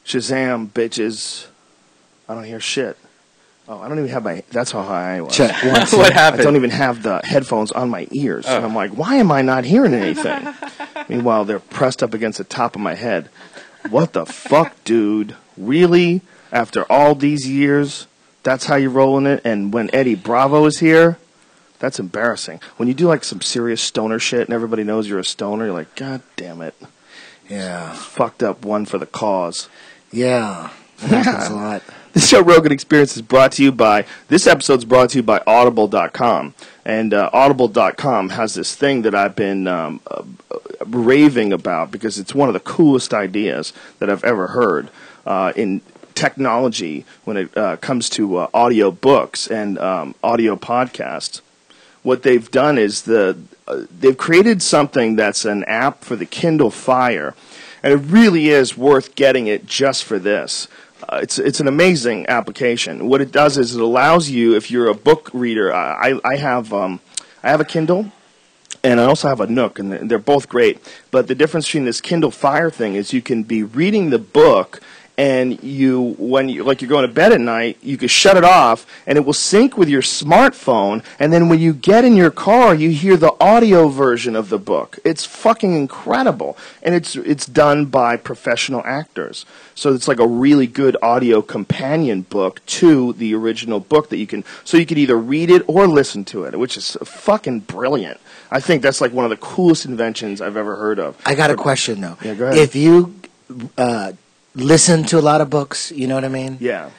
Shazam, bitches. I don't hear shit. Oh, I don't even have my... That's how high I was. Check. What happened? I don't even have the headphones on my ears. And I'm like, why am I not hearing anything? Meanwhile, they're pressed up against the top of my head. What the fuck, dude? Really? After all these years, that's how you're rolling it? And when Eddie Bravo is here, that's embarrassing. When you do like some serious stoner shit and everybody knows you're a stoner, you're like, God damn it. Yeah. Fucked up one for the cause. Yeah. That happens a lot. This Joe Rogan Experience is brought to you by, this episode's brought to you by Audible.com. And Audible.com has this thing that I've been raving about because it's one of the coolest ideas that I've ever heard in technology when it comes to audio books and audio podcasts. What they've done is they've created something that's an app for the Kindle Fire, and it really is worth getting it just for this. It's an amazing application. What it does is it allows you, if you're a book reader, I have a Kindle, and I also have a Nook, and they're both great. But the difference between this Kindle Fire thing is you can be reading the book, and when you're going to bed at night, you can shut it off, and it will sync with your smartphone, and then when you get in your car, you hear the audio version of the book. It's fucking incredible, and it's done by professional actors. So it's like a really good audio companion book to the original book that you can either read it or listen to it, which is fucking brilliant. I think that's like one of the coolest inventions I've ever heard of. I got a question, though. Yeah, go ahead. If you listen to a lot of books, you know what I mean? Yeah.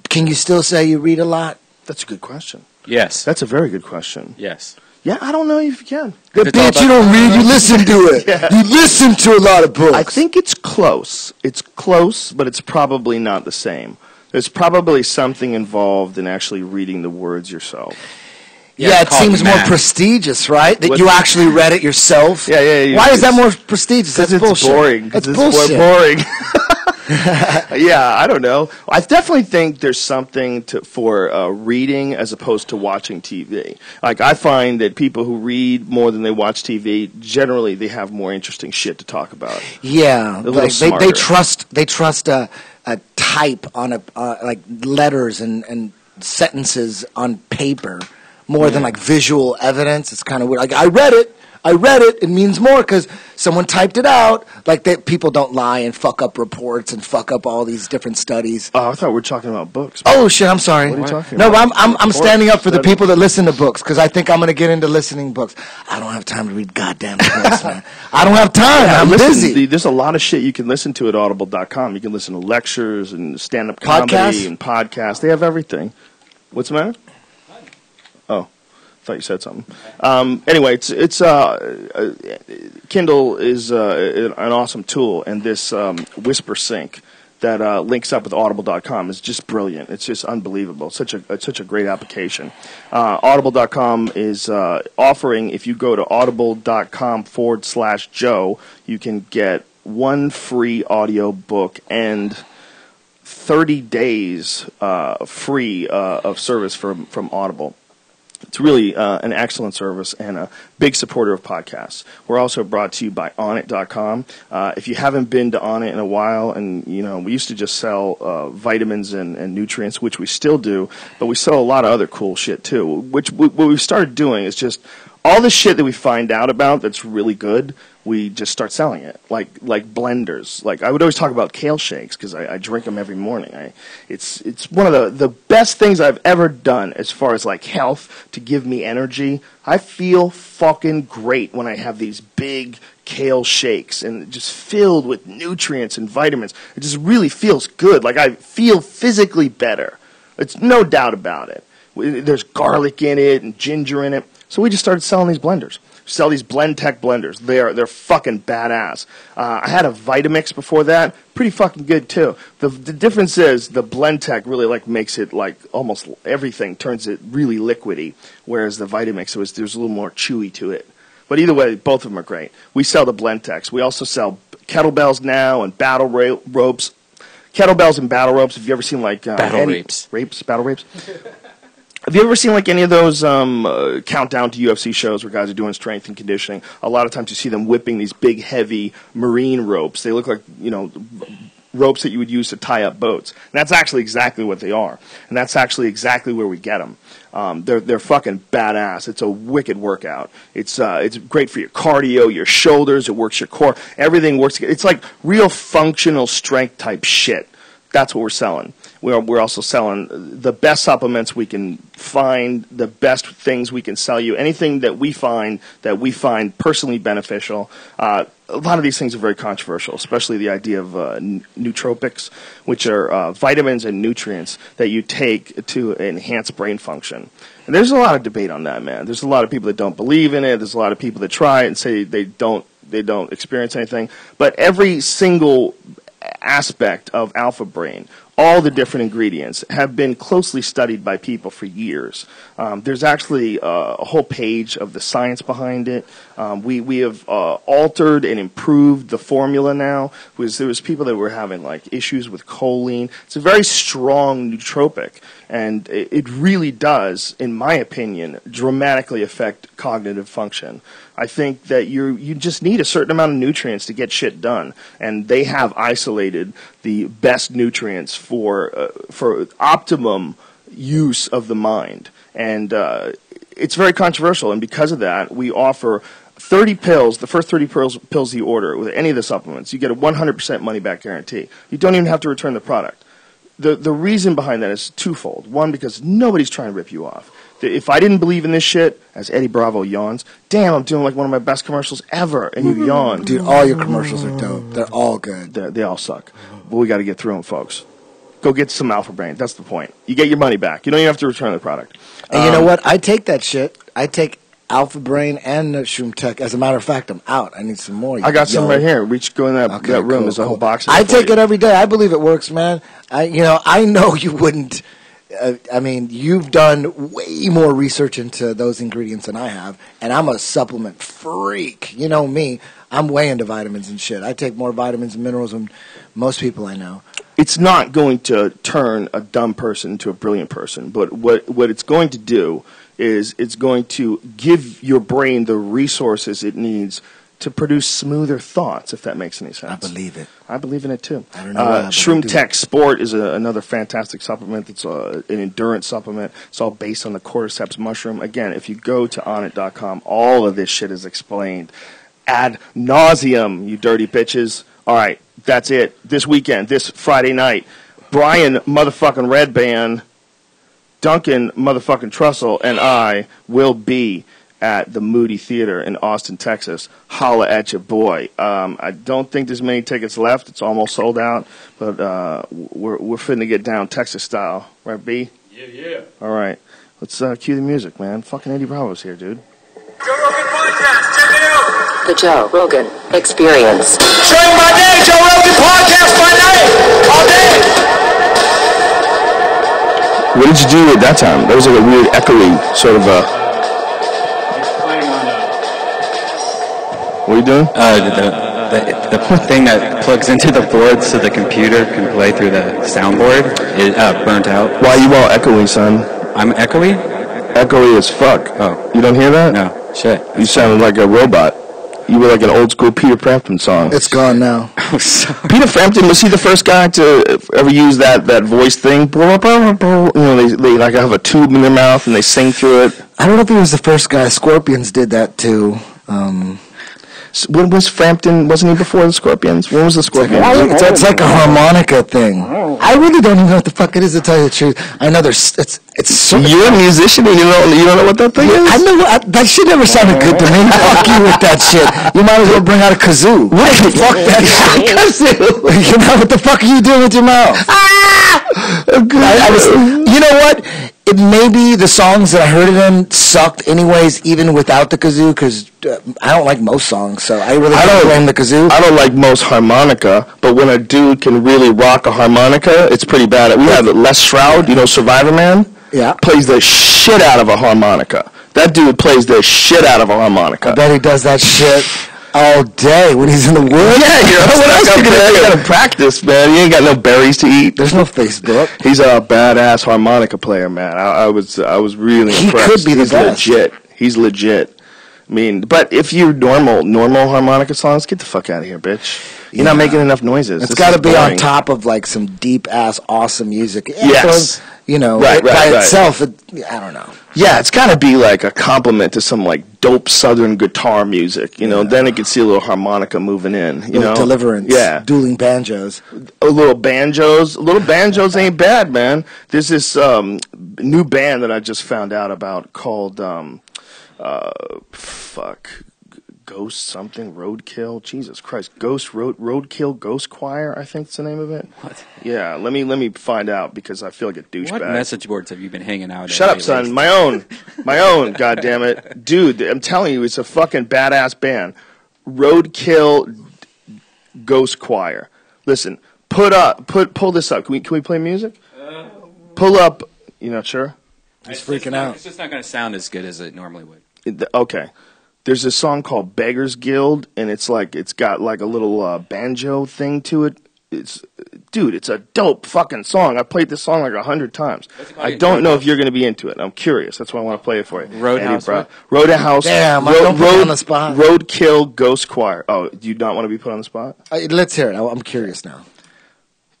Can you still say you read a lot? That's a good question. Yes. That's a very good question. Yes. Yeah, I don't know if you can. Good bitch, you don't read, you listen to it. Yeah. You listen to a lot of books. I think it's close. It's close, but it's probably not the same. There's probably something involved in actually reading the words yourself. Yeah, it called seems more math. prestigious, right? That What's you that? actually read it yourself. Yeah. Why is that more prestigious? That's Because it's bullshit. boring. That's It's bullshit. boring. Yeah, I don't know. I definitely think there's something for reading as opposed to watching TV. Like, I find that people who read more than they watch TV, generally they have more interesting shit to talk about. Yeah, They're a like little they smarter. trust a type on like letters and sentences on paper more than like visual evidence. It's kind of weird. Like, I read it. It means more because someone typed it out. Like, people don't lie and fuck up reports and fuck up all these different studies. Oh, I thought we were talking about books. Oh shit! I'm sorry. What are you talking No, about? but I'm standing up for the people that listen to books because I think I'm going to get into listening books. I don't have time to read goddamn books, man. I don't have time. I'm busy. There's a lot of shit you can listen to at Audible.com. You can listen to lectures and stand-up comedy Podcasts? and podcasts. They have everything. What's the matter? Oh. I thought you said something. Anyway, Kindle is an awesome tool, and this Whisper Sync that links up with Audible.com is just brilliant. It's just unbelievable. It's such a great application. Audible.com is offering, if you go to audible.com/Joe, you can get one free audio book and 30 days free of service from Audible. It's really an excellent service and a big supporter of podcasts. We're also brought to you by Onnit.com. If you haven't been to Onnit in a while, and we used to just sell vitamins and nutrients, which we still do, but we sell a lot of other cool shit too. What we started doing is just all the shit that we find out about that's really good, we just start selling it, like blenders. Like, I would always talk about kale shakes because I drink them every morning. It's one of the best things I've ever done as far as like health to give me energy. I feel fucking great when I have these big kale shakes and just filled with nutrients and vitamins. It just really feels good. Like, I feel physically better. It's no doubt about it. There's garlic in it and ginger in it. So we just started selling these blenders. Sell these BlendTech blenders. They're fucking badass. I had a Vitamix before that. Pretty fucking good too. The difference is the BlendTech really makes it like almost everything, turns it really liquidy, whereas the Vitamix there's a little more chewy to it. But either way, both of them are great. We sell the BlendTechs. We also sell kettlebells now and battle ropes. Kettlebells and battle ropes. Have you ever seen Battle rapes? Battle rapes? Have you ever seen like any of those countdown to UFC shows where guys are doing strength and conditioning? A lot of times you see them whipping these big, heavy marine ropes. They look like, ropes that you would use to tie up boats. And that's actually exactly what they are. And that's actually exactly where we get them. They're fucking badass. It's a wicked workout. It's great for your cardio, your shoulders. It works your core. Everything works. It's like real functional strength type shit. That's what we're selling. We're also selling the best supplements we can find, the best things we can sell you, anything that we find personally beneficial. A lot of these things are very controversial, especially the idea of nootropics, which are vitamins and nutrients that you take to enhance brain function. And there's a lot of debate on that, man. There's a lot of people that don't believe in it. There's a lot of people that try it and say they don't experience anything. But every single aspect of Alpha Brain, all the different ingredients, have been closely studied by people for years. There's actually a whole page of the science behind it. We have altered and improved the formula now. There was people that were having like issues with choline. It's a very strong nootropic, and it really does, in my opinion, dramatically affect cognitive function. I think that you just need a certain amount of nutrients to get shit done, and they have isolated the best nutrients for optimum use of the mind. And it's very controversial, and because of that, we offer 30 pills, the first 30 pills you order with any of the supplements, you get a 100% money-back guarantee. You don't even have to return the product. The reason behind that is twofold. One, because nobody's trying to rip you off. If I didn't believe in this shit, as Eddie Bravo yawns, damn, I'm doing like one of my best commercials ever, and you yawn. Dude, all your commercials are dope. They're all good. They all suck. But we got to get through them, folks. Go get some Alpha Brain. That's the point. You get your money back. You don't even have to return the product. And you know what? I take that shit. I take Alpha Brain and Shroom Tech. As a matter of fact, I'm out. I need some more. I got some right here. Go in that room. Cool, There's a whole box of I take it every day. I believe it works, man. I know you wouldn't. You've done way more research into those ingredients than I have, and I'm a supplement freak. You know me. I'm way into vitamins and shit. I take more vitamins and minerals than most people I know. It's not going to turn a dumb person into a brilliant person, but what it's going to do is it's going to give your brain the resources it needs to produce smoother thoughts, if that makes any sense. I believe it. I believe in it, too. I don't know why, Shroom Tech Sport is another fantastic supplement. It's an endurance supplement. It's all based on the cordyceps mushroom. Again, if you go to onnit.com, all of this shit is explained ad nauseum, you dirty bitches. All right, that's it. This weekend, this Friday night, Brian motherfucking Redban, Duncan motherfucking Trussell, and I will be at the Moody Theater in Austin, Texas. Holla at your boy. I don't think there's many tickets left. It's almost sold out, but we're finna get down Texas style, right, B? Yeah. All right, let's cue the music, man. Fucking Eddie Bravo's here, dude. Joe Rogan Podcast, check it out. The Joe Rogan Experience. Showing my day, Joe Rogan Podcast by night, all day. What did you do at that time? That was like a weird echoey sort of What are you doing? The thing that plugs into the board so the computer can play through the soundboard is burnt out. Why are you all echoey, son? I'm echoey? Echoey as fuck. Oh. You don't hear that? No. Shit. You sounded like a robot. You were like an old school Peter Frampton song. It's gone now. Peter Frampton, was he the first guy to ever use that voice thing? They like have a tube in their mouth and they sing through it. I don't know if he was the first guy. Scorpions did that too. When was Frampton? Wasn't he before the Scorpions? When was the Scorpions? It's like a harmonica thing. I really don't even know what the fuck it is, to tell you the truth. I know there's it's so. You're a musician and you don't know what that thing is? I know that shit never sounded good to me. Fuck you with that shit. You might as well bring out a kazoo. Fuck that shit. Kazoo. What the fuck are you doing with your mouth? You know what? It may be the songs that I heard it in sucked anyways, even without the kazoo, because I don't like most songs, so I really don't blame the kazoo. I don't like most harmonica, but when a dude can really rock a harmonica, it's pretty bad. We have Les Stroud, Survivor Man? Yeah. Plays the shit out of a harmonica. That dude plays the shit out of a harmonica. I bet he does that shit all day when he's in the woods. Yeah, what else you gotta practice, man. You ain't got no berries to eat. There's no Facebook. He's a badass harmonica player, man. I was really He impressed. could be the He's best. legit. He's legit. I mean, but if you're normal harmonica songs, get the fuck out of here, bitch. You're not making enough noises. It's got to be on top of like some deep ass awesome music. Yes. So, you know, Right, right. itself, I don't know. Yeah, it's got to be like a compliment to some like dope southern guitar music. You know, then it could see a little harmonica moving in. You know, Deliverance. Yeah, Dueling banjos. a little banjos. Little banjos ain't bad, man. There's this new band that I just found out about called Ghost something, Roadkill, Jesus Christ, Roadkill Ghost Choir, I think it's the name of it. What? Yeah, let me find out because I feel like a douchebag. What message boards have you been hanging out at? Shut up, lately? son. My own. God damn it, dude! I'm telling you, it's a fucking badass band. Roadkill Ghost Choir. Listen, pull this up. Can we play music? Pull up. You not sure? He's freaking out. It's just not going to sound as good as it normally would. Okay. There's a song called Beggars Guild, and it's got like a little banjo thing to it. It's a dope fucking song. I played this song like 100 times. I don't know if you're going to be into it. I'm curious. That's why I want to play it for you. Roadhouse. Roadhouse. Damn, I don't put it on the spot. Roadkill Ghost Choir. Oh, do you not want to be put on the spot? Let's hear it. I'm curious now.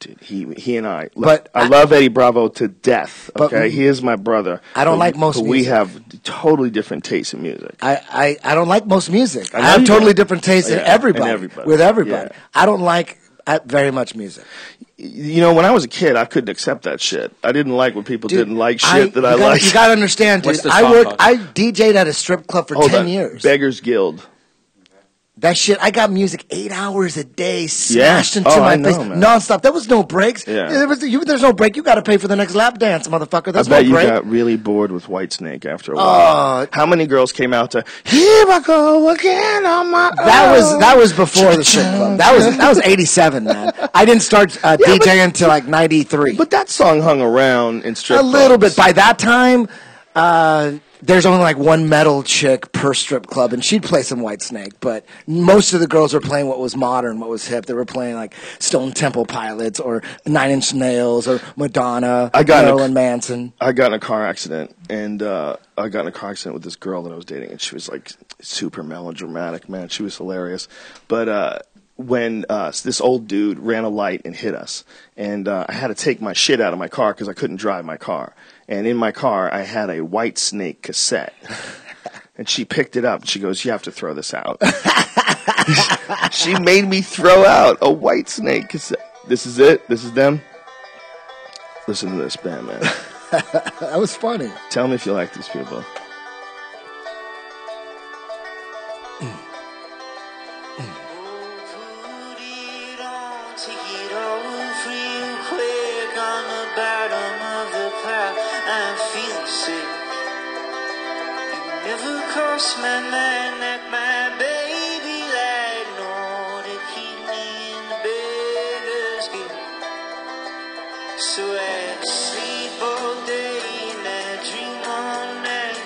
Dude, he and I. But I love Eddie Bravo to death. But- Okay, he is my brother. I don't like most but we music. have totally different tastes in music. I don't like most music. I I know have you totally don't. different tastes Yeah, in everybody, and everybody. with everybody. Yeah. I don't like very much music. You know, when I was a kid, I couldn't accept that shit. I didn't like when people Dude, didn't like shit that I you gotta, liked. You got to understand, dude. What's the song called? I DJ'd at a strip club for Hold 10 on. years. Beggars Guild. That shit, I got music 8 hours a day smashed into Oh, my I know, face man. nonstop. There was no breaks. Yeah. There's no break. You got to pay for the next lap dance, motherfucker. There's I bet no you break. got really bored with Whitesnake after a while. How many girls came out to "Here I Go Again on My Own"? That was before the strip club. That was 87, man. I didn't start DJing until like 93. But that song hung around in strip A little clubs. bit. By that time, there's only like one metal chick per strip club, and she'd play some Whitesnake. But most of the girls were playing what was modern, what was hip. They were playing like Stone Temple Pilots or Nine Inch Nails or Madonna, Marilyn Manson. I got in a car accident, and I got in a car accident with this girl that I was dating, and she was like super melodramatic, man. She was hilarious. But when this old dude ran a light and hit us, and I had to take my shit out of my car because I couldn't drive my car. And in my car, I had a Whitesnake cassette. And she picked it up, and she goes, "You have to throw this out." She made me throw out a Whitesnake cassette. This is it? This is them? Listen to this band, man. That was funny. Tell me if you like these people. Never crossed my mind that my baby lied in order to keep me in the beggar's guild. So I sleep all day and I dream all night.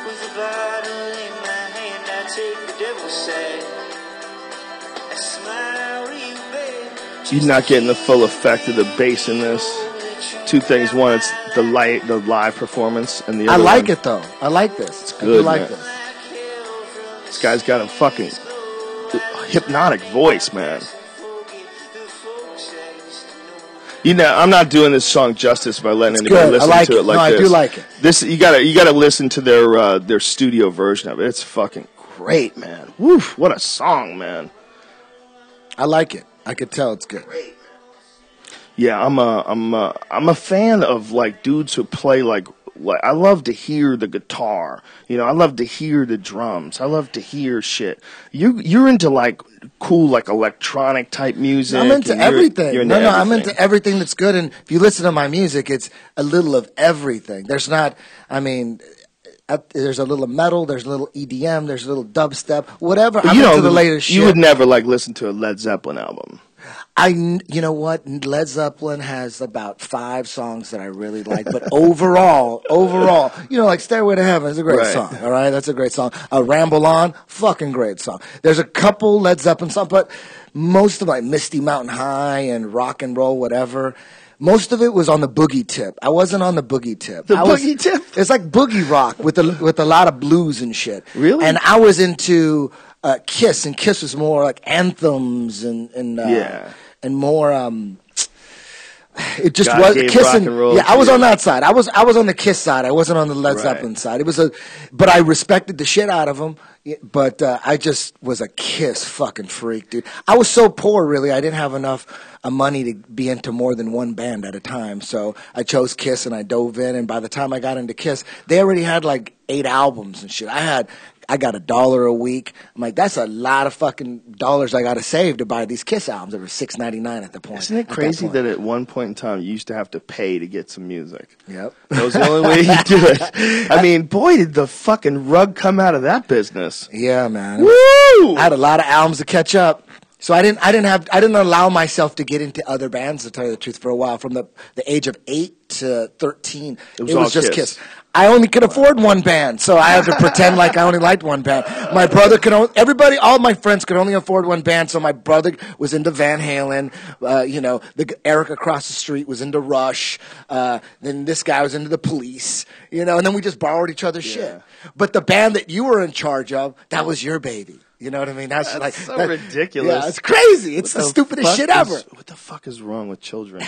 With a bottle in my hand, I take the devil's side. I smile real bad. You're not getting the full effect of the bass in this. Two things. One, it's the live performance, and the other I like one, it though. I like this. It's good, I do like man. this. This guy's got a fucking hypnotic voice, man. You know, I'm not doing this song justice by letting anybody good. I listen like to it. it like No, I this. do like it. This you gotta listen to their studio version of it. It's fucking great, man. Woof! What a song, man. I like it. I could tell it's good. Yeah, I'm a fan of like dudes who play like I love to hear the guitar. You know, I love to hear the drums. I love to hear shit. You're into like cool like electronic type music. I'm into everything. You're into No, I'm everything. into everything that's good. And if you listen to my music, it's a little of everything. There's not. I mean, there's a little metal, there's a little EDM, there's a little dubstep, whatever. But I'm into the latest shit. You would never like listen to a Led Zeppelin album. You know what? Led Zeppelin has about 5 songs that I really like, but overall, like Stairway to Heaven is a great song. All right, that's a great song. Ramble On, fucking great song. There's a couple Led Zeppelin songs, but most of like Misty Mountain High and Rock and Roll, whatever. Most of it was on the boogie tip. I wasn't on the boogie tip. Boogie tip? It's like boogie rock with a lot of blues and shit. Really? And I was into Kiss, and Kiss was more like anthems and more. It just God was gave Kiss rock and roll yeah. to I was you. on that side. I was on the Kiss side. I wasn't on the Led Right. Zeppelin side. But I respected the shit out of them. But I just was a Kiss fucking freak, dude. I was so poor, really. I didn't have enough money to be into more than one band at a time. So I chose Kiss and I dove in. And by the time I got into Kiss, they already had like 8 albums and shit. I got $1 a week. I'm like, that's a lot of fucking dollars I got to save to buy these Kiss albums. They were $6.99 at the point. Isn't it crazy that at one point in time you used to have to pay to get some music? Yep. That was the only way you do it. I mean, boy, did the fucking rug come out of that business. Yeah, man. Woo! I had a lot of albums to catch up. So I didn't allow myself to get into other bands, to tell you the truth, for a while. From the age of 8 to 13, it was all just Kiss. Kiss. I only could afford one band, so I had to pretend like I only liked one band. My brother all my friends could only afford one band, so my brother was into Van Halen. Eric across the street was into Rush. Then this guy was into the Police. And then we just borrowed each other's shit. But the band that you were in charge of, that was your baby. You know what I mean? That's like so ridiculous. Yeah, it's crazy. It's the stupidest shit ever. What the fuck is wrong with children?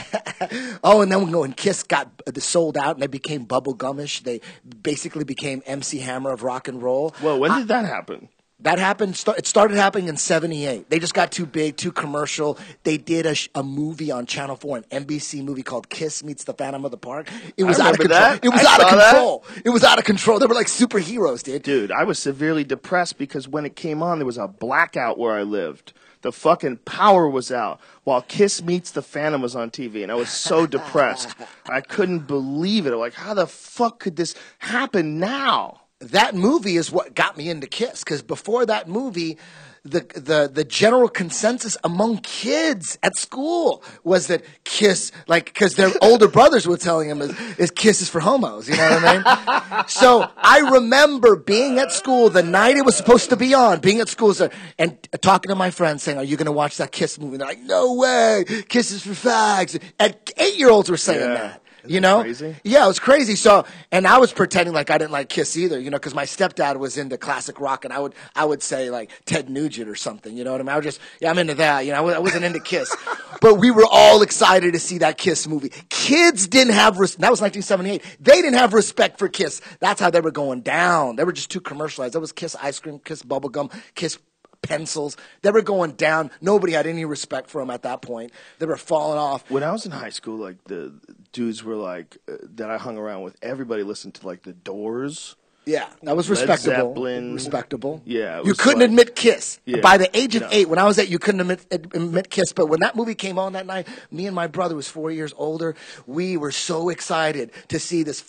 And then when Kiss got sold out and they became bubblegumish, they basically became MC Hammer of rock and roll. Well, when did that happen? That happened. It started happening in '78. They just got too big, too commercial. They did a movie on Channel 4, an NBC movie called Kiss Meets the Phantom of the Park. It was out of control. That. It was out of control. It was out of control. They were like superheroes, dude. Dude, I was severely depressed because when it came on, there was a blackout where I lived. The fucking power was out while Kiss Meets the Phantom was on TV, and I was so depressed. I couldn't believe it. I'm like, how the fuck could this happen now? That movie is what got me into Kiss, because before that movie, the general consensus among kids at school was that Kiss, because their older brothers were telling them is Kiss is for homos, you know what I mean? So I remember being at school the night it was supposed to be on, being at school and talking to my friends saying, are you going to watch that Kiss movie? And they're like, no way, Kiss is for fags. And 8-year-olds were saying that. Isn't that crazy? Yeah, it was crazy. So, and I was pretending like I didn't like Kiss either, because my stepdad was into classic rock, and I would say like Ted Nugent or something, you know what I mean? I'm into that, I wasn't into Kiss. But we were all excited to see that Kiss movie. Kids didn't have, that was 1978. They didn't have respect for Kiss. That's how they were going down. They were just too commercialized. That was Kiss ice cream, Kiss bubblegum, Kiss pencils. They were going down. Nobody had any respect for them at that point. They were falling off. When I was in high school, like the dudes were like that I hung around with. Everybody listened to like the Doors. Yeah, that was Led respectable. Zeppelin. Respectable. Yeah, it you was couldn't like- admit Kiss. Yeah, By the age of 8, when I was 8, you couldn't admit Kiss. But when that movie came on that night, me and my brother was 4 years older. We were so excited to see this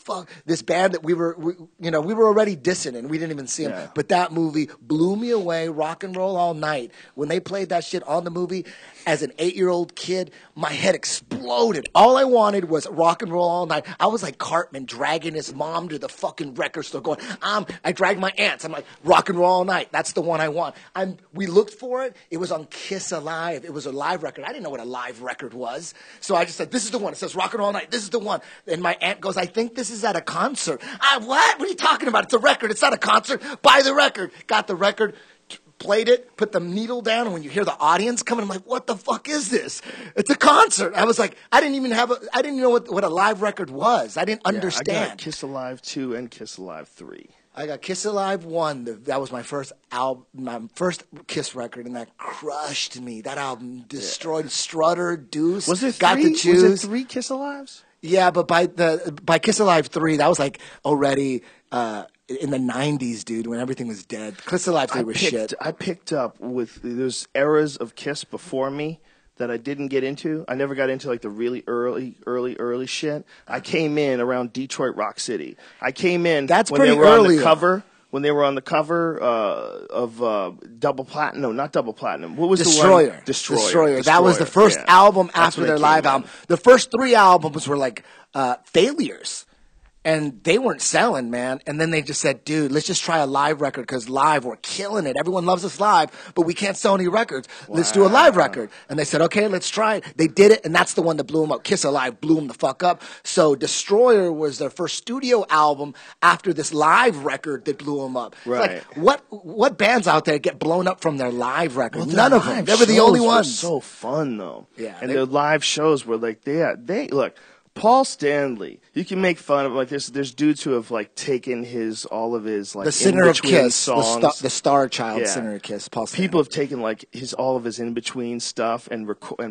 band that we were already dissing and we didn't even see them. Yeah. But that movie blew me away. Rock and Roll All Night. When they played that shit on the movie, as an 8-year-old kid, my head exploded. All I wanted was Rock and Roll All Night. I was like Cartman dragging his mom to the fucking record store going, I dragged my aunts. I'm like, Rock and Roll All Night. That's the one I want. We looked for it. It was on Kiss Alive. It was a live record. I didn't know what a live record was. So I just said, this is the one. It says Rock and Roll All Night. This is the one. And my aunt goes, I think this is at a concert. What? What are you talking about? It's a record. It's not a concert. Buy the record. Got the record. Played it, put the needle down, and when you hear the audience coming, I'm like, what the fuck is this? It's a concert. I was like, I didn't know what a live record was. I didn't understand. I got Kiss Alive 2 and Kiss Alive 3. I got Kiss Alive 1. That was my first album, my first Kiss record, and that crushed me. That album destroyed Strutter, Deuce. Was it 3? Got to choose. Was it 3 Kiss Alives? Yeah, but by Kiss Alive 3, that was like already in the 90s, dude, when everything was dead. Kiss Alive 3 was shit. I picked up with, there's eras of Kiss before me that I didn't get into. I never got into like the really early shit. I came in around Detroit Rock City. I came in That's when pretty they were early, on the cover. When they were on the cover of Double Platinum, no, not Double Platinum. What was Destroyer. the one? Destroyer. That was the first album That's after when their they live came album. in. The first 3 albums were like failures. And they weren't selling, man. And then they just said, dude, let's just try a live record because live, we're killing it. Everyone loves us live, but we can't sell any records. Let's do a live record. And they said, okay, let's try it. They did it, and that's the one that blew them up. Kiss Alive blew them the fuck up. So Destroyer was their first studio album after this live record that blew them up. Right. It's like, what bands out there get blown up from their live record? Well, None of them. They were the only ones. So fun though. Yeah, and their live shows were like they look. Paul Stanley, you can make fun of like there's dudes who have like taken all of his like the singer of in-between Kiss, songs. the star child Yeah. singer of Kiss, Paul Stanley. People have taken like all of his in between stuff and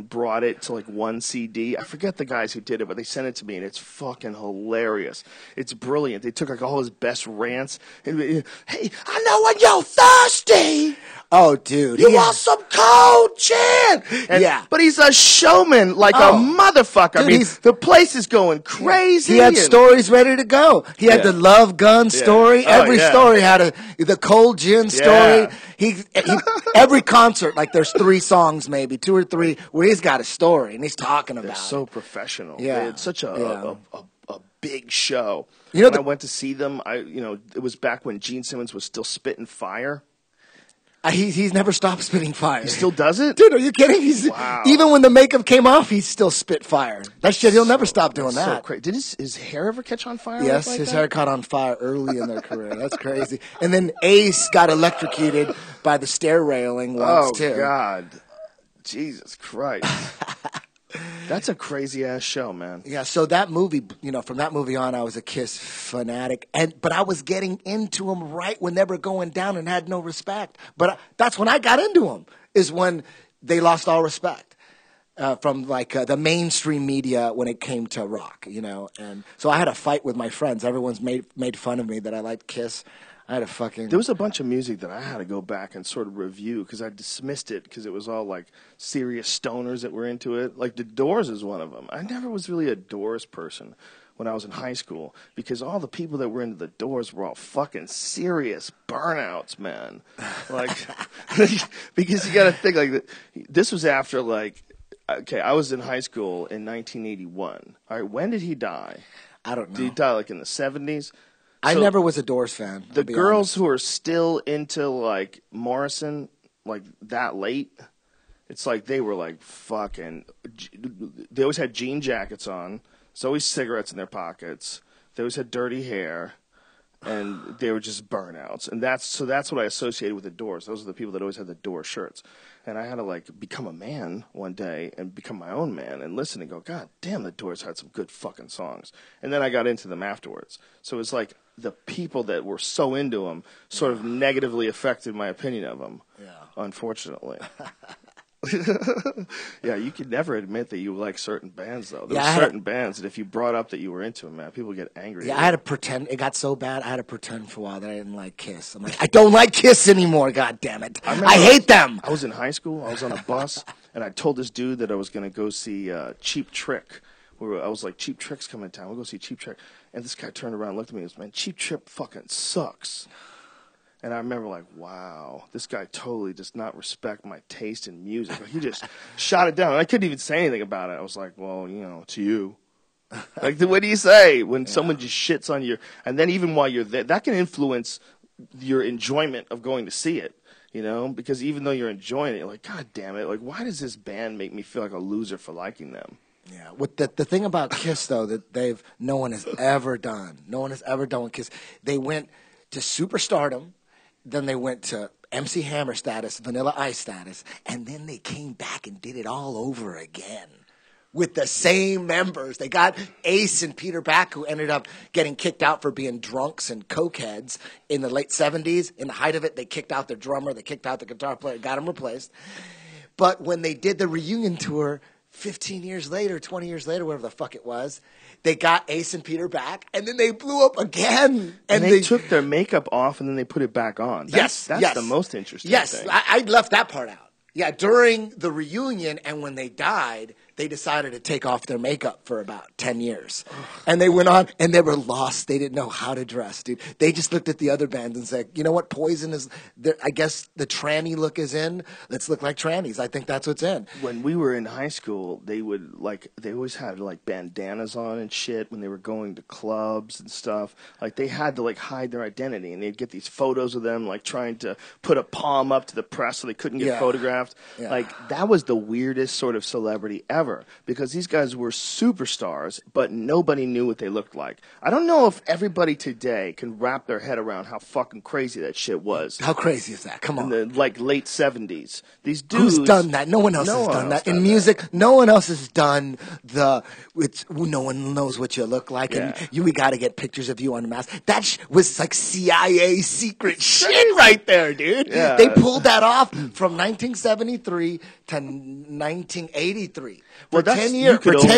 brought it to like one CD. I forget the guys who did it, but they sent it to me and it's fucking hilarious. It's brilliant. They took like all his best rants and hey, I know when you're thirsty. Oh, dude, You want some cold gin? Yeah. But he's a showman like a motherfucker. Dude, I mean, the place is going crazy. He had stories ready to go. He had Yeah. the Love Gun story. Oh, Every yeah. story had the cold gin story. Yeah. He every concert, like there's 3 songs, maybe 2 or 3, where he's got a story and he's talking about They're so professional. Yeah. They had such a big show. You know when I went to see them, it was back when Gene Simmons was still spitting fire. He's never stopped spitting fire. He still does it? Dude, are you kidding? Wow. Even when the makeup came off, he still spit fire. That shit, he'll never stop doing So that. crazy. Did his hair ever catch on fire? Yes, like his that? hair caught on fire early in their career. That's crazy. And then Ace got electrocuted by the stair railing once, too. Oh, God. Jesus Christ. That's a crazy ass show, man. Yeah, so that movie, from that movie on, I was a Kiss fanatic, but I was getting into them right when they were going down and had no respect. But that's when I got into them, is when they lost all respect from the mainstream media when it came to rock, And so I had a fight with my friends. Everyone's made fun of me that I liked Kiss. I had a fucking... There was a bunch of music that I had to go back and sort of review because I dismissed it because it was all like serious stoners that were into it. Like The Doors is one of them. I never was really a Doors person when I was in high school because all the people that were into The Doors were all fucking serious burnouts, man. Like, because you got to think like this was after like, okay, I was in high school in 1981. All right, when did he die? I don't know. Did he die like in the 70s? I So never was a Doors fan. the girls who are still into like Morrison, like that late, it's like they were like fucking. They always had jean jackets on. There's always cigarettes in their pockets. They always had dirty hair, and they were just burnouts. And that's what I associated with the Doors. Those are the people that always had the Doors shirts. And I had to like become a man one day and become my own man and listen and go, God damn, the Doors had some good fucking songs. And then I got into them afterwards. So it's like the people that were so into them sort of negatively affected my opinion of them. Yeah. Unfortunately. Yeah, you could never admit that you like certain bands, though. There were certain bands that if you brought up that you were into them, man, people get angry. Yeah, I had to pretend. It got so bad, I had to pretend for a while that I didn't like Kiss. I'm like, I don't like Kiss anymore, God damn it. I hate them. I was in high school. I was on a bus, and I told this dude that I was going to go see Cheap Trick. I was like, Cheap Trick's coming to town. We'll go see Cheap Trick. And this guy turned around and looked at me and was, man, Cheap Trick fucking sucks. And I remember like, wow, this guy totally does not respect my taste in music. He just shot it down. And I couldn't even say anything about it. I was like, well, to you. Like, what do you say when someone just shits on you? And then even while you're there, that can influence your enjoyment of going to see it, because even though you're enjoying it, you're like, God damn it, like, why does this band make me feel like a loser for liking them? Yeah, with the thing about Kiss, though, that no one has ever done with Kiss. They went to superstardom. Then they went to MC Hammer status, Vanilla Ice status, and then they came back and did it all over again with the same members. They got Ace and Peter back, who ended up getting kicked out for being drunks and cokeheads in the late 70s. In the height of it, they kicked out their drummer, they kicked out the guitar player, got him replaced. But when they did the reunion tour 15 years later, 20 years later, whatever the fuck it was, they got Ace and Peter back, and then they blew up again. And they took their makeup off, and then they put it back on. That's the most interesting thing. I left that part out. Yeah, during the reunion and when they died, they decided to take off their makeup for about 10 years. And they went on, and they were lost. They didn't know how to dress, dude. They just looked at the other bands and said, you know what, Poison is, I guess the tranny look is in. Let's look like trannies. I think that's what's in. When we were in high school, they always had like bandanas on and shit when they were going to clubs and stuff. Like they had to like hide their identity, and they'd get these photos of them like trying to put a palm up to the press so they couldn't get photographed. Yeah. Like that was the weirdest sort of celebrity ever, because these guys were superstars, but nobody knew what they looked like. I don't know if everybody today can wrap their head around how fucking crazy that shit was. How crazy is that? Come on. In the like late 70s. These dudes. Who's done that? No one else has done that. In music, no one else has done no one knows what you look like, and we got to get pictures of you on the mask. That was like CIA secret shit right there, dude. Yeah. They pulled that off from 1973 to 1983. For 10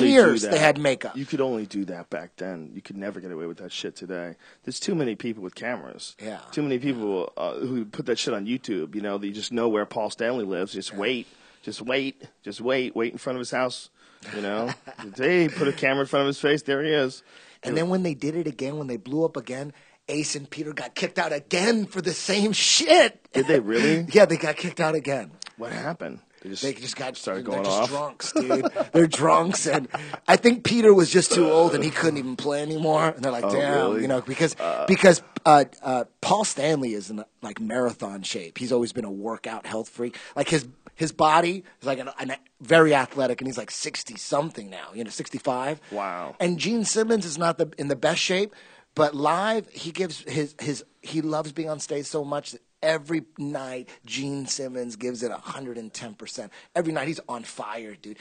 years, they had makeup. You could only do that back then. You could never get away with that shit today. There's too many people with cameras. Yeah. Too many people who put that shit on YouTube. You know, they just know where Paul Stanley lives. Just wait in front of his house. You know, they put a camera in front of his face. There he is. And then when they did it again, when they blew up again, Ace and Peter got kicked out again for the same shit. Did they really? Yeah, they got kicked out again. What happened? They just got started going they're just off. drunks, dude. They're drunks, and I think Peter was just too old and he couldn't even play anymore. And they're like, damn, really? you know, because Paul Stanley is in like marathon shape. He's always been a workout health freak. Like his body is like an very athletic, and he's like 60 something now, 65. Wow. And Gene Simmons is not in the best shape, but live he gives he loves being on stage so much that every night Gene Simmons gives it 110%. Every night he's on fire, dude.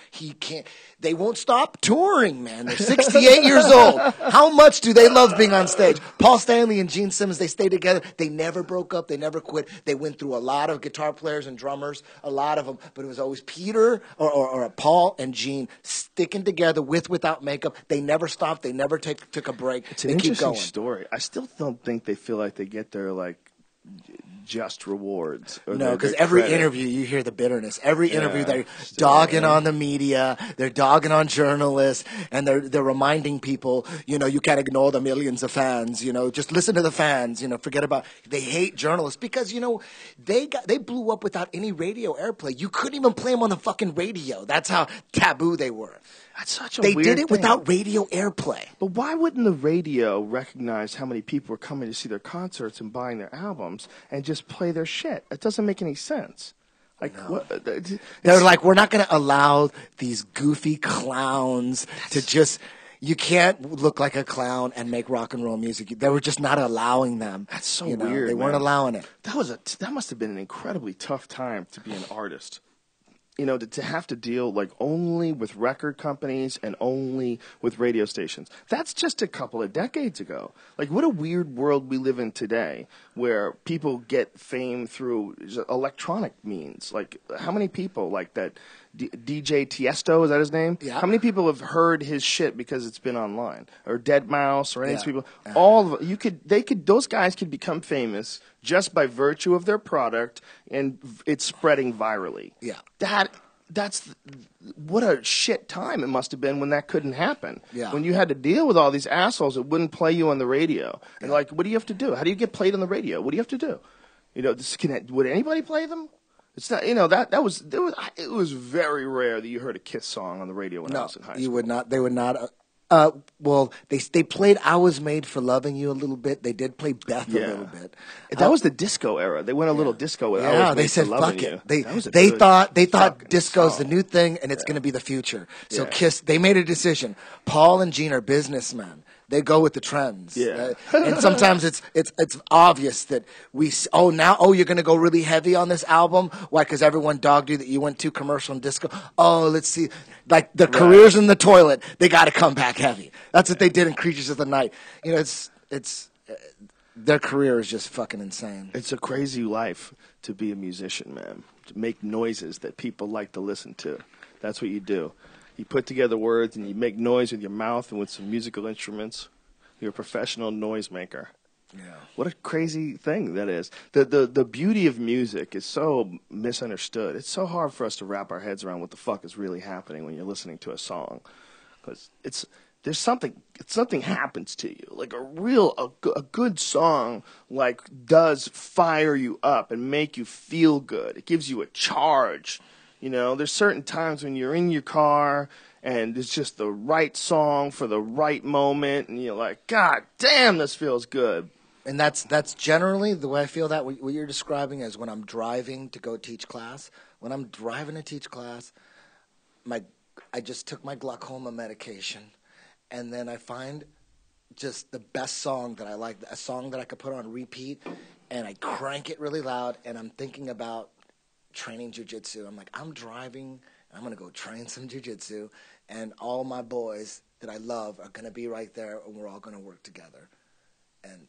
They won't stop touring, man. They're 68 years old. How much do they love being on stage? Paul Stanley and Gene Simmons, they stayed together. They never broke up. They never quit. They went through a lot of guitar players and drummers, a lot of them, but it was always Peter or Paul and Gene sticking together without makeup. They never stopped. They never took a break. It's an they keep interesting going. story. I still don't think they feel like they get their like just rewards. No, because every interview you hear the bitterness. Every interview they're dogging on the media, they're dogging on journalists, and they're reminding people, you can't ignore the millions of fans. Just listen to the fans. Forget about. They hate journalists because they blew up without any radio airplay. You couldn't even play them on the fucking radio. That's how taboo they were. That's such a They weird did thing. it without radio airplay. But why wouldn't the radio recognize how many people were coming to see their concerts and buying their albums and just play their shit? It doesn't make any sense. Like what? They're like, we're not going to allow these goofy clowns to just. You can't look like a clown and make rock and roll music. They were just not allowing them. That's so weird. They weren't allowing it. That must have been an incredibly tough time to be an artist. To have to deal like only with record companies and only with radio stations. That's just a couple of decades ago. Like what a weird world we live in today where people get fame through electronic means. Like how many people like that DJ Tiesto, is that his name? Yeah. How many people have heard his shit because it's been online? Or Dead Mouse or any of these people? Those guys could become famous just by virtue of their product and it's spreading virally. Yeah. That's what a shit time it must have been when that couldn't happen. Yeah. When you had to deal with all these assholes that wouldn't play you on the radio. And like, what do you have to do? How do you get played on the radio? What do you have to do? Would anybody play them? It's not, it was very rare that you heard a Kiss song on the radio when I was in high school. You would not. They would not. They played "I Was Made for Loving You" a little bit. They did play "Beth" a little bit. That was the disco era. They went a little disco with "I Was Made they for said Loving fuck You." it. They thought disco's song. the new thing and it's going to be the future. So Yeah. Kiss. They made a decision. Paul and Gene are businessmen. They go with the trends. Yeah. And sometimes it's obvious that you're going to go really heavy on this album. Why? Because everyone dogged you that you went too commercial and disco. Oh, let's see. Like the careers in the toilet, they got to come back heavy. That's what they did in Creatures of the Night. Their career is just fucking insane. It's a crazy life to be a musician, man. To make noises that people like to listen to. That's what you do. You put together words and you make noise with your mouth and with some musical instruments. You're a professional noisemaker. What a crazy thing that is. The beauty of music is so misunderstood. It's so hard for us to wrap our heads around what the fuck is really happening when you're listening to a song, because something happens to you. Like a good song does fire you up and make you feel good. It gives you a charge. There's certain times when you're in your car and it's just the right song for the right moment, and you're like, God damn, this feels good. And that's generally the way I feel that what you're describing is when I'm driving to go teach class. When I'm driving to teach class, I just took my glaucoma medication, and then I find just the best song that I like, a song that I could put on repeat, and I crank it really loud, and I'm thinking about training jiu-jitsu. I'm like, I'm driving, I'm going to go train some jiu-jitsu, and all my boys that I love are going to be right there, and we're all going to work together. And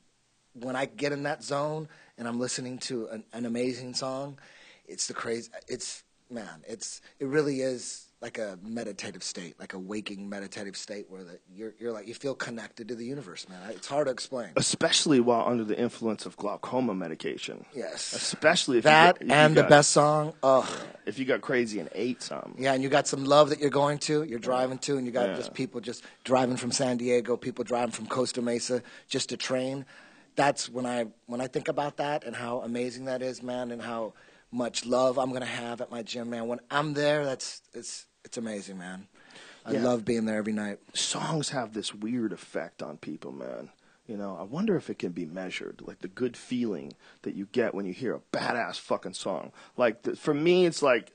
when I get in that zone and I'm listening to an amazing song, it's it really is like a meditative state, like a waking meditative state where you're like, you feel connected to the universe, man. It's hard to explain. Especially while under the influence of glaucoma medication. Yes. Especially if the best song. If you got crazy and ate some. Yeah, and you got some love that you're driving to, and you got just people just driving from San Diego, people driving from Costa Mesa just to train. That's when I think about that and how amazing that is, man, and how much love I'm gonna have at my gym, man. When I'm there, it's amazing, man. I love being there every night. Songs have this weird effect on people, man. I wonder if it can be measured, like the good feeling that you get when you hear a badass fucking song. Like for me, it's like,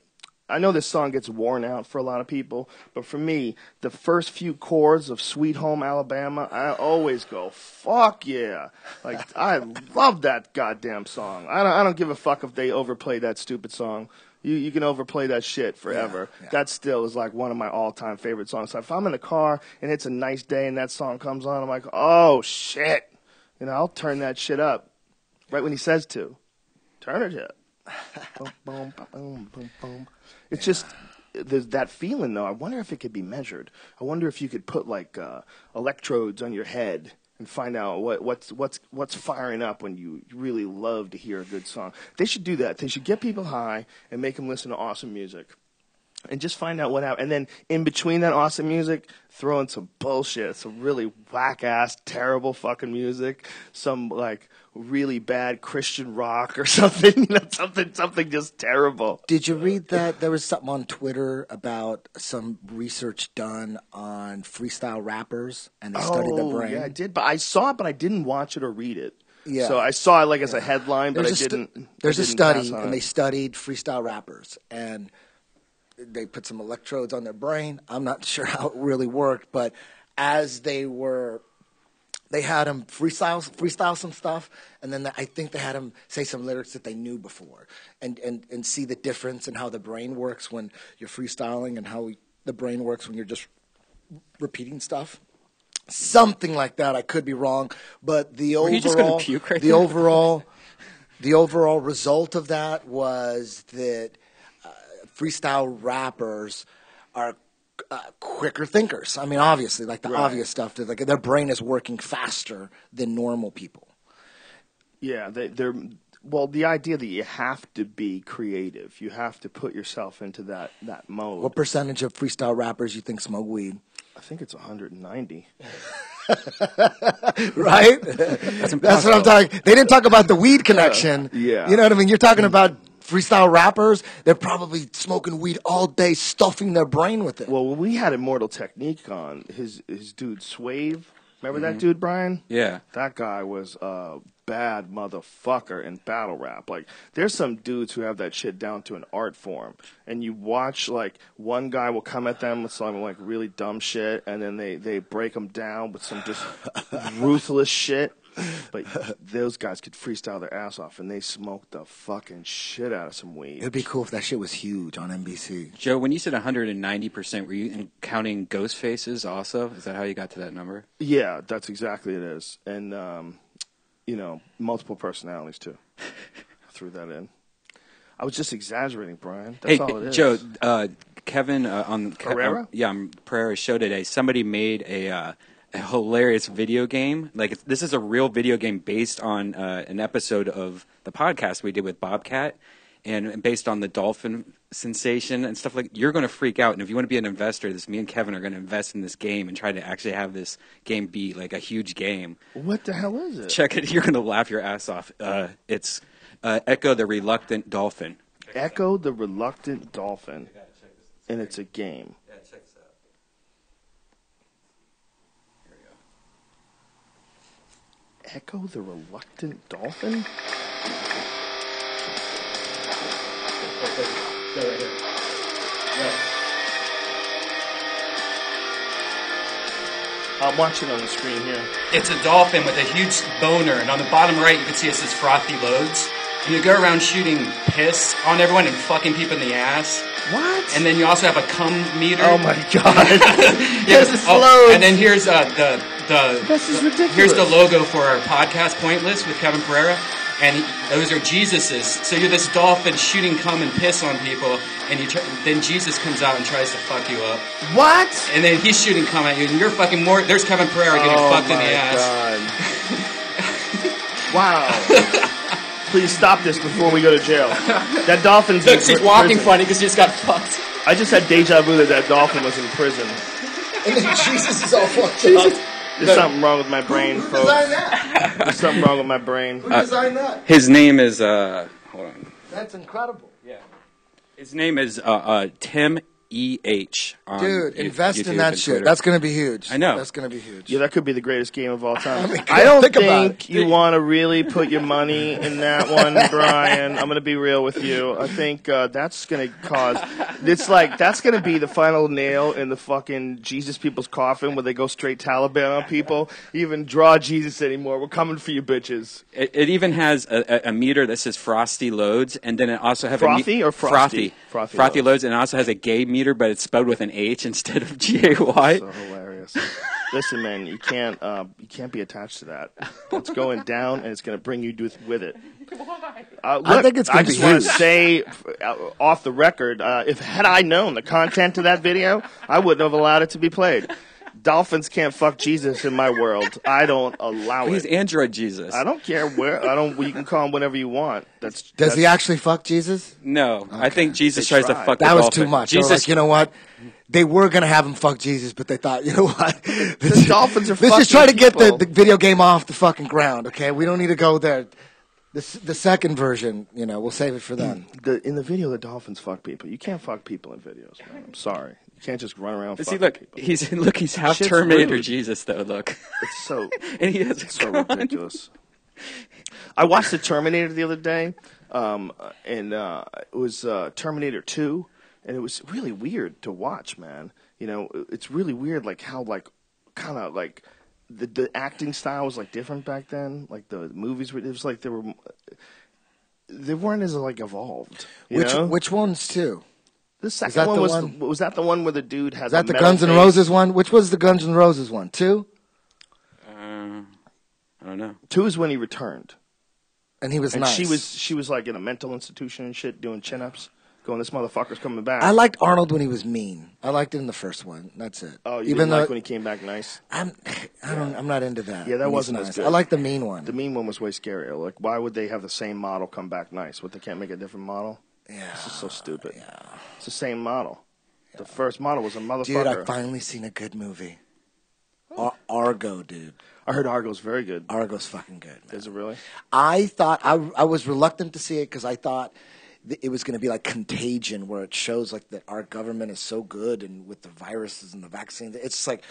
I know this song gets worn out for a lot of people, but for me, the first few chords of Sweet Home Alabama, I always go, fuck yeah. Like, I love that goddamn song. I don't give a fuck if they overplay that stupid song. You can overplay that shit forever. Yeah. That still is like one of my all-time favorite songs. So if I'm in the car and it's a nice day and that song comes on, I'm like, oh, shit. I'll turn that shit up right when he says to. Turn it up. Boom, boom, boom, boom, boom. It's just, there's that feeling, though. I wonder if it could be measured. I wonder if you could put, electrodes on your head and find out what's firing up when you really love to hear a good song. They should do that. They should get people high and make them listen to awesome music. And just find out what happened. And then in between that awesome music, throw in some bullshit, some really whack-ass, terrible fucking music, some, really bad Christian rock or something, something just terrible. Did you read that? There was something on Twitter about some research done on freestyle rappers, and they studied the brain. Yeah, I did. But I saw it, but I didn't watch it or read it. Yeah. So I saw it as a headline, but I didn't. There's a study, and they studied freestyle rappers, and they put some electrodes on their brain. I'm not sure how it really worked, but as they had them freestyle some stuff, and then I think they had them say some lyrics that they knew before, and see the difference in how the brain works when you're freestyling and how the brain works when you're just repeating stuff. Something like that. I could be wrong, but the overall result of that was that freestyle rappers are quicker thinkers. I mean, obviously, obvious stuff. Their brain is working faster than normal people. Yeah, they're the idea that you have to be creative, you have to put yourself into that mode. What percentage of freestyle rappers you think smoke weed? I think it's 190. Right? That's what I'm talking. They didn't talk about the weed connection. Yeah. You know what I mean? You're talking about freestyle rappers. They're probably smoking weed all day, stuffing their brain with it. Well, when we had Immortal Technique on, his dude Swave, remember that dude, Brian? Yeah. That guy was a bad motherfucker in battle rap. There's some dudes who have that shit down to an art form, and you watch, one guy will come at them with some, really dumb shit, and then they break them down with some just ruthless shit. But those guys could freestyle their ass off, and they smoked the fucking shit out of some weed. It'd be cool if that shit was huge on NBC. Joe, when you said 190%, were you counting ghost faces also? Is that how you got to that number? Yeah, that's exactly it is. And, multiple personalities, too. I threw that in. I was just exaggerating, Brian. That's all it is. Joe, Kevin on Pereira? Pereira's show today, somebody made a hilarious video game. Like this is a real video game based on an episode of the podcast we did with Bobcat, and based on the dolphin sensation and stuff like. You're going to freak out, and if you want to be an investor, me and Kevin are going to invest in this game and try to actually have this game be like a huge game. What the hell is it? Check it. You're going to laugh your ass off. It's Echo the Reluctant Dolphin. Echo the Reluctant Dolphin, and it's a game. Yeah, check this out. Here we go. Echo the Reluctant Dolphin? Go right here. Yeah. I'm watching on the screen here. It's a dolphin with a huge boner, and on the bottom right you can see it says frothy loads. And you go around shooting piss on everyone and fucking people in the ass. What? And then you also have a cum meter. Oh my god. Yes, This is loads. and then here's This is ridiculous. Here's the logo for our podcast, Pointless, with Kevin Pereira. And those are Jesus's. So you're this dolphin shooting cum and piss on people, and then Jesus comes out and tries to fuck you up. What? And then he's shooting cum at you, and you're fucking more. There's Kevin Pereira getting fucked in the ass. God. Wow. Please stop this before we go to jail. That dolphin's Look, in she's walking prison. funny because she just got fucked. I just had deja vu that dolphin was in prison. And then Jesus is all fucked up. There's something wrong with my brain, Who folks. designed that? There's something wrong with my brain. Who designed that? His name is hold on. That's incredible. Yeah. His name is Tim E.H. on Dude, invest YouTube in that and shit. Twitter. That's going to be huge. I know. That's going to be huge. Yeah, that could be the greatest game of all time. I mean, I don't think about think it. you want to really put your money in that one, Brian. I'm going to be real with you. I think that's going to cause. It's like that's going to be the final nail in the fucking Jesus people's coffin where they go straight Taliban on people. Even draw Jesus anymore. We're coming for you, bitches. It even has a meter that says frosty loads, and then it also has Frothy or frosty? frothy Frothy loads, and it also has a gay meter, but it's spelled with an H instead of G-A-Y. So hilarious. Listen, man, you can't be attached to that. It's going down, and it's going to bring you with it. Look, I think it's I going to just be want huge. to say, off the record, had I known the content of that video, I wouldn't have allowed it to be played. Dolphins can't fuck Jesus in my world. I don't allow He's it. Android Jesus. I don't care where. You can call him whatever you want. Does he actually fuck Jesus? No, I think Jesus They tries to tried. fuck That the was dolphin. too much. They were Jesus, like, you know what? They were going to have him fuck Jesus, but they thought, you know what? The dolphins are Let's just try to fucking get people. the video game off the fucking ground, okay? We don't need to go there. The second version, we'll save it for them. In the video, the dolphins fuck people. You can't fuck people in videos, man. I'm sorry. You can't just run around see, fucking look, people. he's half Shit's Terminator rude. Jesus though. Look, It's so and he has a so gun. ridiculous. I watched the Terminator the other day, and it was Terminator 2, and it was really weird to watch, man. It's really weird, like how kind of the acting style was different back then. Like the movies were, it was like they weren't as evolved. You know? Which ones too? The that second one the was one- was that the one where the dude had Is that the metal Guns N' face? Roses one? Which was the Guns N' Roses one? 2? I don't know. 2 is when he returned. And he was And nice. she was in a mental institution and shit doing chin-ups, going, this motherfucker's coming back. I liked Arnold when he was mean. I liked it in the first one. That's it. Oh, you Even didn't like though when he came back nice? I'm not into that. Yeah, that when he's wasn't as nice. good. I like the mean one. The mean one was way scarier. Like, why would they have the same model come back nice? What, they can't make a different model? Yeah. This is so stupid. Yeah. It's the same model. The first model was a motherfucker. Dude, I finally seen a good movie. Argo, dude. I heard Argo's very good. Argo's fucking good, man. Is it really? I thought I was reluctant to see it because I thought it was going to be like Contagion, where it shows that our government is so good and with the viruses and the vaccines. It's just like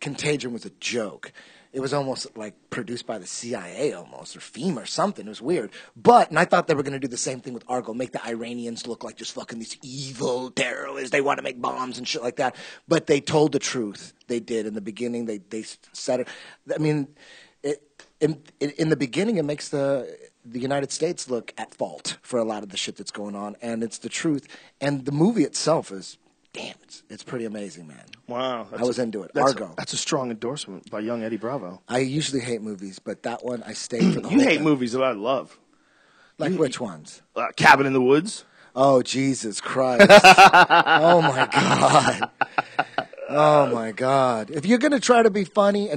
Contagion was a joke. It was almost like produced by the CIA almost, or FEMA or something. It was weird. And I thought they were going to do the same thing with Argo, make the Iranians look like just fucking these evil terrorists. They want to make bombs and shit like that. But they told the truth. They did. In the beginning, they said it. I mean, in the beginning, it makes the United States look at fault for a lot of the shit that's going on. And it's the truth. And the movie itself is, damn, it's pretty amazing, man. Wow. I was into it. That's Argo. That's a strong endorsement by young Eddie Bravo. I usually hate movies, but that one I stayed for the You whole hate thing. movies that I love. Like which ones? Cabin in the Woods. Oh, Jesus Christ. Oh, my God. Oh my God! If you're gonna try to be funny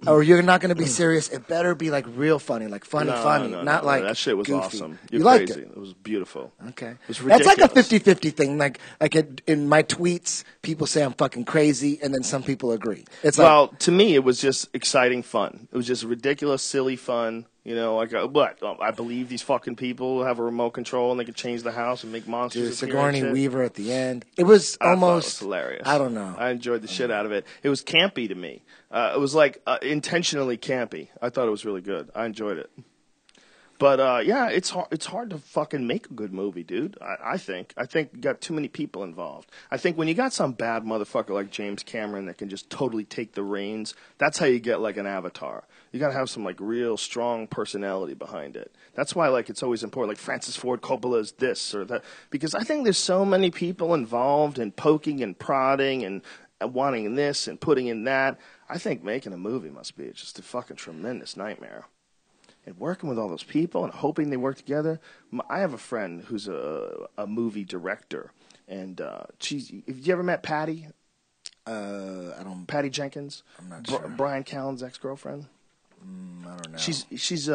or you're not gonna be serious, it better be like real funny, like funny, not like that shit was goofy. awesome. You You're liked crazy. it? It was beautiful. Okay, It was that's like a ridiculous. 50-50 thing. Like in my tweets, people say I'm fucking crazy, and then some people agree. It's like, Well, to me, it was just exciting fun. It was just ridiculous, silly fun. You know, like, what? I believe these fucking people have a remote control and they can change the house and make monsters dude, appear and Sigourney shit. Weaver at the end. It was I thought it almost was hilarious. I don't know. I enjoyed the shit out of it. It was campy to me. It was like intentionally campy. I thought it was really good. I enjoyed it. But yeah, it's hard to fucking make a good movie, dude. I think you got too many people involved. I think when you got some bad motherfucker like James Cameron that can just totally take the reins, that's how you get like an Avatar. You got to have some like real strong personality behind it. That's why like it's always important. Like Francis Ford Coppola is this or that, because I think there's so many people involved in poking and prodding and wanting this and putting in that. I think making a movie must be just a fucking tremendous nightmare. And working with all those people and hoping they work together. I have a friend who's a movie director, and have you ever met Patty? I don't. Patty Jenkins. I'm not sure. Brian Callen's ex-girlfriend. I don't know. She's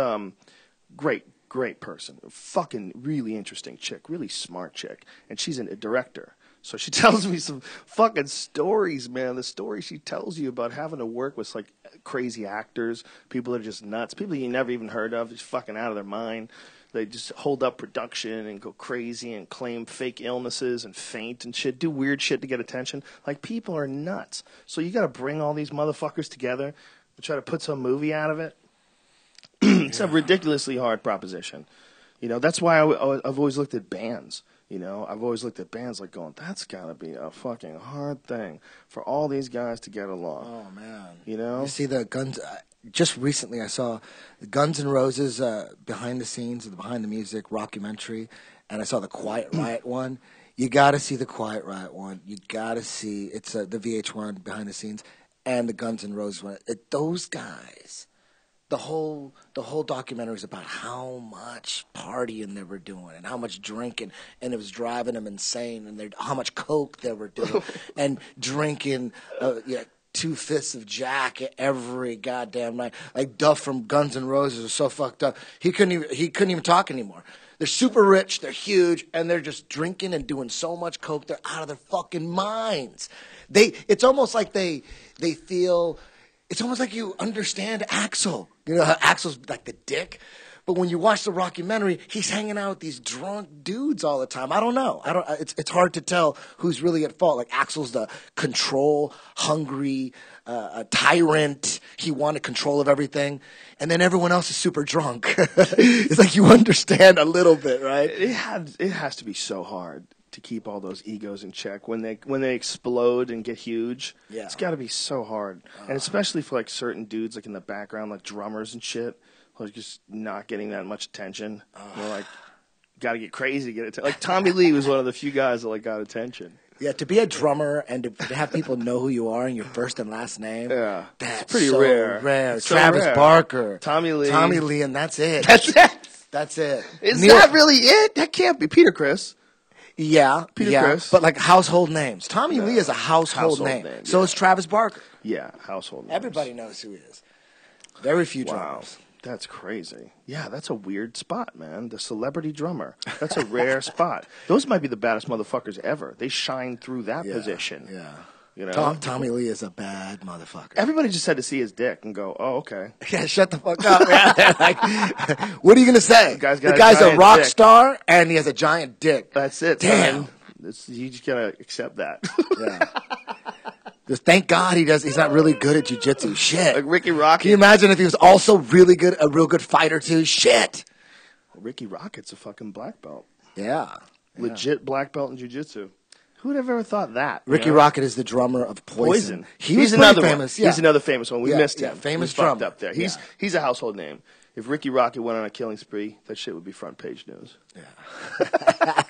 great person, fucking really interesting chick, really smart chick, and she's a director. So she tells me some fucking stories, man. The story she tells you about having to work with like crazy actors, people that are just nuts, people you never even heard of, just fucking out of their mind. They just hold up production and go crazy and claim fake illnesses and faint and shit, do weird shit to get attention. Like, people are nuts. So you got to bring all these motherfuckers together and try to put some movie out of it. It's a ridiculously hard proposition. You know, that's why I've always looked at bands. You know, I've always looked at bands like going, that's got to be a fucking hard thing for all these guys to get along. Oh, man. You know? You see the Guns... just recently I saw the Guns N' Roses behind the scenes, behind the music rockumentary, and I saw the Quiet Riot one. You got to see the Quiet Riot one. You got to see... It's the VH1 behind the scenes and the Guns N' Roses one. Those guys... The whole documentary is about how much partying they were doing and how much drinking, and it was driving them insane, and how much coke they were doing, and drinking 2 fists of Jack every goddamn night. Like Duff from Guns N' Roses was so fucked up he couldn't even talk anymore. They're super rich, they're huge, and they're just drinking and doing so much coke they're out of their fucking minds. It's almost like they feel. It's almost like you understand Axl. You know how Axl's like the dick? But when you watch the rockumentary, he's hanging out with these drunk dudes all the time. I don't know. It's hard to tell who's really at fault. Like Axl's the control, hungry, tyrant. He wanted control of everything. And then everyone else is super drunk. It's like you understand a little bit, right? It has to be so hard to keep all those egos in check when they explode and get huge. Yeah. It's got to be so hard, and especially for like certain dudes like in the background, like drummers and shit, who are just not getting that much attention. They're like, got to get crazy to get attention. Like Tommy Lee was one of the few guys that like got attention. Yeah, to be a drummer and to have people know who you are and your first and last name. Yeah, that's it's pretty so rare. It's so Travis rare. Barker, Tommy Lee, and that's it. That's it. Is Neil- that really it? That can't be Peter Criss. Yeah, Peter Criss. but like household names. Tommy Lee is a household name. So is Travis Barker. Yeah, household names. Everybody knows who he is. Very few Wow. drummers. That's crazy. Yeah, that's a weird spot, man. The celebrity drummer. That's a rare spot. Those might be the baddest motherfuckers ever. They shine through that position. Yeah. You know? Tommy Lee is a bad motherfucker. Everybody just had to see his dick and go, oh, okay. Yeah, shut the fuck up, man. Like, what are you going to say? The guy's a giant rock dick. star, and he has a giant dick. That's it. Damn. You just got to accept that. Yeah. Just thank God he's not really good at jiu-jitsu. Shit. Like Ricky Rocket. Can you imagine if he was also really good, a real good fighter too? Shit. Ricky Rocket's a fucking black belt. Yeah. Legit black belt in jiu-jitsu. Who would have ever thought that? Ricky Rocket is the drummer of Poison. He's pretty another famous. one. Yeah. He's another famous one. We missed him. Famous we fucked drummer. up there. He's a household name. If Ricky Rocket went on a killing spree, that shit would be front page news. Yeah.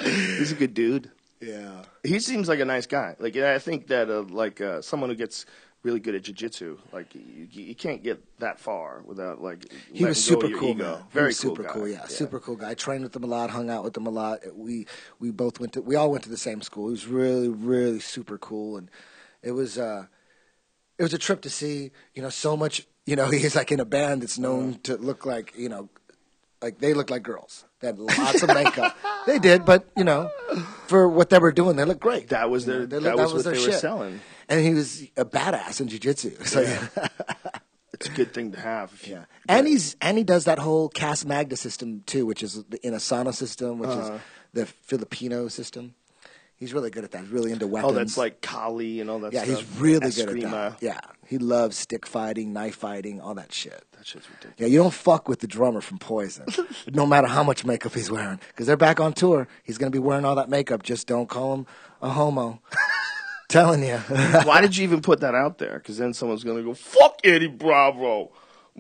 He's a good dude. Yeah. He seems like a nice guy. Like I think that someone who gets really good at jiu-jitsu. Like you can't get that far without like He was letting go super of your cool, ego. man. Very he was cool super guy. cool. Yeah, super cool guy. I trained with him a lot, hung out with him a lot. We all went to the same school. He was really, really super cool, and it was a trip to see. So much. He's like in a band that's known to look like like they look like girls. They had lots of makeup. They did, but for what they were doing, they looked great. That was their. That was what they were selling. And he was a badass in jiu-jitsu. So it's a good thing to have. Yeah, and he does that whole Cas Magna system too, which is the Inasana system, which is the Filipino system. He's really good at that. He's really into weapons. Oh, that's like Kali and all that stuff. Yeah, he's really good Eskrima. at that. Yeah, he loves stick fighting, knife fighting, all that shit. That shit's ridiculous. Yeah, you don't fuck with the drummer from Poison, no matter how much makeup he's wearing, because they're back on tour. He's gonna be wearing all that makeup. Just don't call him a homo. Telling you. Why did you even put that out there? Because then someone's gonna go, "Fuck Eddie Bravo,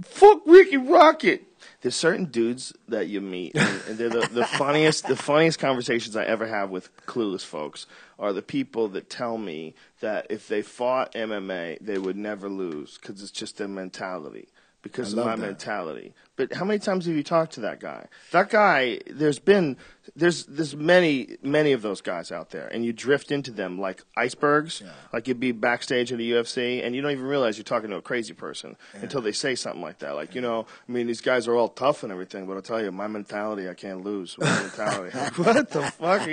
fuck Ricky Rocket." There's certain dudes that you meet, and they're the funniest. The funniest conversations I ever have with clueless folks are the people that tell me that if they fought MMA, they would never lose because it's just their mentality. Because of my mentality. But how many times have you talked to that guy? That guy, there's many of those guys out there, and you drift into them like icebergs. Yeah. Like you'd be backstage at a UFC, and you don't even realize you're talking to a crazy person until they say something like that. Like, these guys are all tough and everything, but I'll tell you, my mentality, I can't lose. My mentality. What the fuck?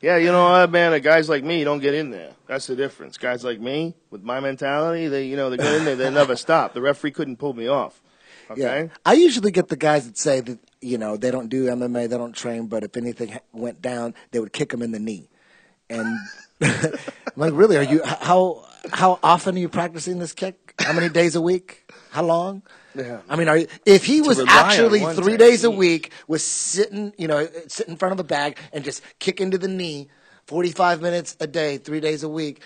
Yeah, you know what, man? Guys like me don't get in there. That's the difference. Guys like me, with my mentality, they get in there, they never stop. The referee couldn't pull me off. Okay? Yeah. I usually get the guys that say that, they don't do MMA, they don't train, but if anything went down, they would kick them in the knee. And I'm like, really, how often are you practicing this kick? How many days a week? How long? Yeah. I mean, if he was actually 3 days a week, was sitting in front of a bag and just kicking to the knee 45 minutes a day, 3 days a week,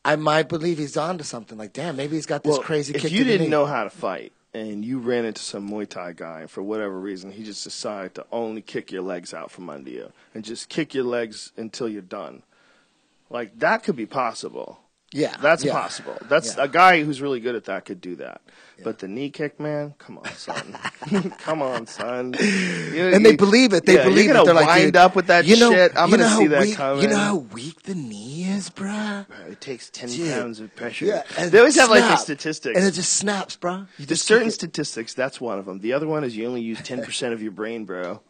I might believe he's on to something. Like, damn, maybe he's got this crazy kick to the knee. If you didn't know how to fight, and you ran into some Muay Thai guy, and for whatever reason, he just decided to only kick your legs out from under you and just kick your legs until you're done. Like, that could be possible. Yeah. That's possible. That's a guy who's really good at that could do that. Yeah. But the knee kick, man, come on, son. Come on, son. And they believe it. They believe you're it. They're wind like, dude, up with that shit. I'm going to see that coming. You know how weak the knee is, bruh? It takes 10 pounds of pressure. Yeah, they always have like the statistics. And it just snaps, bruh. There's certain statistics. That's one of them. The other one is you only use 10% of your brain, bro.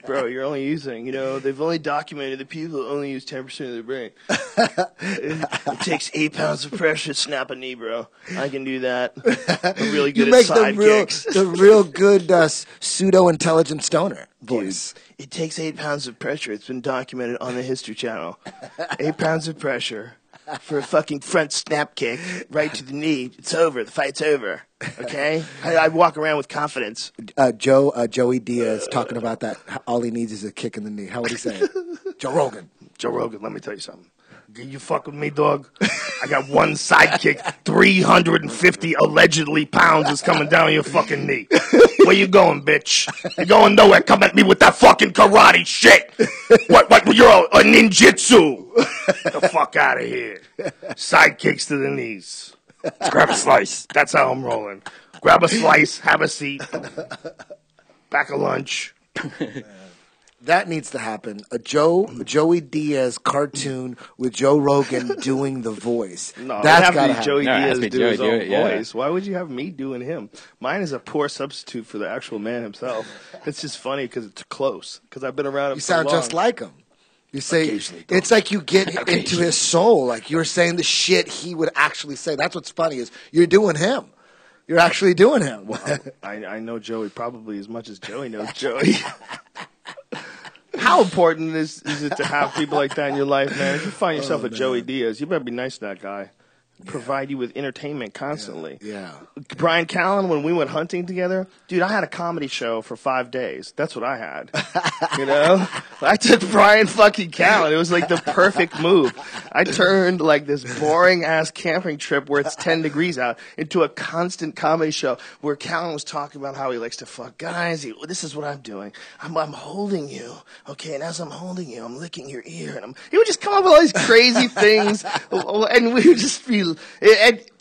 Bro, you're only using, they've only documented that people only use 10% of their brain. It takes 8 pounds of pressure to snap a knee, bro. I can do that. I'm really good at side kicks. The real good pseudo-intelligent stoner voice. Dude, it takes 8 pounds of pressure. It's been documented on the History Channel. 8 pounds of pressure for a fucking front snap kick right to the knee. It's over. The fight's over. Okay? I walk around with confidence. Joey Diaz talking about that. All he needs is a kick in the knee. How would he say it? Joe Rogan, let me tell you something. You fuck with me, dog? I got one sidekick, 350 allegedly pounds is coming down your fucking knee. Where you going, bitch? You going nowhere. Come at me with that fucking karate shit. What, you're a ninjutsu. The fuck out of here. Sidekicks to the knees. Grab a slice. That's how I'm rolling. Grab a slice, have a seat. Back of lunch. That needs to happen. A Joey Diaz cartoon with Joe Rogan doing the voice. No, that's got to happen. Joey Diaz do his own voice. Why would you have me doing him? Mine is a poor substitute for the actual man himself. It's just funny because it's close. Because I've been around him You so long. sound just like him. You say it's like you get into his soul. Like you're saying the shit he would actually say. That's what's funny is you're doing him. You're actually doing him. Well, I know Joey probably as much as Joey knows Joey. How important is it to have people like that in your life, man? If you find yourself a Joey Diaz, you better be nice to that guy. Provide you with entertainment constantly. Yeah. Brian Callen, when we went hunting together, dude, I had a comedy show for 5 days. That's what I had. I took Brian fucking Callen. It was like the perfect move. I turned like this boring ass camping trip where it's 10 degrees out into a constant comedy show where Callen was talking about how he likes to fuck guys. This is what I'm doing. I'm holding you, okay? And as I'm holding you, I'm licking your ear, and he would just come up with all these crazy things, and we would just be.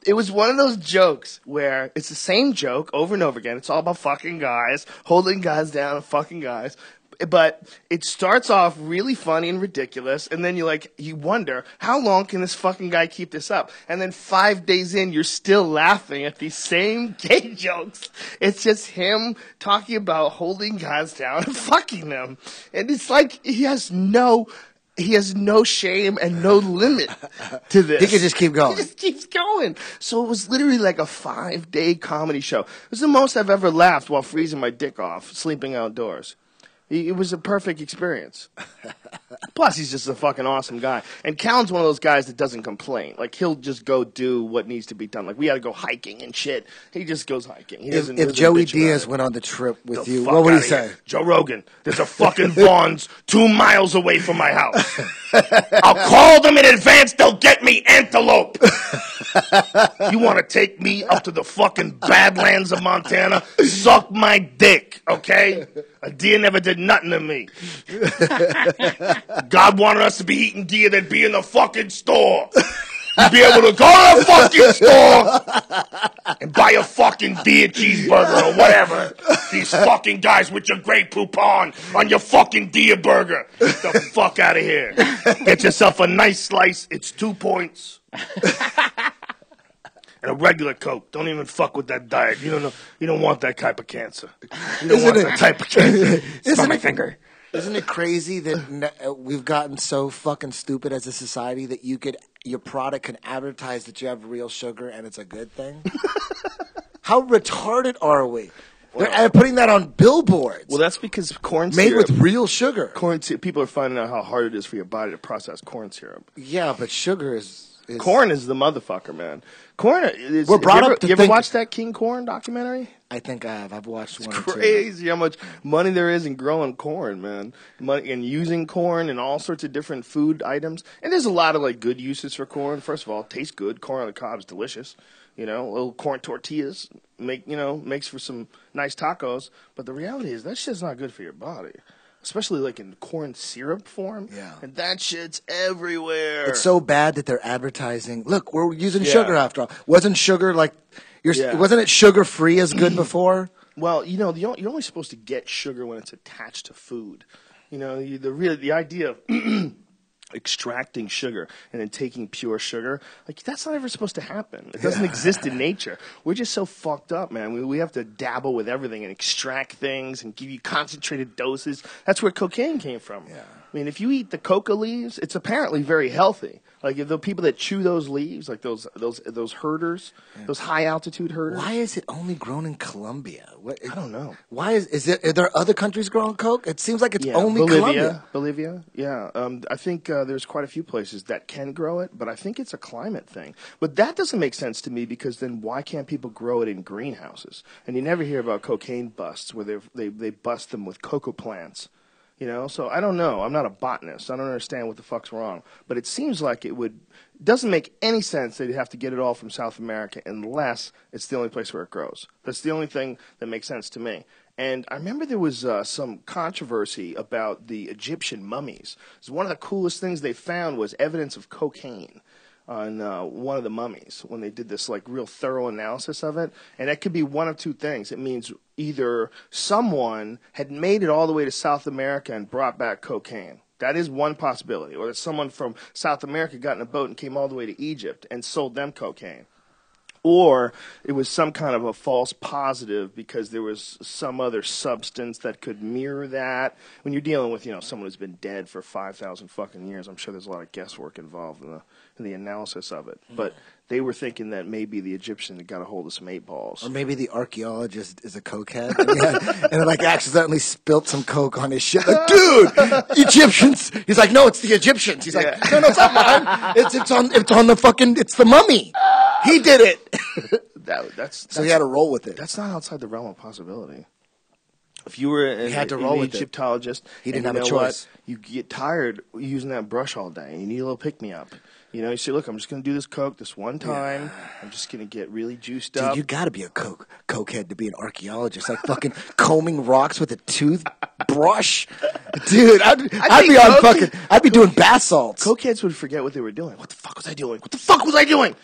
it was one of those jokes where it's the same joke over and over again. It's all about fucking guys, holding guys down and fucking guys. But it starts off really funny and ridiculous, and then you wonder, how long can this fucking guy keep this up? And then 5 days in, you're still laughing at these same gay jokes. It's just him talking about holding guys down and fucking them. And it's like he has no shame and no limit to this. He could just keep going. He just keeps going. So it was literally like a 5-day comedy show. It was the most I've ever laughed while freezing my dick off, sleeping outdoors. It was a perfect experience. Plus, he's just a fucking awesome guy. And Callan's one of those guys that doesn't complain. Like, he'll just go do what needs to be done. Like, we had to go hiking and shit. He just goes hiking. If Joey Diaz went on the trip with you, what would he say? Joe Rogan, there's a fucking Vaughn's 2 miles away from my house. I'll call them in advance. They'll get me antelope. You want to take me up to the fucking Badlands of Montana? Suck my dick, okay? A deer never did nothing to me. God wanted us to be eating deer that'd be in the fucking store. You'd be able to go to the fucking store and buy a fucking deer cheeseburger or whatever. These fucking guys with your Grey Poupon on your fucking deer burger. Get the fuck out of here. Get yourself a nice slice. It's 2 points. And a regular Coke. Don't even fuck with that diet. You don't know. You don't want that type of cancer. You don't want that type of cancer. Smell my finger. Isn't it crazy that we've gotten so fucking stupid as a society that your product can advertise that you have real sugar and it's a good thing? How retarded are we? They're putting that on billboards. Well, that's because corn made syrup. with real sugar. People are finding out how hard it is for your body to process corn syrup. Yeah, but sugar is corn is the motherfucker, man. Corn is. We're brought up to you ever watch that King Corn documentary? I think I have. I've watched one or two. It's crazy how much money there is in growing corn, man. Money and using corn and all sorts of different food items. And there's a lot of like good uses for corn. First of all, it tastes good. Corn on the cob is delicious. You know, little corn tortillas makes for some nice tacos. But the reality is that shit's not good for your body. Especially like in corn syrup form. Yeah. And that shit's everywhere. It's so bad that they're advertising. Look, we're using sugar after all. Wasn't sugar like wasn't it sugar free as good before? Well, you know, you're only supposed to get sugar when it's attached to food. You know, the idea of extracting sugar and then taking pure sugar, like that's not ever supposed to happen. It doesn't exist in nature. We're just so fucked up, man. We have to dabble with everything and extract things and give you concentrated doses. That's where cocaine came from. Yeah. I mean, if you eat the coca leaves, it's apparently very healthy. Like if the people that chew those leaves, like those herders, those high altitude herders. Why is it only grown in Colombia? I don't know. Why is it? Are there other countries growing coke? It seems like it's only Colombia. Bolivia. Yeah. I think there's quite a few places that can grow it, but I think it's a climate thing. But that doesn't make sense to me because then why can't people grow it in greenhouses? And you never hear about cocaine busts where they bust them with cocoa plants. You know, so I don't know. I'm not a botanist. I don't understand what the fuck's wrong. But it seems like it doesn't make any sense that you have to get it all from South America unless it's the only place where it grows. That's the only thing that makes sense to me. And I remember there was some controversy about the Egyptian mummies. So one of the coolest things they found was evidence of cocaine on one of the mummies when they did this like real thorough analysis of it. And that could be one of two things. It means either someone had made it all the way to South America and brought back cocaine. That is one possibility. Or that someone from South America got in a boat and came all the way to Egypt and sold them cocaine. Or it was some kind of a false positive because there was some other substance that could mirror that. When you're dealing with, someone who's been dead for 5,000 fucking years, I'm sure there's a lot of guesswork involved in the analysis of it. But they were thinking that maybe the Egyptian had got a hold of some 8 balls. Or maybe the archaeologist is a cokehead and like accidentally spilt some coke on his shit. Like, dude, Egyptians. He's like, no, it's the Egyptians. He's like, no, it's not mine. It's on the fucking, it's the mummy. He did it. So he had to roll with it. That's not outside the realm of possibility. If you were an He Egyptologist, didn't have a choice. You get tired using that brush all day, and you need a little pick-me-up. You know, you say, look, I'm just going to do this coke this one time. I'm just going to get really juiced Dude, up. you got to be a cokehead to be an archaeologist. Like fucking combing rocks with a toothbrush. Dude, I'd be doing bath salts. Cokeheads would forget what they were doing. What the fuck was I doing? What the fuck was I doing?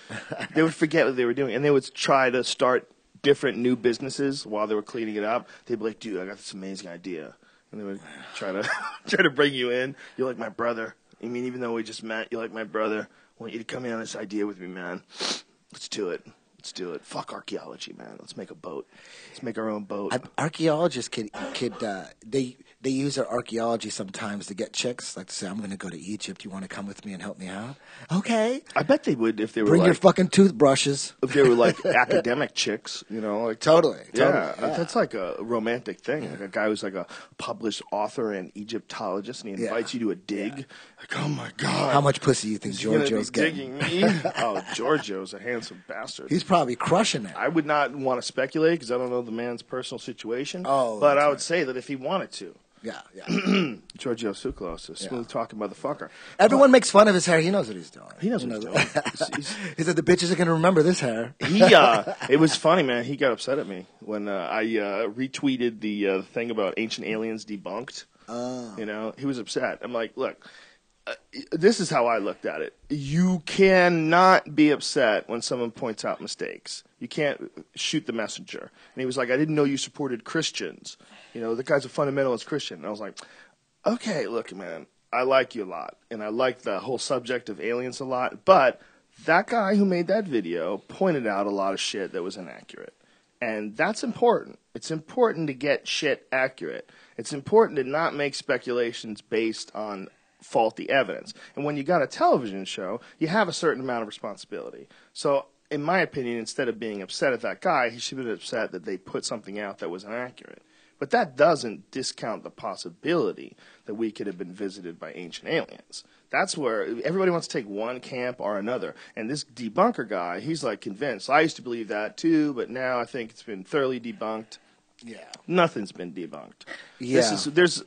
They would forget what they were doing. And they would try to start different new businesses while they were cleaning it up. They'd be like, dude, I got this amazing idea. And they would try to bring you in. You're like my brother. I mean, even though we just met, you're like my brother. I want you to come in on this idea with me, man. Let's do it. Let's do it. Fuck archaeology, man. Let's make a boat. Let's make our own boat. Archaeologists they use their archaeology sometimes to get chicks. Like to say, I'm going to go to Egypt. You want to come with me and help me out? Okay. I bet they would if they were Bring like, your fucking toothbrushes. if they were like academic chicks, you know, like Totally. Yeah, that's like a romantic thing. Like a guy who's like a published author and Egyptologist, and he invites you to a dig. Like, oh my god, How much pussy do you think is he gonna be Giorgio's getting? digging me? Oh, Giorgio's a handsome bastard. He's probably crushing it. I would not want to speculate because I don't know the man's personal situation. Oh, but that's I would right. say that if he wanted to, Yeah. Giorgio Tsoukalos, a smooth talking motherfucker. Everyone makes fun of his hair. He knows what he's doing. He knows what he's doing. He said the bitches are going to remember this hair. It was funny, man. He got upset at me when I retweeted the thing about ancient aliens debunked. You know, he was upset. I'm like, look, this is how I looked at it. You cannot be upset when someone points out mistakes. You can't shoot the messenger. And he was like, I didn't know you supported Christians. You know, the guy's a fundamentalist Christian. And I was like, okay, look, man, I like you a lot. And I like the whole subject of aliens a lot. But that guy who made that video pointed out a lot of shit that was inaccurate. And that's important. It's important to get shit accurate. It's important to not make speculations based on faulty evidence. And when you got a television show, you have a certain amount of responsibility. So, in my opinion, instead of being upset at that guy, he should have been upset that they put something out that was inaccurate. But that doesn't discount the possibility that we could have been visited by ancient aliens. That's where everybody wants to take one camp or another. And this debunker guy, he's like convinced. I used to believe that too, but now I think it's been thoroughly debunked. Yeah. Nothing's been debunked. Yeah.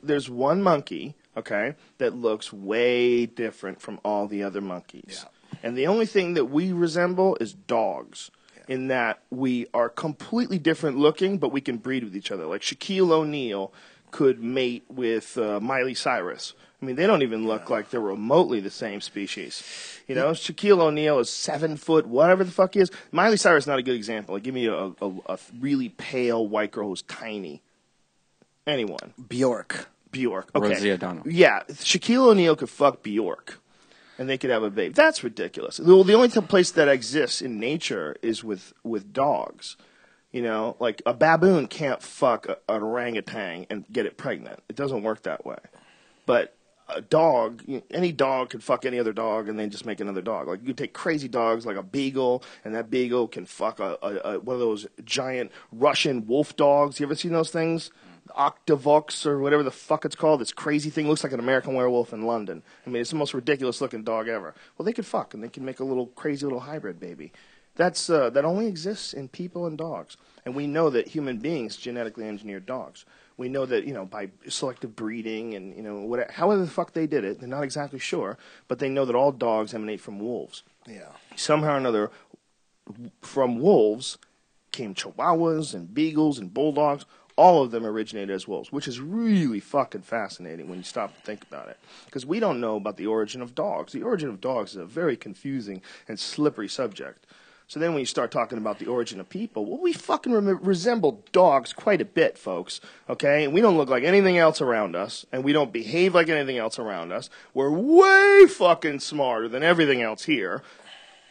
There's one monkey, okay, that looks way different from all the other monkeys. Yeah. And the only thing that we resemble is dogs. In that we are completely different looking, but we can breed with each other. Like Shaquille O'Neal could mate with Miley Cyrus. I mean, they don't even look like they're remotely the same species. You know, Shaquille O'Neal is 7 foot, whatever the fuck he is. Miley Cyrus is not a good example. Like, give me a really pale white girl who's tiny. Anyone. Bjork. Okay. Rosie O'Donnell. Yeah, Shaquille O'Neal could fuck Bjork. And they could have a baby. That's ridiculous. The only place that exists in nature is with dogs. You know, like a baboon can't fuck an orangutan and get it pregnant. It doesn't work that way. But a dog, any dog could fuck any other dog and then just make another dog. Like you could take crazy dogs like a beagle, and that beagle can fuck one of those giant Russian wolf dogs. You ever seen those things? Octavox or whatever the fuck it's called. This crazy thing looks like an American werewolf in London. I mean, it's the most ridiculous looking dog ever. Well, they could fuck and they can make a little crazy little hybrid baby. That's that only exists in people and dogs. And we know that human beings genetically engineered dogs. We know that, you know, by selective breeding and, you know, whatever, however the fuck they did it, they're not exactly sure, but they know that all dogs emanate from wolves. Yeah. Somehow or another, from wolves came chihuahuas and beagles and bulldogs. All of them originated as wolves, which is really fucking fascinating when you stop to think about it. Because we don't know about the origin of dogs. The origin of dogs is a very confusing and slippery subject. So then when you start talking about the origin of people, well, we fucking resemble dogs quite a bit, folks, okay? And we don't look like anything else around us, and we don't behave like anything else around us. We're way fucking smarter than everything else here.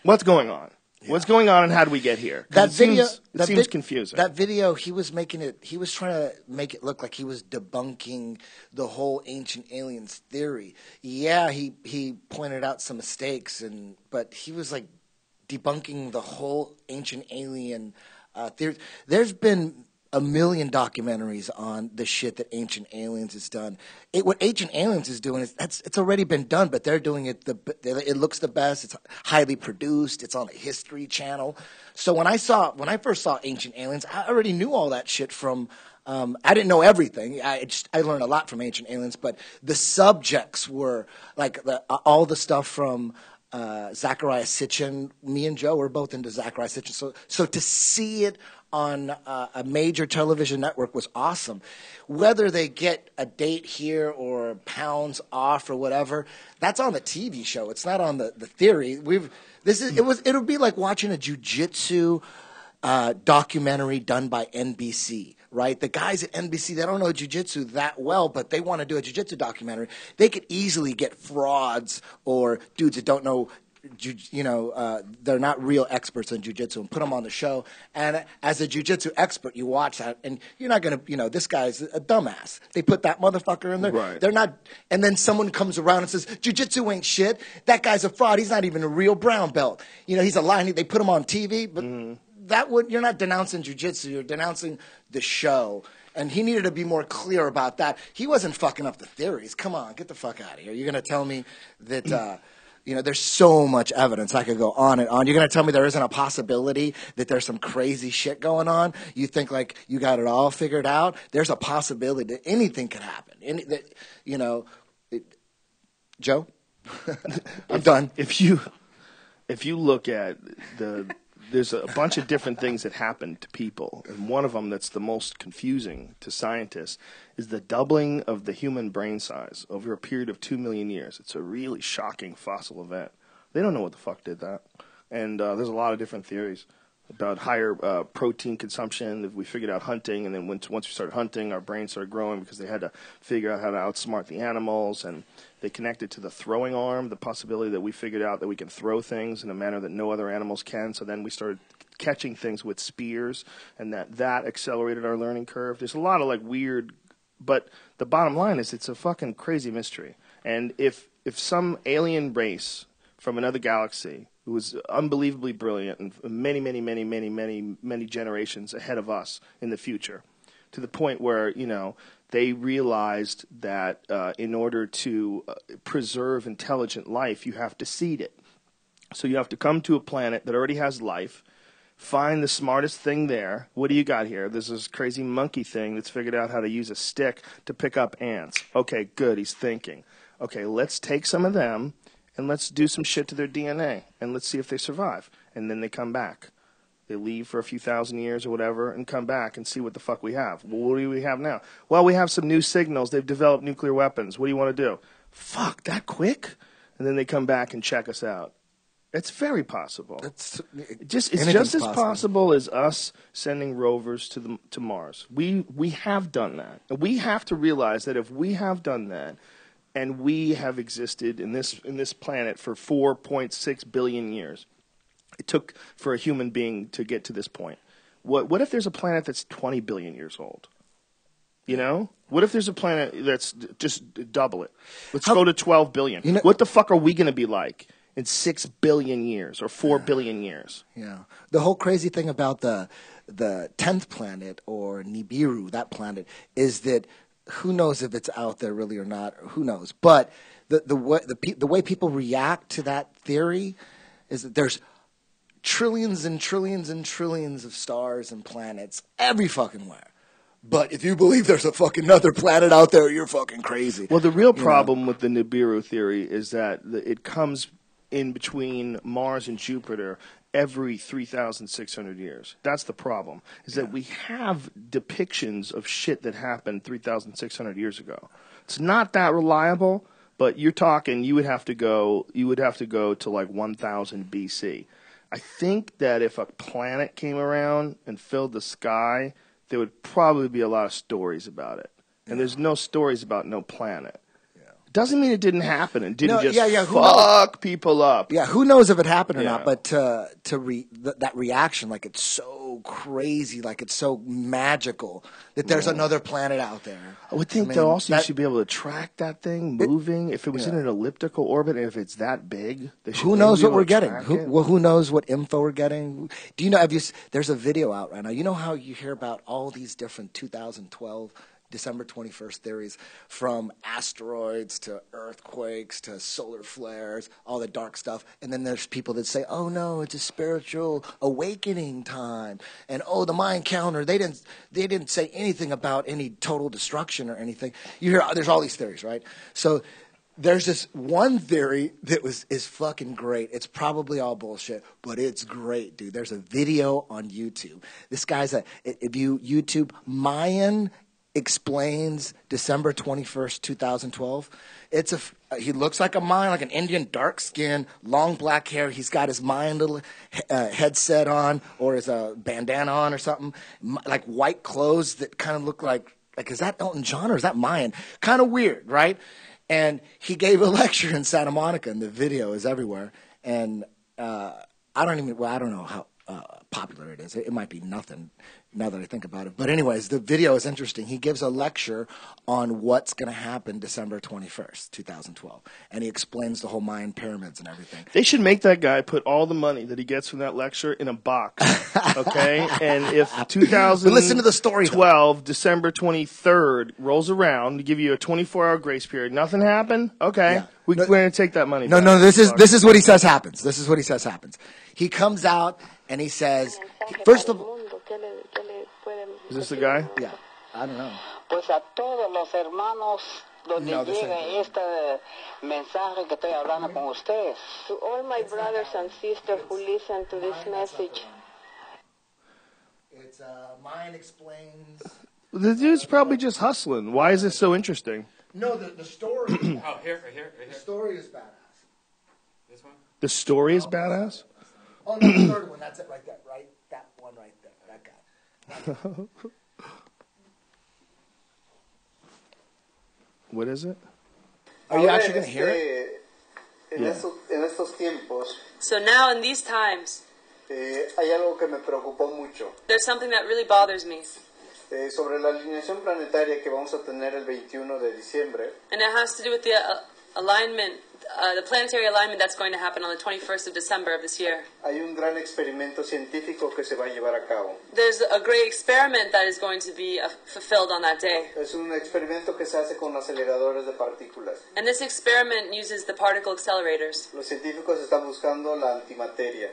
What's going on? Yeah. What's going on and how do we get here? It seems confusing. That video, he was trying to make it look like he was debunking the whole ancient aliens theory. Yeah, he pointed out some mistakes, but he was like debunking the whole ancient alien theory. There's been a million documentaries on the shit that Ancient Aliens has done. What Ancient Aliens is doing it's already been done, but they're doing it. It looks the best. It's highly produced. It's on a History Channel. So when I first saw Ancient Aliens, I already knew all that shit from. I didn't know everything. I learned a lot from Ancient Aliens, but the subjects were like all the stuff from Zachariah Sitchin. Me and Joe were both into Zachariah Sitchin. So to see it on a major television network was awesome. Whether they get a date here or pounds off or whatever, that's on the TV show. It's not on the theory. It'll be like watching a jujitsu documentary done by NBC. Right, the guys at NBC, they don't know jiu-jitsu that well, but they want to do a jiu-jitsu documentary. They could easily get frauds or dudes that don't know, they're not real experts in jiu-jitsu and put them on the show. And as a jiu-jitsu expert, you watch that, and you're not going to, this guy's a dumbass. They put that motherfucker in there. Right. They're not, and then someone comes around and says, jiu-jitsu ain't shit. That guy's a fraud. He's not even a real brown belt. He's a lie. They put him on TV, but you're not denouncing jiu-jitsu, you're denouncing the show. And he needed to be more clear about that. He wasn't fucking up the theories. Come on, get the fuck out of here. You're going to tell me that, there's so much evidence. I could go on and on. You're going to tell me there isn't a possibility that there's some crazy shit going on? You think like you got it all figured out? There's a possibility that anything could happen. Joe? I'm done. If you look at there's a bunch of different things that happen to people, and one of them that's the most confusing to scientists is the doubling of the human brain size over a period of 2 million years. It's a really shocking fossil event. They don't know what the fuck did that, and there's a lot of different theories about higher protein consumption. We figured out hunting, and then once we started hunting, our brains started growing because they had to figure out how to outsmart the animals, and they connected to the throwing arm, the possibility that we figured out that we can throw things in a manner that no other animals can. So then we started catching things with spears, and that accelerated our learning curve. There's a lot of weird, but the bottom line is it's a fucking crazy mystery. And if some alien race from another galaxy who was unbelievably brilliant and many generations ahead of us in the future, to the point where they realized that in order to preserve intelligent life, you have to seed it. So you have to come to a planet that already has life, find the smartest thing there. What do you got here? There's this crazy monkey thing that's figured out how to use a stick to pick up ants. Okay, good, he's thinking. Okay, let's take some of them and let's do some shit to their DNA and let's see if they survive. And then they come back. They leave for a few thousand years or whatever and come back and see what the fuck we have. Well, what do we have now? Well, we have some new signals. They've developed nuclear weapons. What do you want to do? Fuck, that quick? And then they come back and check us out. It's very possible. It's just as possible as us sending rovers to Mars. We have done that. And we have to realize that if we have done that and we have existed in this planet for 4.6 billion years, it took for a human being to get to this point. What if there's a planet that's 20 billion years old? What if there's a planet that's just double it? Let's go to 12 billion. What the fuck are we going to be like in 6 billion years or 4 billion years? Yeah. The whole crazy thing about the 10th planet or Nibiru, that planet, is that who knows if it's out there really or not, or who knows. But the way people react to that theory is that there's trillions and trillions and trillions of stars and planets every fucking where. But if you believe there's a fucking another planet out there, you're fucking crazy. Well, the real problem with the Nibiru theory is that it comes in between Mars and Jupiter every 3,600 years. That's the problem, is that we have depictions of shit that happened 3,600 years ago. It's not that reliable, but you're talking you would have to go to like 1,000 BC. I think that if a planet came around and filled the sky, there would probably be a lot of stories about it. And there's no stories about no planet. Doesn't mean it didn't happen and didn't fuck people up. Yeah, who knows if it happened or not? But that reaction, like it's so crazy, like it's so magical that there's another planet out there. I would think that also you should be able to track that thing moving. If it was in an elliptical orbit, and if it's that big, who knows what we're getting? Who knows what info we're getting? Do you know? There's a video out right now. You know how you hear about all these different 2012. December 21st theories, from asteroids to earthquakes to solar flares, all the dark stuff. And then there's people that say, oh no, it's a spiritual awakening time. And oh, the Mayan calendar, they didn't say anything about any total destruction or anything. You hear there's all these theories, right? So There's this one theory that is fucking great. It's probably all bullshit, but it's great, dude. There's a video on YouTube. This guy's if you YouTube Mayan explains December 21st, 2012. He looks like a Mayan, like an Indian, dark skin, long black hair. He's got his Mayan little headset on or his bandana on or something, like white clothes that kind of look like is that Elton John or is that Mayan? Kind of weird, right? And he gave a lecture in Santa Monica, and the video is everywhere. And I don't know how popular it is. It might be nothing now that I think about it. But anyways, the video is interesting. He gives a lecture on what's going to happen December 21st, 2012. And he explains the whole Mayan pyramids and everything. They should make that guy put all the money that he gets from that lecture in a box, okay? And if 2012, listen to the story, December 23rd rolls around to give you a 24-hour grace period, nothing happened? Okay. Yeah. We're going to take that money back. No, this is what he says happens. This is what he says happens. He comes out and he says, first of all, is this the guy? Yeah, I don't know. Pues a todos los hermanos donde llega este mensaje que estoy hablando con ustedes. To all my brothers and sisters who listen to this message. It's Mine Explains. The dude's probably just hustling. Why is this so interesting? No, the story. Oh, here. The story is badass. This one? The story is badass? Oh, no, the third one. That's it right there. Right? That one right there. That guy. What is it? Are you actually going to hear it? En estos tiempos, So now in these times, hay algo que me preocupó mucho. there's something that really bothers me. Sobre la alineación planetaria que vamos a tener el 21 de diciembre. And it has to do with the alignment, the planetary alignment that's going to happen on the 21st of December of this year. Hay un gran experimento científico que se va a llevar a cabo. There's a great experiment that is going to be fulfilled on that day. Es un experimento que se hace con aceleradores de partículas. And this experiment uses the particle accelerators. Los científicos están buscando la antimateria.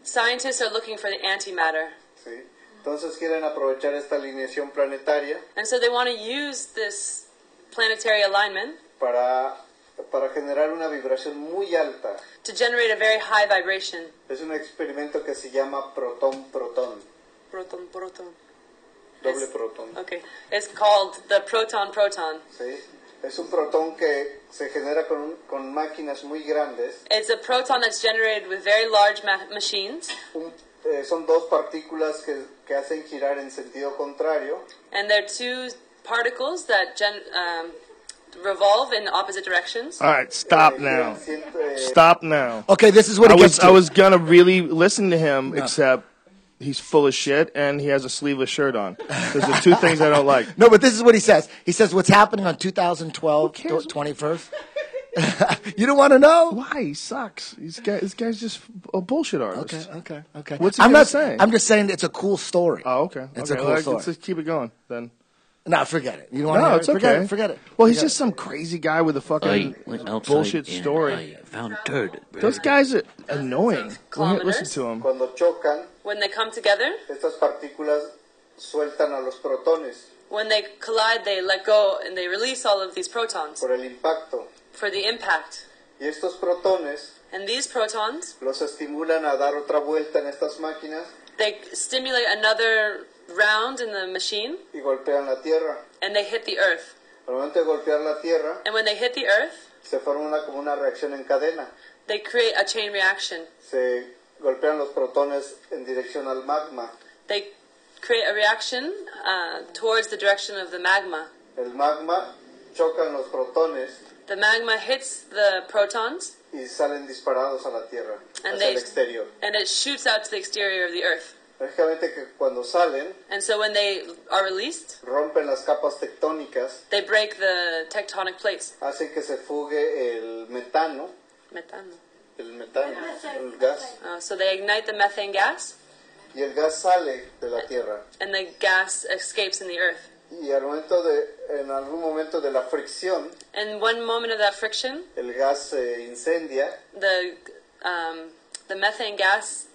Scientists are looking for the antimatter. ¿Sí? Entonces quieren aprovechar esta alineación planetaria. And so they want to use this planetary alignment para generar una vibración muy alta. to generate a very high vibration. Es un experimento que se llama protón-protón. Proton. Doble protón. Okay. It's called the proton-proton. ¿Sí? Es un protón que se genera con máquinas muy grandes. It's a proton that's generated with very large machines. Son dos partículas que hacen girar en sentido contrario. And they're two particles that revolve in opposite directions. All right, stop now. Stop now. Okay, this is what he gets to. I was going to really listen to him, except he's full of shit and he has a sleeveless shirt on. Those are two things I don't like. No, but this is what he says. He says what's happening on 2012, 21st. You don't want to know? Why? He sucks. This guy's just a bullshit artist. Okay. What's he gonna say? I'm just saying it's a cool story. Oh, okay. It's a cool story. Let's just keep it going then. No, forget it. You don't want to No, hear it's it? okay. Forget it. Well, he's just some crazy guy with a fucking bullshit story. I found turd. Those guys are annoying. Kilometers. Listen to him. Cuando chocan, When they come together, estas partículas sueltan a los protones when they collide, they let go and they release all of these protons por el impacto. for the impact. Y estos protones And these protons, los estimulan a dar otra vuelta en estas máquinas they stimulate another round in the machine y golpean la Tierra. and they hit the earth. Al momento de golpear la Tierra, And when they hit the earth, se forma como una reacción en cadena. they create a chain reaction. Se golpean los protones en dirección al magma. They create a reaction towards the direction of the magma. El magma chocan los protones The magma hits the protons y salen disparados a la Tierra, and hacia el exterior. it shoots out to the exterior of the earth. Lógicamente que cuando salen, And so when they are released, rompen las capas tectónicas, they break the tectonic plates. hacen que se fugue el metano, Metano. el gas, So they ignite the methane gas, y el gas sale de la Tierra. and the gas escapes in the earth. Y en algún momento de la fricción, And one moment of that friction, el gas se incendia, the methane gas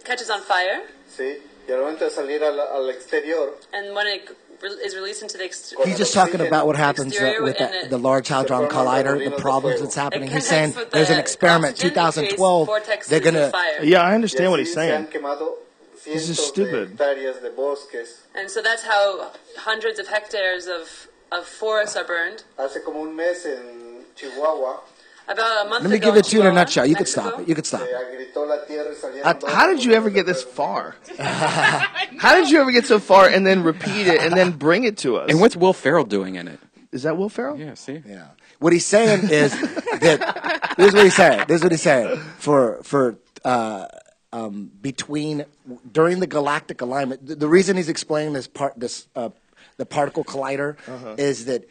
catches on fire, ¿sí? Y al momento de salir al exterior, and when it is released into the exterior. He's just talking about what happens with the Large Hadron Collider, the problems that's happening. He's saying there's an experiment, 2012. They're gonna. Yeah, I understand what he's saying. This is stupid. And so that's how hundreds of hectares of forests are burned. About a month Let me ago give it to you in a Chihuahua, nutshell. You could Mexico. stop it. You could stop it. How did you ever get this far? How did you ever get so far and then repeat it and then bring it to us? And what's Will Ferrell doing in it? Is that Will Ferrell? Yeah, see? Yeah. What he's saying is that this is what he's saying. This is what he's saying. Between during the galactic alignment, the reason he's explaining the particle collider is that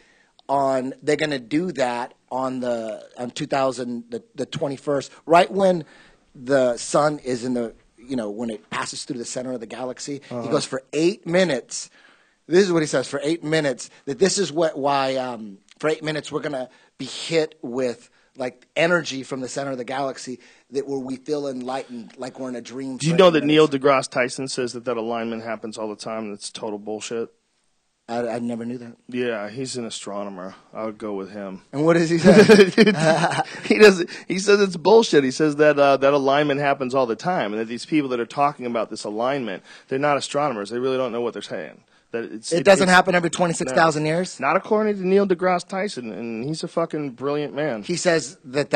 they're going to do that on the 21st, right when the sun is in the when it passes through the center of the galaxy. He goes for 8 minutes. This is what he says, for 8 minutes, that this is why for 8 minutes we're going to be hit with like energy from the center of the galaxy where we feel enlightened, like we're in a dream. Do you know that Neil deGrasse Tyson says that alignment happens all the time? That's total bullshit. I never knew that. Yeah, he's an astronomer. I would go with him. And what does he say? He says it's bullshit. He says that that alignment happens all the time, and that these people that are talking about this alignment, they're not astronomers. They really don't know what they're saying. That it doesn't happen every 26,000 years? Not according to Neil deGrasse Tyson, and he's a fucking brilliant man. He says that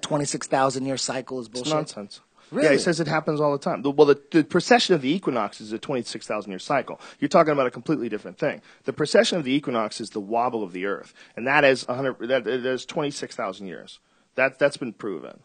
26,000 year cycle is bullshit. It's nonsense. Really? Yeah, he says it happens all the time. The precession of the equinox is a 26,000 year cycle. You're talking about a completely different thing. The precession of the equinox is the wobble of the Earth, and that is 26,000 years. That's been proven.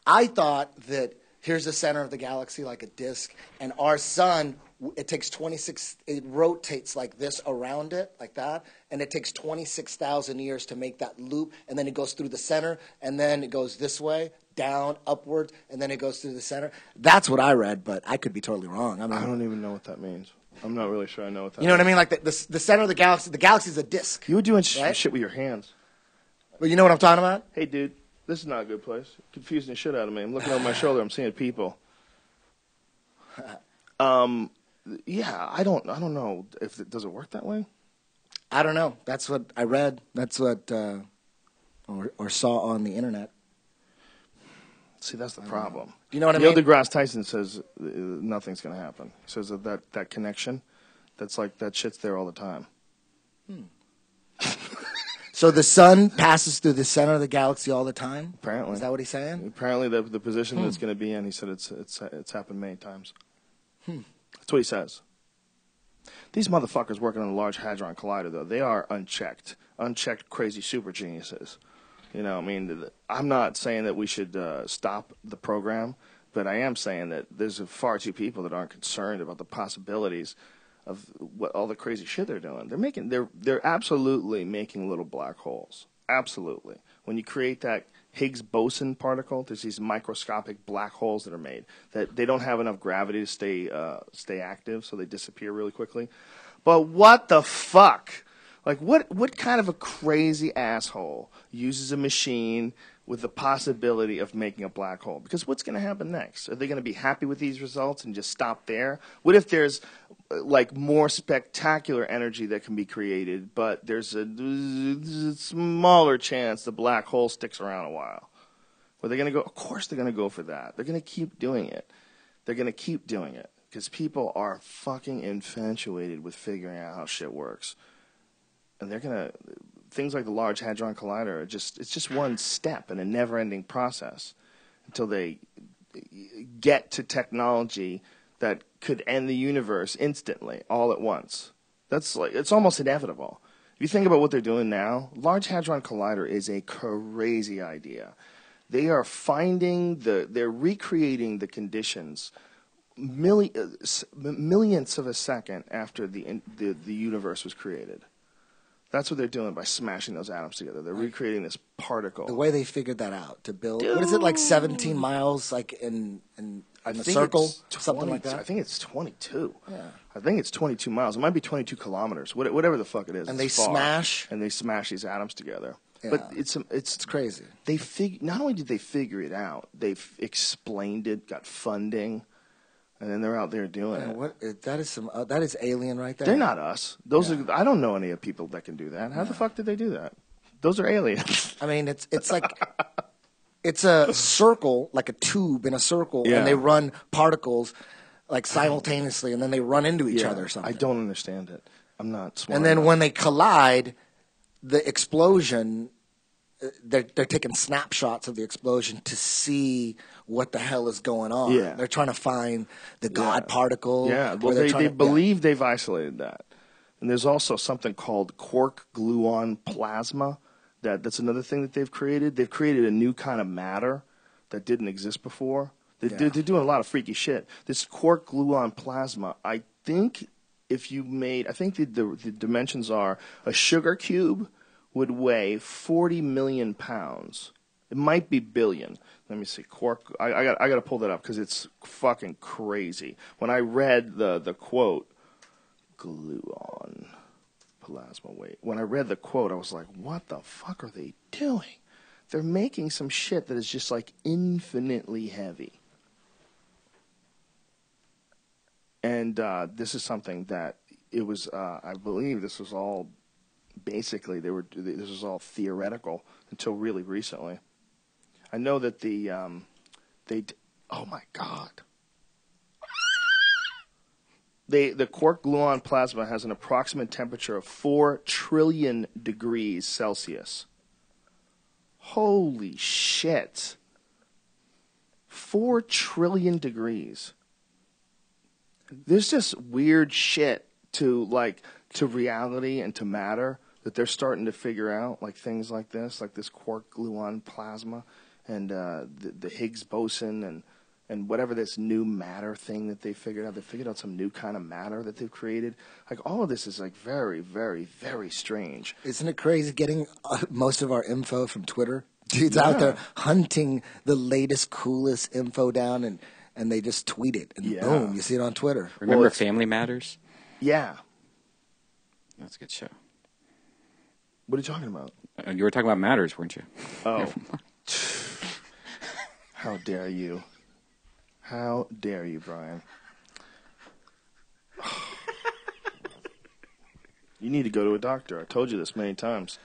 I thought that here's the center of the galaxy like a disk, and our sun, it rotates like this around it, like that, and it takes 26,000 years to make that loop, and then it goes through the center, and then it goes this way, down, upward, and then it goes through the center. That's what I read, but I could be totally wrong. I don't even know what that means. I'm not really sure I know what that means. You know what I mean? Like the center of the galaxy is a disk. You were doing right? shit with your hands. Well, you know what I'm talking about? Hey, dude, this is not a good place. Confusing the shit out of me. I'm looking over my shoulder. I'm seeing people. Yeah, I don't know if does it work that way. I don't know. That's what I read. That's what or saw on the internet. See, that's the problem. Do you know what I mean? Neil deGrasse Tyson says nothing's going to happen. He says that connection, that's like that shit's there all the time. So the sun passes through the center of the galaxy all the time? Apparently. Is that what he's saying? Apparently the position that it's going to be in, he said it's happened many times. That's what he says. These motherfuckers working on the Large Hadron Collider, though, they are unchecked crazy super geniuses. You know, I mean, I'm not saying that we should stop the program, but I am saying that there's far too people that aren't concerned about the possibilities of what all the crazy shit they're doing. They're absolutely making little black holes. Absolutely. When you create that Higgs boson particle, there's these microscopic black holes that are made that they don't have enough gravity to stay active, so they disappear really quickly. But what the fuck? Like, what kind of a crazy asshole uses a machine with the possibility of making a black hole? Because what's going to happen next? Are they going to be happy with these results and just stop there? What if there's, like, more spectacular energy that can be created, but there's a smaller chance the black hole sticks around a while? Are they going to go? Of course they're going to go for that. They're going to keep doing it. They're going to keep doing it because people are fucking infatuated with figuring out how shit works. And they're going to, things like the Large Hadron Collider, it's just one step in a never-ending process until they get to technology that could end the universe instantly, all at once. It's almost inevitable. If you think about what they're doing now, Large Hadron Collider is a crazy idea. They are they're recreating the conditions millionths of a second after the universe was created. That's what they're doing by smashing those atoms together. They're recreating this particle. The way they figured that out to build, what is it, like 17 miles, like in a circle, something like that? I think it's 22. Yeah. I think it's 22 miles. It might be 22 kilometers, whatever the fuck it is. And they smash these atoms together. Yeah. But it's crazy. Not only did they figure it out, they've explained it, got funding. and then they're out there doing it. That is alien right there. They're not us. Those are. I don't know any of people that can do that. How the fuck did they do that? Those are aliens. I mean, it's like it's a circle, like a tube in a circle, Yeah. and they run particles like simultaneously, and then they run into each other or something. I don't understand it. I'm not smart. And then enough. when they collide, the explosion, they're taking snapshots of the explosion to see what the hell is going on. Yeah. They're trying to find the God particle. Yeah, or well, they're they trying to- believe they've isolated that. And there's also something called quark gluon plasma. That's another thing that they've created. They've created a new kind of matter that didn't exist before. They're doing a lot of freaky shit. This quark gluon plasma, I think if you made, I think the dimensions are a sugar cube would weigh 40 million pounds. It might be billion. Let me see. Quark. I got to pull that up because it's fucking crazy. When I read the quote, gluon plasma weight. When I read the quote, I was like, what the fuck are they doing? They're making some shit that is just like infinitely heavy. And this is something that it was, I believe this was all basically, this was all theoretical until really recently. I know that oh my God. The quark gluon plasma has an approximate temperature of 4 trillion degrees Celsius. Holy shit. 4 trillion degrees. There's just weird shit to reality and to matter that they're starting to figure out, like things like this quark gluon plasma and the Higgs boson and whatever this new matter thing that they figured out. They figured out some new kind of matter that they've created. Like, all of this is, like, very, very, very strange. Isn't it crazy getting most of our info from Twitter? Dudes out there hunting the latest, coolest info down, and they just tweet it, and boom, you see it on Twitter. Remember Family Matters? Yeah. That's a good show. What are you talking about? You were talking about Matters, weren't you? Oh. How dare you. How dare you, Brian? You need to go to a doctor. I told you this many times.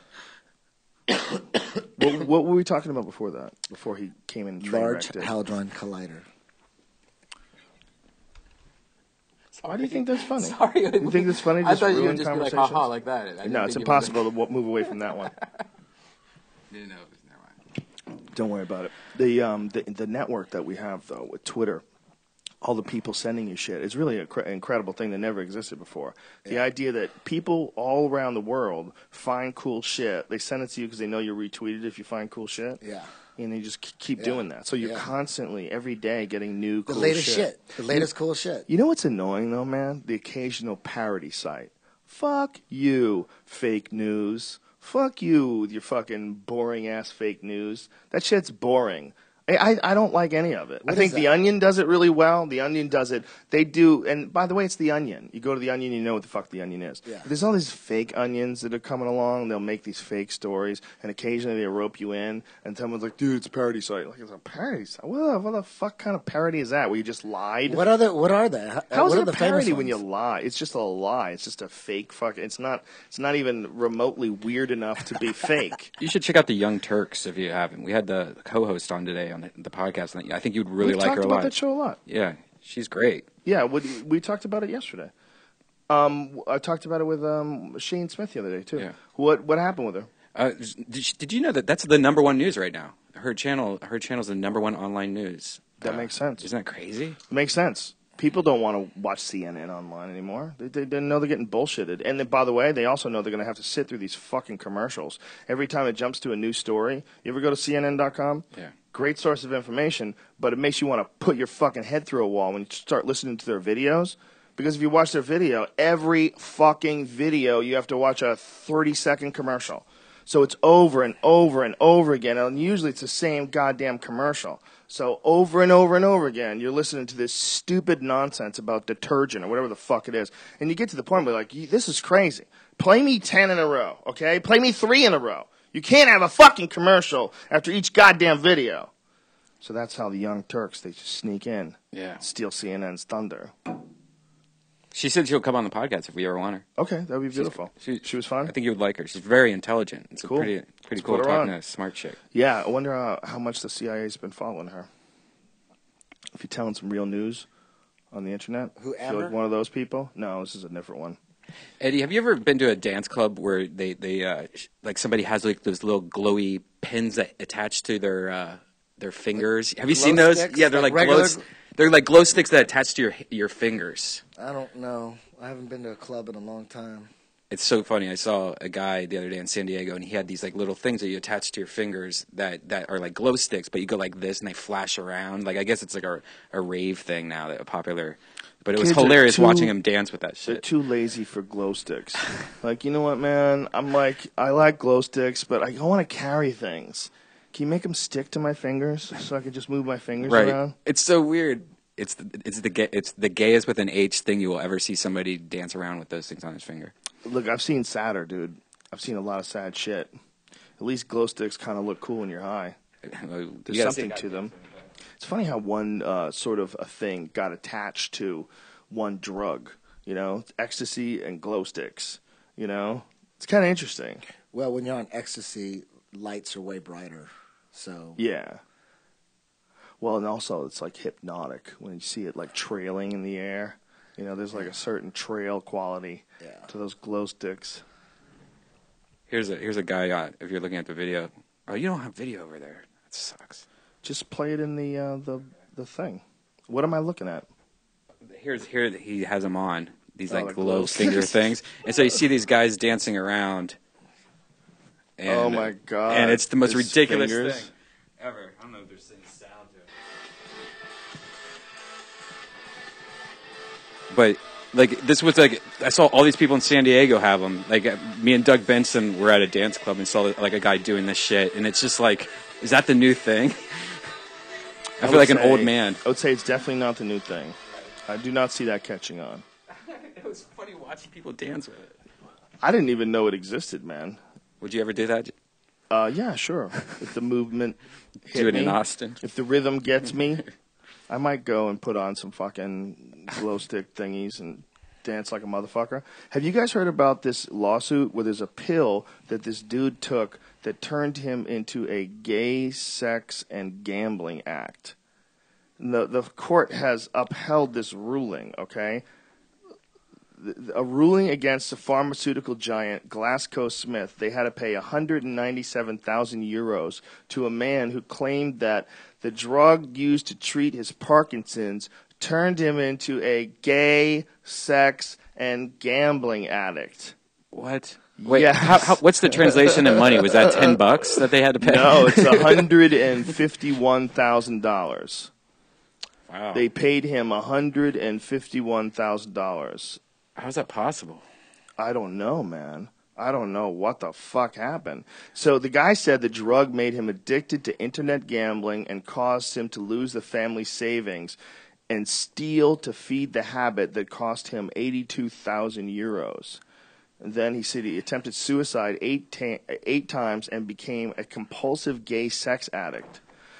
What were we talking about before that? Before he came in? Large Hadron Collider. Why do you think that's funny? Sorry. You think that's funny? I thought you would ruin just be like, conversations? haha, like that. I didn't No, it's think you were impossible to move away from that one. Didn't know. Never mind. Don't worry about it. The network that we have, though, with Twitter, all the people sending you shit, it's really an incredible thing that never existed before. The idea that people all around the world find cool shit, they send it to you because they know you retweeted if you find cool shit. Yeah. And you just keep doing that. So you're constantly, every day, getting new cool shit. The latest shit. The latest cool shit. You know what's annoying, though, man? The occasional parody site. Fuck you, fake news. Fuck you with your fucking boring-ass fake news. That shit's boring. I don't like any of it. I think The Onion does it really well. The Onion does it. They do, and by the way, it's The Onion. You go to The Onion, you know what the fuck The Onion is. Yeah. There's all these fake onions that are coming along. They'll make these fake stories, and occasionally they rope you in, and someone's like, dude, it's a parody site. Like, it's a parody site? What the fuck kind of parody is that, where you just lied? What are they? How is what it are a the famous parody when you ones? lie? It's just a lie. It's just a fake fucking. It's not even remotely weird enough to be fake. You should check out the Young Turks if you haven't. We had the co-host on today on the podcast. And I think you'd really like her a lot. We've talked about that show a lot. Yeah, she's great. Yeah, we talked about it yesterday. I talked about it with Shane Smith the other day too. Yeah. What happened with her? Did you know that that's the number one news right now? Her channel's the number one online news. That makes sense. Isn't that crazy? It makes sense. People don't want to watch CNN online anymore. They know they're getting bullshitted. And then, by the way, they also know they're going to have to sit through these fucking commercials. Every time it jumps to a new story, you ever go to CNN.com? Yeah. Great source of information, but it makes you want to put your fucking head through a wall when you start listening to their videos. Because if you watch their video, every fucking video you have to watch a 30-second commercial. So it's over and over and over again, and usually it's the same goddamn commercial. So over and over and over again, you're listening to this stupid nonsense about detergent or whatever the fuck it is. And you get to the point where you're like, this is crazy. Play me 10 in a row, okay? Play me 3 in a row. You can't have a fucking commercial after each goddamn video. So that's how the Young Turks, they just sneak in. Yeah. Steal CNN's thunder. She said she'll come on the podcast if we ever want her. Okay, that would be beautiful. She was fun? I think you would like her. She's very intelligent. It's Cool. a pretty Let's cool put her talking on. to a smart chick. Yeah, I wonder how much the CIA's been following her. If you're telling some real news on the internet. Who, Feel Amber? like one of those people? No, this is a different one. Eddie, have you ever been to a dance club where they like somebody has like those little glowy pins that attach to their fingers? Have you seen those? sticks? Yeah, they're Like like regular- they're like glow sticks that attach to your fingers. I don't know. I haven't been to a club in a long time. It's so funny. I saw a guy the other day in San Diego, and he had these like little things that you attach to your fingers that are like glow sticks, but you go like this and they flash around. Like I guess it's like a rave thing now, that popular. But it was Kids are hilarious too- watching him dance with that They're shit. too lazy for glow sticks. Like, you know what, man? I like glow sticks, but I don't want to carry things. Can you make them stick to my fingers so I can just move my fingers Right. around? It's so weird. It's the gayest with an H thing you will ever see somebody dance around with those things on his finger. Look, I've seen sadder, dude. I've seen a lot of sad shit. At least glow sticks kind of look cool when you're high. There's something to them. It's funny how one sort of a thing got attached to one drug. You know, ecstasy and glow sticks. You know, it's kind of interesting. Well, when you're on ecstasy, lights are way brighter. So Yeah. Well, and also it's like hypnotic when you see it like trailing in the air. You know, there's like a certain trail quality to those glow sticks. Here's a guy. If you're looking at the video, oh, you don't have video over there. That sucks. Just play it in the thing. What am I looking at? Here he has them on these Oh, like the glow glow finger sticks. things, and so you see these guys dancing around. And, Oh my god! And it's the most His ridiculous fingers. thing ever. I don't know if there's any sound to it. But like this was like I saw all these people in San Diego have them. Like me and Doug Benson were at a dance club and saw like a guy doing this shit, and it's just like, is that the new thing? I feel like an old man. I would say it's definitely not the new thing. I do not see that catching on. It was funny watching people dance with it. I didn't even know it existed, man. Would you ever do that? Yeah, sure. If the movement hit Do it me, in Austin. if the rhythm gets me, I might go and put on some fucking glow stick thingies and dance like a motherfucker. Have you guys heard about this lawsuit where there's a pill that this dude took that turned him into a gay sex and gambling act? The court has upheld this ruling, okay? A ruling against the pharmaceutical giant GlaxoSmithKline. They had to pay 197,000 euros to a man who claimed that the drug used to treat his Parkinson's turned him into a gay, sex, and gambling addict. What? Wait, Yes. what's the translation in money? Was that $10 that they had to pay? No, it's $151,000. Wow. They paid him $151,000. How's that possible? I don't know, man. I don't know what the fuck happened. So the guy said the drug made him addicted to internet gambling and caused him to lose the family savings and steal to feed the habit that cost him 82,000 euros. And then he said he attempted suicide eight times and became a compulsive gay sex addict,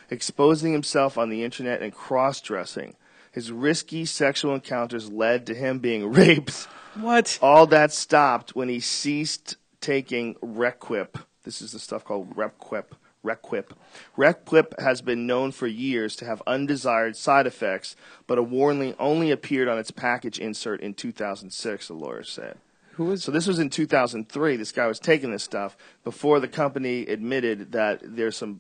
exposing himself on the internet and cross-dressing. His risky sexual encounters led to him being raped. What? All that stopped when he ceased taking Requip. This is the stuff called Requip. Requip has been known for years to have undesired side effects, but a warning only appeared on its package insert in 2006, the lawyer said. So this was in 2003. This guy was taking this stuff before the company admitted that there's some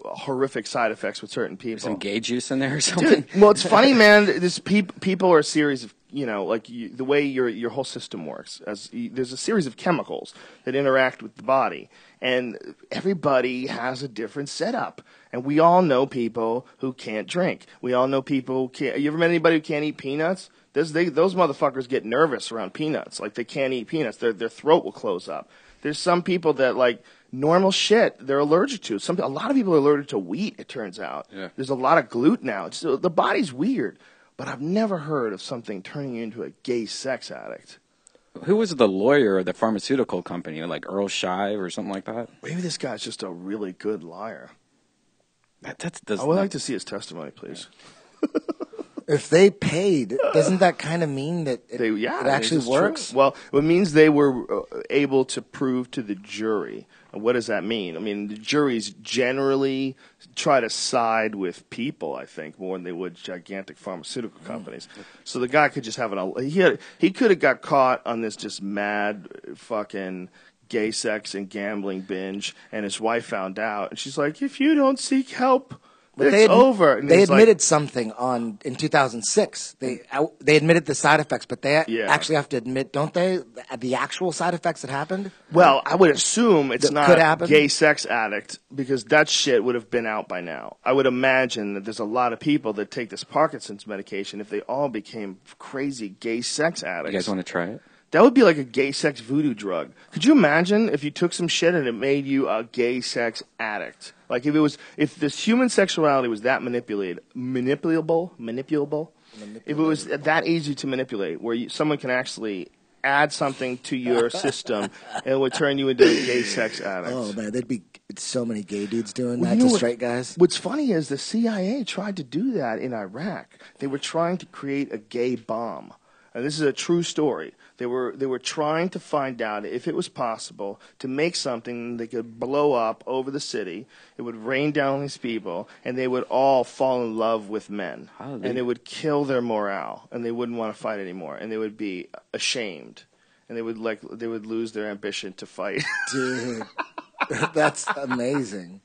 horrific side effects with certain people. Some gay juice in there or something? Dude, well, it's funny, man. This people are a series of, the way your whole system works. There's a series of chemicals that interact with the body, and everybody has a different setup. And we all know people who can't drink. We all know people who can't. You ever met anybody who can't eat peanuts? Those motherfuckers get nervous around peanuts. Like, they can't eat peanuts. Their throat will close up. There's some people that, like, normal shit they're allergic to. A lot of people are allergic to wheat, it turns out. Yeah. There's a lot of gluten now. The body's weird. But I've never heard of something turning you into a gay sex addict. Who was the lawyer of the pharmaceutical company? Like Earl Shive or something like that? Maybe this guy's just a really good liar. I would like to see his testimony, please. If they paid, doesn't that kind of mean that it actually it's works? True. Well, it means they were able to prove to the jury. And what does that mean? I mean, the juries generally try to side with people, I think, more than they would gigantic pharmaceutical companies. So the guy could just have he could have got caught on this just mad fucking gay sex and gambling binge, and his wife found out, and she's like, if you don't seek help, it's over. And they admitted something in 2006. They admitted the side effects, but they actually have to admit, don't they, the actual side effects that happened? Well, I would assume it's not gay sex addict, because that shit would have been out by now. I would imagine that there's a lot of people that take this Parkinson's medication. If they all became crazy gay sex addicts. You guys want to try it? That would be like a gay sex voodoo drug. Could you imagine if you took some shit and it made you a gay sex addict? Like if this human sexuality was that manipulable, if it was that easy to manipulate, where someone can actually add something to your system and it would turn you into a gay sex addict. Oh man, there'd be so many gay dudes doing that to straight guys. What's funny is the CIA tried to do that in Iraq. They were trying to create a gay bomb. And this is a true story. They were trying to find out if it was possible to make something they could blow up over the city. It would rain down on these people, and they would all fall in love with men. And it would kill their morale, and they wouldn't want to fight anymore, and they would be ashamed, and they would lose their ambition to fight. Dude, that's amazing.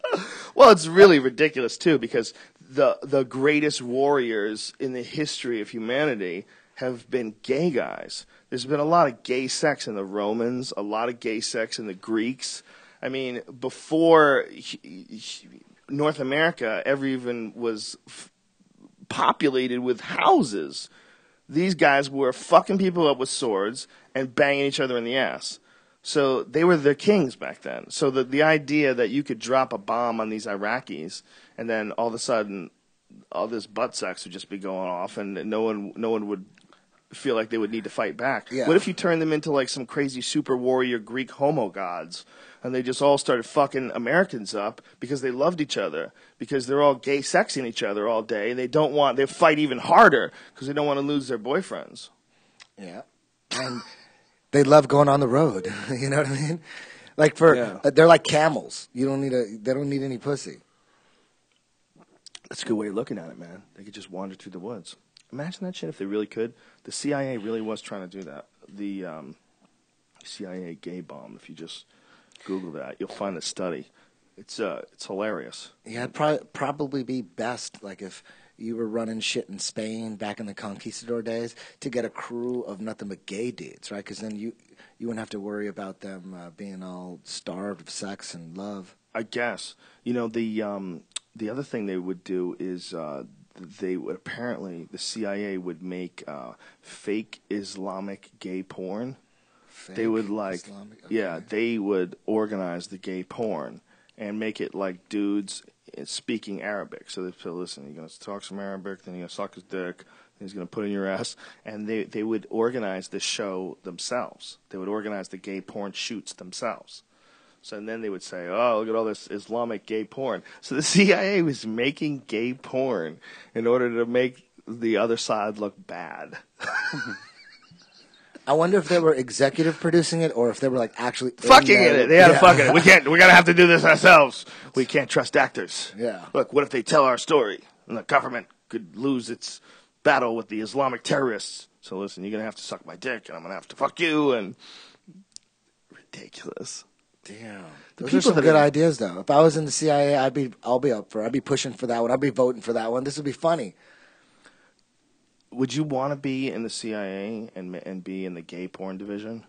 Well, it's really ridiculous too, because the greatest warriors in the history of humanity have been gay guys. There's been a lot of gay sex in the Romans, a lot of gay sex in the Greeks. I mean, before North America ever even was populated with houses, these guys were fucking people up with swords and banging each other in the ass. So they were the kings back then. So the idea that you could drop a bomb on these Iraqis and then all of a sudden all this butt sex would just be going off and no one would feel like they would need to fight back. Yeah. What if you turned them into like some crazy super warrior Greek homo gods and they just all started fucking Americans up because they loved each other, because they're all gay sexing each other all day and they fight even harder because they don't want to lose their boyfriends. Yeah. And they love going on the road. You know what I mean? Like they're like camels. They don't need any pussy. That's a good way of looking at it, man. They could just wander through the woods. Imagine that shit if they really could. The CIA really was trying to do that. The CIA gay bomb. If you just Google that, you'll find the study. It's hilarious. Yeah, it'd probably be best, like if you were running shit in Spain back in the conquistador days, to get a crew of nothing but gay dudes, right? Because then you wouldn't have to worry about them being all starved of sex and love. I guess. You know, the other thing they would do is the CIA would make fake Islamic gay porn. They would they would organize the gay porn and make it like dudes speaking Arabic. So they'd say, listen, you're going to talk some Arabic, then you're going to suck his dick, then he's going to put it in your ass. And they would organize the show themselves. They would organize the gay porn shoots themselves. So and then they would say, oh, look at all this Islamic gay porn. So the CIA was making gay porn in order to make the other side look bad. I wonder if they were executive producing it or if they were like actually fucking in it. They had to fuck it. We're gonna have to do this ourselves. We can't trust actors. Yeah. Look, what if they tell our story and the government could lose its battle with the Islamic terrorists? So listen, you're gonna have to suck my dick and I'm gonna have to fuck you and ridiculous. Damn. Those are some good ideas, though. If I was in the CIA, I'd be up for it. I'd be pushing for that one. I'd be voting for that one. This would be funny. Would you want to be in the CIA and be in the gay porn division?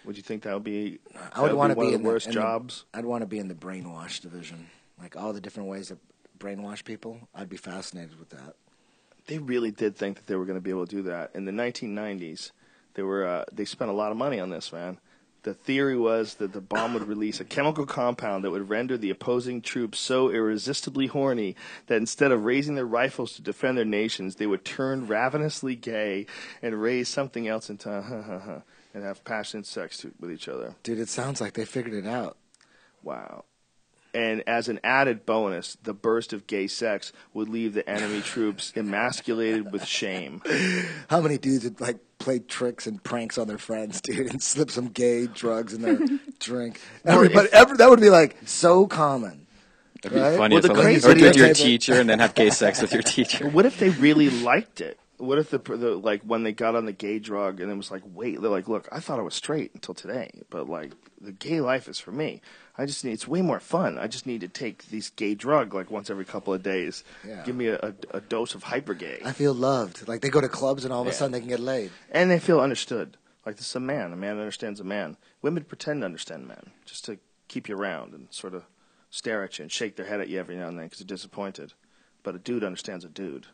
Would you think that would be? I would want to be in the worst jobs. I'd want to be in the brainwash division, like all the different ways to brainwash people. I'd be fascinated with that. They really did think that they were going to be able to do that in the 1990s. They spent a lot of money on this, man. The theory was that the bomb would release a chemical compound that would render the opposing troops so irresistibly horny that instead of raising their rifles to defend their nations, they would turn ravenously gay and raise something else into and have passionate sex with each other. Dude, it sounds like they figured it out. Wow. And as an added bonus, the burst of gay sex would leave the enemy troops emasculated with shame. How many dudes would like play tricks and pranks on their friends, dude, and slip some gay drugs in their drink? That would be like so common. That'd be right? funny. Well, the Or crazy do it to your is- teacher and then have gay sex with your teacher. What if they really liked it? What if the like when they got on the gay drug and it was like, wait, they're like, look, I thought I was straight until today, but like the gay life is for me. It's way more fun. I just need to take this gay drug like once every couple of days. Yeah. Give me a dose of hyper gay. I feel loved. Like they go to clubs and all of a sudden they can get laid. And they feel understood. Like this is a man. A man understands a man. Women pretend to understand men just to keep you around and sort of stare at you and shake their head at you every now and then because they're disappointed. But a dude understands a dude.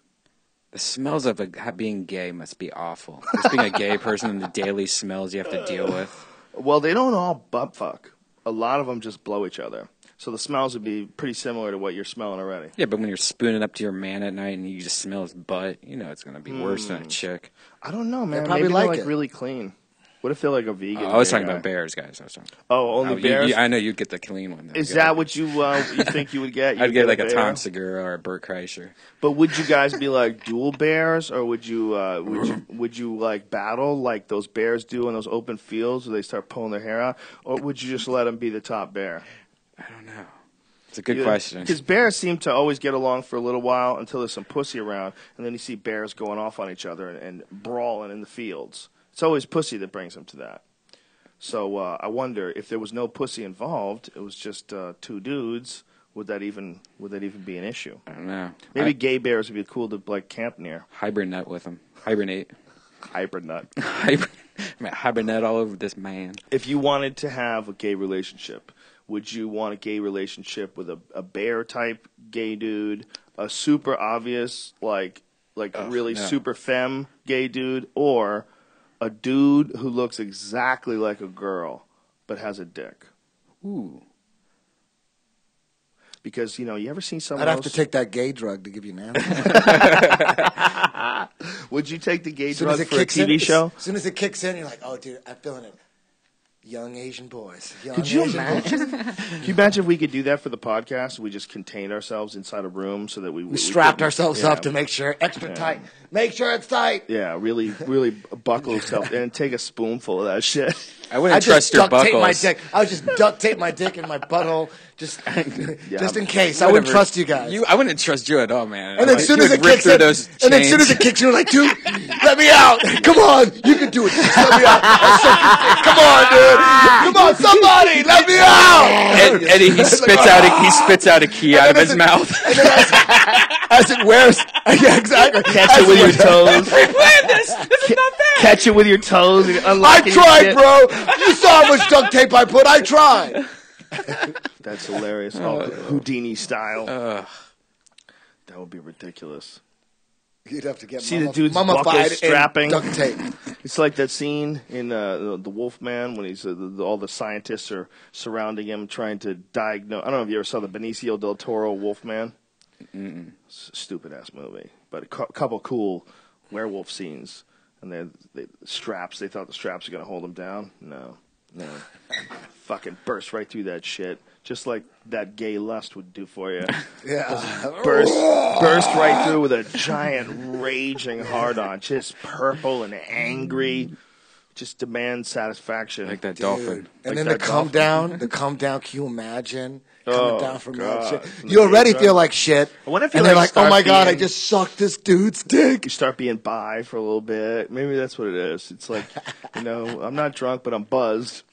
The smells of being gay must be awful. Just being a gay person and the daily smells you have to deal with. Well, they don't all butt fuck. A lot of them just blow each other. So the smells would be pretty similar to what you're smelling already. Yeah, but when you're spooning up to your man at night and you just smell his butt, you know it's going to be worse than a chick. I don't know, man. probably Maybe like they're like it. really clean. What if they're like a vegan? I was gay talking guy? about bears, guys. I was talking. Oh, only bears? I know you'd get the clean one. Is that what you think you would get? I'd get like a bear? Tom Segura or a Burt Kreischer. But would you guys be like dual bears, or would you like battle like those bears do in those open fields where they start pulling their hair out, or would you just let them be the top bear? I don't know. It's a good question. Because bears seem to always get along for a little while until there's some pussy around, and then you see bears going off on each other and brawling in the fields. It's always pussy that brings them to that. So I wonder if there was no pussy involved, it was just two dudes. Would that even be an issue? I don't know. Maybe gay bears would be cool to like camp near. Hibernate with them. Hibernate. Hibernate. Hibernate all over this man. If you wanted to have a gay relationship, would you want a gay relationship with a bear type gay dude, a super obvious really super femme gay dude, or a dude who looks exactly like a girl but has a dick? Ooh. Because, you ever seen someone I'd have else? to take that gay drug to give you an answer. Would you take the gay As soon drug as it for a kicks in, TV show? As soon as it kicks in, you're like, oh, dude, I'm feeling it. Young Asian boys. Could you imagine? Can you imagine if we could do that for the podcast? We just contained ourselves inside a room so that we strapped couldn't- ourselves up to make sure extra tight. Make sure it's tight. Yeah, really buckle yourself and take a spoonful of that shit. I wouldn't trust your duct tape buckles. my dick. I would just duct tape my dick in my butthole, just in case. I Whatever. wouldn't trust you guys. I wouldn't trust you at all, man. And then as soon as it kicks in, like, you're like, dude, let me out. Come on, you can do it. Just let me out. Come on, dude. Come on, somebody, let me out. And he spits out a key out of his mouth. And then as it wears, yeah, exactly. Catch it with your toes. Pre-planned this. This is not bad. Catch it with your toes. And I unlock your tried, shit. bro. You saw how much duct tape I put. I tried. That's hilarious. Houdini style. That would be ridiculous. You'd have to get See the dude's buckle mummified strapping. in duct tape. It's like that scene in the Wolfman when he's all the scientists are surrounding him trying to diagnose. I don't know if you ever saw the Benicio del Toro Wolfman. Stupid ass movie, but a couple cool werewolf scenes. And they straps. They thought the straps were gonna hold him down. No. Fucking burst right through that shit, just like that gay lust would do for you. Yeah. burst right through with a giant raging hard-on, just purple and angry, just demands satisfaction. Like that dolphin. And Like then that the come dolphin. down, can you imagine? Coming down from that God. shit. You already feel like shit. I wonder if and you they're like like, oh my start God, I being- just sucked this dude's dick. You start being bi for a little bit. Maybe that's what it is. It's like, I'm not drunk, but I'm buzzed.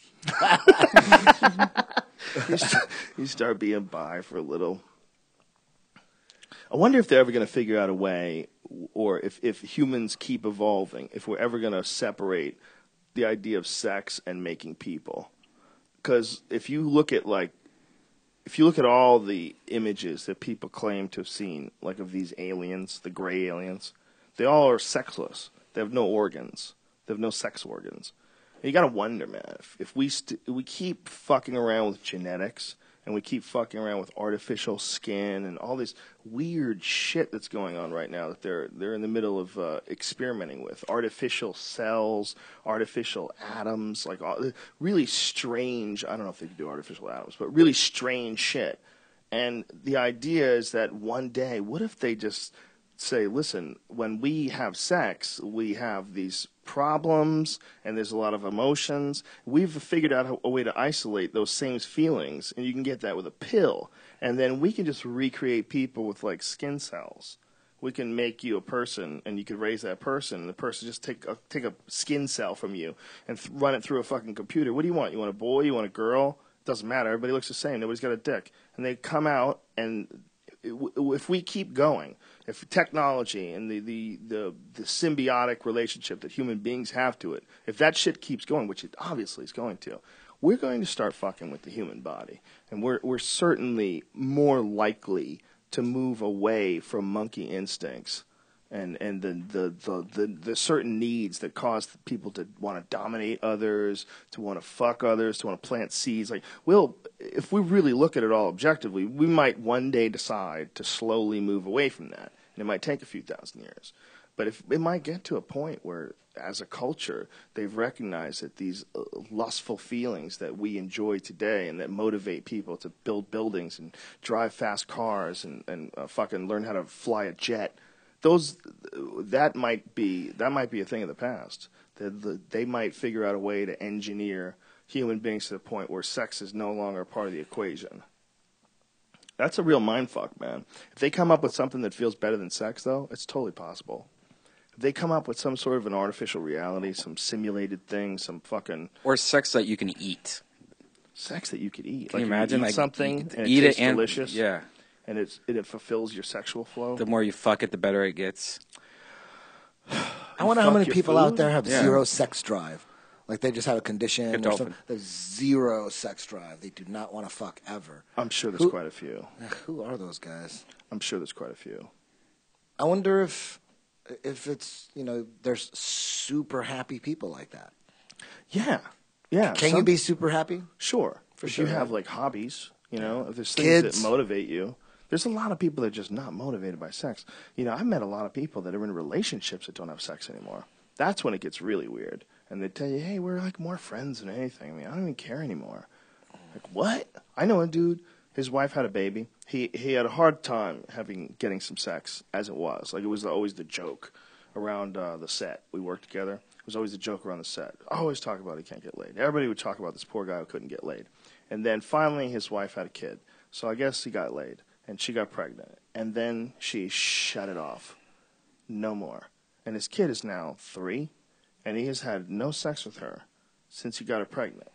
You start being bi for a little. I wonder if they're ever going to figure out a way, or if humans keep evolving, if we're ever going to separate the idea of sex and making people. Because if you look at all the images that people claim to have seen, like of these aliens, the gray aliens, they all are sexless. They have no organs. They have no sex organs. And you got to wonder, man, if we keep fucking around with genetics And we keep fucking around with artificial skin and all this weird shit that's going on right now that they're in the middle of experimenting with. Artificial cells, artificial atoms, like really strange. I don't know if they can do artificial atoms, but really strange shit. And the idea is that one day, what if they just say, listen, when we have sex, we have these problems and there's a lot of emotions. We've figured out a way to isolate those same feelings, and you can get that with a pill. And then we can just recreate people with like skin cells. We can make you a person, and you could raise that person, and the person just take a skin cell from you and run it through a fucking computer. What do you want? You want a boy? You want a girl? It doesn't matter. Everybody looks the same. Nobody's got a dick. And they come out, and if we keep going, if technology and the symbiotic relationship that human beings have to it, if that shit keeps going, which it obviously is going to, we're going to start fucking with the human body, and we're certainly more likely to move away from monkey instincts and the certain needs that cause people to want to dominate others, to want to fuck others, to want to plant seeds. Like, if we really look at it all objectively, we might one day decide to slowly move away from that. And it might take a few thousand years. But it might get to a point where, as a culture, they've recognized that these lustful feelings that we enjoy today and that motivate people to build buildings and drive fast cars and fucking learn how to fly a jet, that might be a thing of the past. They might figure out a way to engineer human beings to the point where sex is no longer part of the equation. That's a real mindfuck, man. If they come up with something that feels better than sex, though, it's totally possible. If they come up with some sort of an artificial reality, some simulated thing, some fucking... Or sex that you can eat. Sex that you could eat. Can like you imagine? You eat like something and eat it tastes and delicious. Yeah. And it fulfills your sexual flow. The more you fuck it, the better it gets. I wonder how many people out there have Yeah. zero sex drive. Like they just have a condition or Godolphin. something. There's zero sex drive. They do not want to fuck ever. I'm sure there's quite a few. Who are those guys? I'm sure there's quite a few. I wonder if it's, there's super happy people like that. Yeah. Yeah. Can you be super happy? Sure. For if sure. you have like hobbies, if there's things Kids. that motivate you. There's a lot of people that are just not motivated by sex. I've met a lot of people that are in relationships that don't have sex anymore. That's when it gets really weird. And they tell you, hey, we're like more friends than anything. I mean, I don't even care anymore. Like, what? I know a dude, his wife had a baby. He had a hard time getting some sex as it was. Like, it was always the joke around the set. We worked together. It was always the joke around the set. I always talk about he can't get laid. Everybody would talk about this poor guy who couldn't get laid. And then finally his wife had a kid. So I guess he got laid. And she got pregnant. And then she shut it off. No more. And his kid is now 3. And he has had no sex with her since he got her pregnant.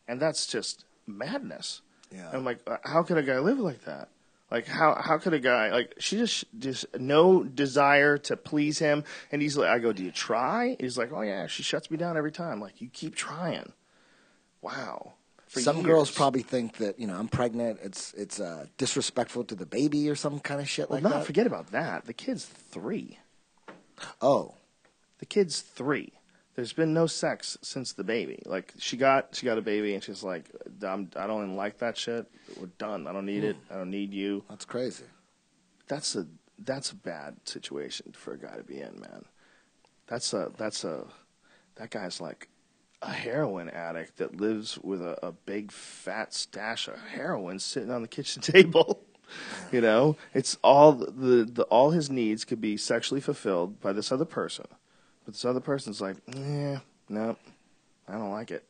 And that's just madness. Yeah. And I'm like, how could a guy live like that? Like, how could a guy, like, she just no desire to please him. And he's like, I go, do you try? He's like, oh, yeah, she shuts me down every time. Like, you keep trying. Wow. Some girls probably think that, I'm pregnant. It's disrespectful to the baby or some kind of shit like that. Forget about that. The kid's 3. Oh. The kid's 3. There's been no sex since the baby. Like, she got a baby, and she's like, I don't even like that shit. We're done. I don't need it. I don't need you. That's crazy. That's a bad situation for a guy to be in, man. That guy's like a heroin addict that lives with a big fat stash of heroin sitting on the kitchen table. It's all all his needs could be sexually fulfilled by this other person. But this other person's like, no, I don't like it.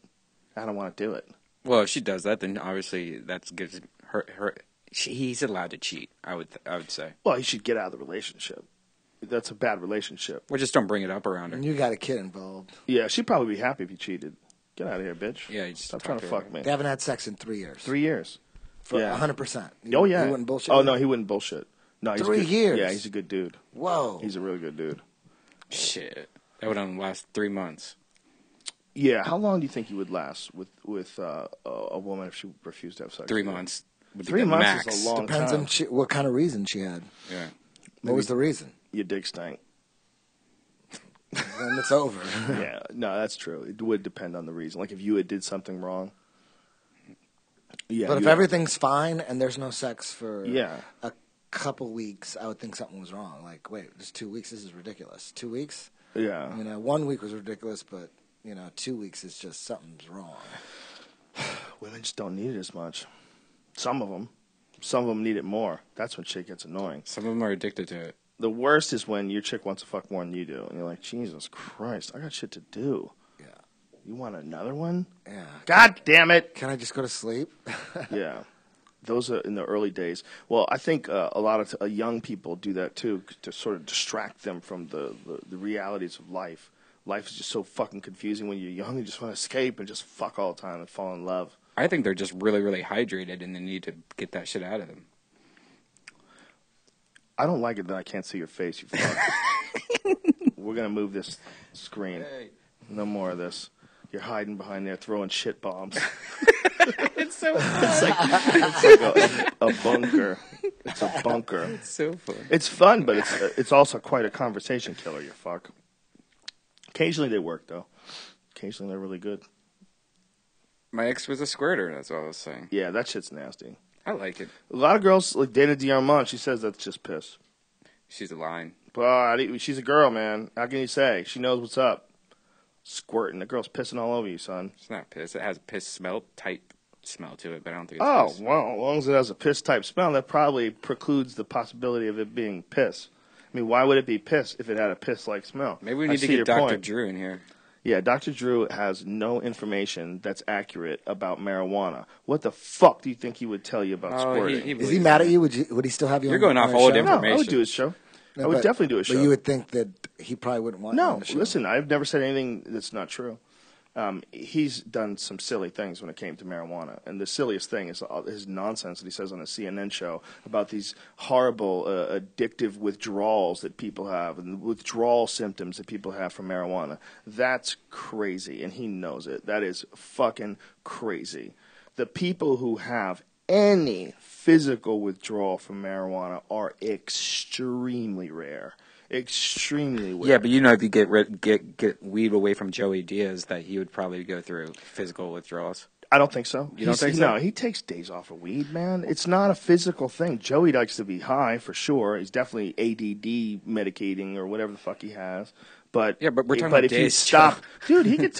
I don't want to do it. Well, if she does that, then obviously that gives her. He's allowed to cheat. I would say. Well, he should get out of the relationship. That's a bad relationship. Or just don't bring it up around her. And you got a kid involved. Yeah, she'd probably be happy if he cheated. Get out of here, bitch. Yeah, you just stop trying to fuck me. They haven't had sex in 3 years. 3 years. For yeah. 100%. Oh, yeah. He wouldn't bullshit? Oh, no, he wouldn't bullshit. No, he's 3 good. years? Yeah, he's a good dude. Whoa. He's a really good dude. Shit. That would only last 3 months. Yeah, how long do you think you would last with a woman if she refused to have sex? 3 months. 3 months max. is a long Depends time. on what kind of reason she had. Yeah. What was the reason? Your dick stank. Then it's over. Yeah, no, that's true. It would depend on the reason. Like if you had did something wrong, Yeah, But if you- everything's fine and there's no sex for Yeah. a couple weeks, I would think something was wrong. Like, wait, just 2 weeks? This is ridiculous. 2 weeks? Yeah. 1 week was ridiculous, but 2 weeks is just something's wrong. Women just don't need it as much. Some of them need it more. That's when shit gets annoying. Some of them are addicted to it. The worst is when your chick wants to fuck more than you do, and you're like, Jesus Christ, I got shit to do. Yeah. You want another one? Yeah. God damn it. Can I just go to sleep? Yeah. Those are in the early days. Well, I think a lot of young people do that too, to sort of distract them from the realities of life. Life is just so fucking confusing when you're young. You just want to escape and just fuck all the time and fall in love. I think they're just really, really hydrated and they need to get that shit out of them. I don't like it that I can't see your face, you fuck. We're going to move this screen. Hey. No more of this. You're hiding behind there throwing shit bombs. It's so fun. It's like a bunker. It's a bunker. It's so fun. It's fun, but it's also quite a conversation killer, you fuck. Occasionally they work, though. Occasionally they're really good. My ex was a squirter, that's all I was saying. Yeah, that shit's nasty. I like it. A lot of girls, like Dana Diarmond, she says that's just piss. She's lying. But she's a girl, man. How can you say? She knows what's up. Squirting. The girl's pissing all over you, son. It's not piss. It has a piss smell, type smell to it, but I don't think it's Oh, piss. well, as long as it has a piss-type smell, that probably precludes the possibility of it being piss. I mean, why would it be piss if it had a piss-like smell? Maybe we I need to see your get Dr. point. Drew in here. Yeah, Dr. Drew has no information that's accurate about marijuana. What the fuck do you think he would tell you about squirting? Is he mad at you? Would he still have you You're on going off his old show? information. No, I would do his show. I would definitely do a show. But you would think that he probably wouldn't want you on No, the show. listen, I've never said anything that's not true. He's done some silly things when it came to marijuana, and the silliest thing is his nonsense that he says on a CNN show about these horrible addictive withdrawals that people have and withdrawal symptoms that people have from marijuana. That's crazy, and he knows it. That is fucking crazy. The people who have any physical withdrawal from marijuana are extremely rare. Extremely weird. Yeah, but if you get weed away from Joey Diaz, that he would probably go through physical withdrawals. I don't think so. You don't think so? No, he takes days off of weed, man. It's not a physical thing. Joey likes to be high for sure. He's definitely ADD medicating or whatever the fuck he has. But yeah, but we're talking about if you days, stop, dude, he could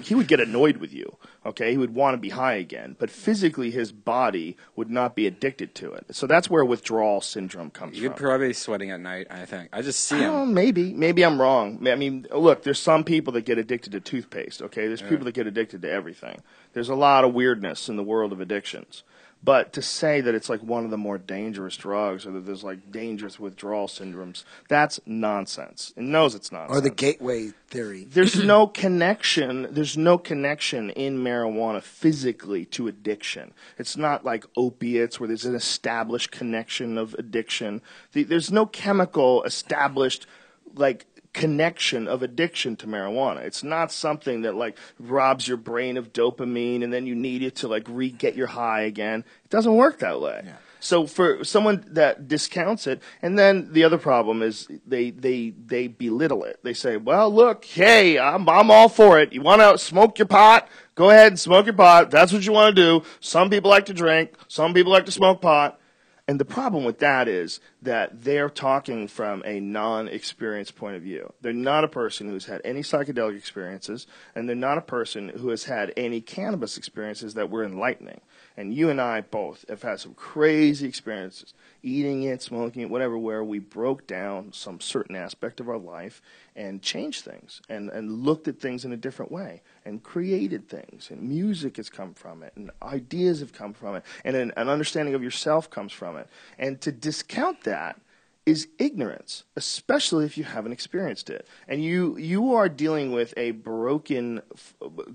he would get annoyed with you. Okay, he would want to be high again, but physically his body would not be addicted to it. So that's where withdrawal syndrome comes You're from. probably sweating at night. I think I just see him. Maybe I'm wrong. I mean, look, there's some people that get addicted to toothpaste. Okay, there's people that get addicted to everything. There's a lot of weirdness in the world of addictions. But to say that it's like one of the more dangerous drugs or that there's like dangerous withdrawal syndromes, that's nonsense. It knows it's nonsense. Or the gateway theory. There's no connection. There's no connection in marijuana physically to addiction. It's not like opiates where there's an established connection of addiction. There's no chemical established like connection of addiction to marijuana. It's not something that like robs your brain of dopamine and then you need it to like get your high again. It doesn't work that way. Yeah. So for someone that discounts it, and then the other problem is they belittle it. They say, "Well, look, hey, I'm all for it. You want to smoke your pot? Go ahead and smoke your pot. That's what you want to do. Some people like to drink. Some people like to smoke pot." And the problem with that is that they're talking from a non-experienced point of view. They're not a person who's had any psychedelic experiences, and they're not a person who has had any cannabis experiences that were enlightening. And you and I both have had some crazy experiences, eating it, smoking it, whatever, where we broke down some certain aspect of our life and changed things and looked at things in a different way and created things. And music has come from it, and ideas have come from it, and an understanding of yourself comes from it. And to discount that is ignorance, especially if you haven't experienced it. And you are dealing with a broken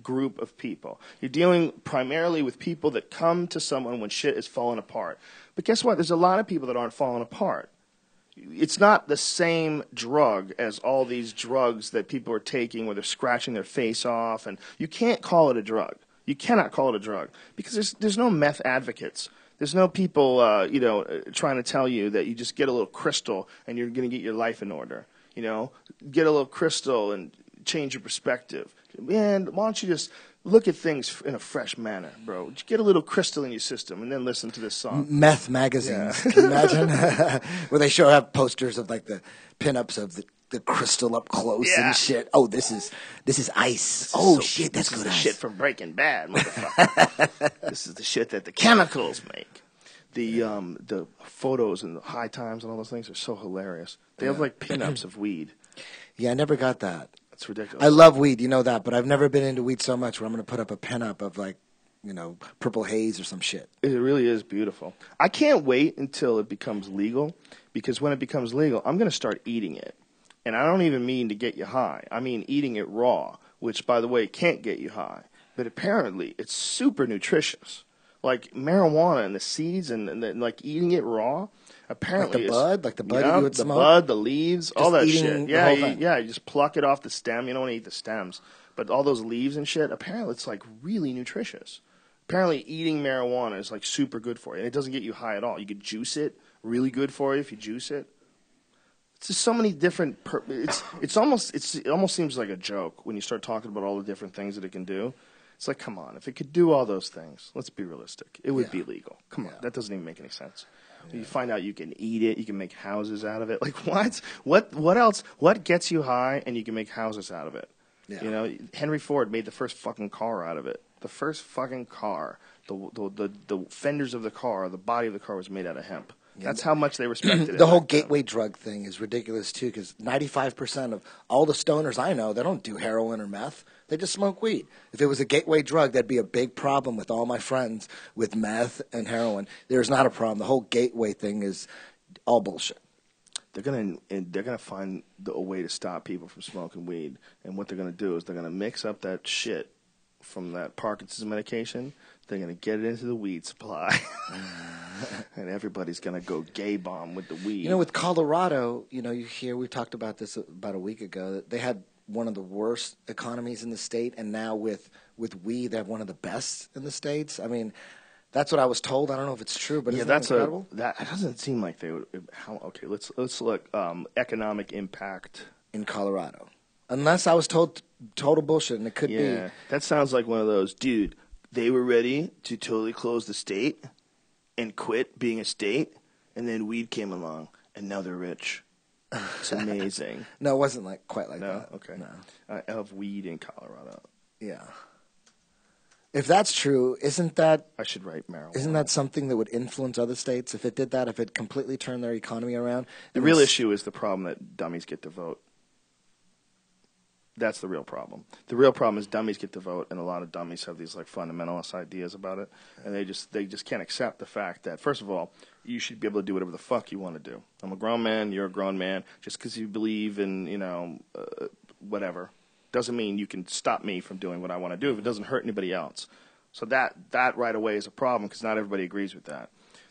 group of people. You're dealing primarily with people that come to someone when shit is falling apart. But guess what? There's a lot of people that aren't falling apart. It's not the same drug as all these drugs that people are taking where they're scratching their face off. And you can't call it a drug. You cannot call it a drug because there's no meth advocates. There's no people, trying to tell you that you just get a little crystal and you're going to get your life in order. Get a little crystal and change your perspective. Man, why don't you just look at things in a fresh manner, bro? Just get a little crystal in your system and then listen to this song. Meth magazines. Can you imagine? Where they have posters of like the pinups of the crystal up close and shit. Oh, this is ice. Shit, that's good This is the ice. shit from Breaking Bad, motherfucker. This is the shit that the chemicals make. The photos and the high times and all those things are so hilarious. They have like pinups of weed. Yeah, I never got that. It's ridiculous. I love weed, you know that, but I've never been into weed so much where I'm going to put up a pinup of like, Purple Haze or some shit. It really is beautiful. I can't wait until it becomes legal, because when it becomes legal, I'm going to start eating it. And I don't even mean to get you high. I mean eating it raw, which, by the way, can't get you high. But apparently, it's super nutritious. Like marijuana and the seeds and like eating it raw. Apparently, like the bud you would the smoke? bud, the leaves, all that shit. Yeah, you just pluck it off the stem. You don't want to eat the stems, but all those leaves and shit. Apparently, it's like really nutritious. Apparently, eating marijuana is like super good for you, and it doesn't get you high at all. You could juice it, really good for you if you juice it. It's just so many different. It almost seems like a joke when you start talking about all the different things that it can do. It's like, come on, if it could do all those things, let's be realistic. It would be legal. Come on, that doesn't even make any sense. You find out you can eat it, you can make houses out of it. Like what? What else? What gets you high and you can make houses out of it? Yeah. Henry Ford made the first fucking car out of it. The first fucking car, the fenders of the car, the body of the car was made out of hemp. That's how much they respected it. The whole gateway drug thing is ridiculous, too, because 95% of all the stoners I know, they don't do heroin or meth. They just smoke weed. If it was a gateway drug, that'd be a big problem with all my friends with meth and heroin. There's not a problem. The whole gateway thing is all bullshit. They're gonna find a way to stop people from smoking weed, and what they're gonna do is they're gonna mix up that shit from that Parkinson's medication. They're gonna get it into the weed supply, and everybody's gonna go gay bomb with the weed. With Colorado, you hear, we talked about this about a week ago, that they had one of the worst economies in the state, and now with weed, they have one of the best in the states. I mean, that's what I was told. I don't know if it's true, but isn't that incredible? That doesn't seem like they would. Let's look economic impact in Colorado. Unless I was told total bullshit, and it could be. Yeah, that sounds like one of those, dude. They were ready to totally close the state and quit being a state, and then weed came along, and now they're rich. It's amazing. No, it wasn't quite like that. No? Okay. No. I have weed in Colorado. Yeah. If that's true, isn't that... I should write marijuana. Isn't that something that would influence other states? If it did that, if it completely turned their economy around? The real issue is the problem that dummies get to vote. That's the real problem. The real problem is dummies get to vote, and a lot of dummies have these fundamentalist ideas about it, and they just can't accept the fact that, first of all, you should be able to do whatever the fuck you want to do. I'm a grown man, you're a grown man. Just because you believe in whatever doesn't mean you can stop me from doing what I want to do if it doesn't hurt anybody else. So that right away is a problem, because not everybody agrees with that.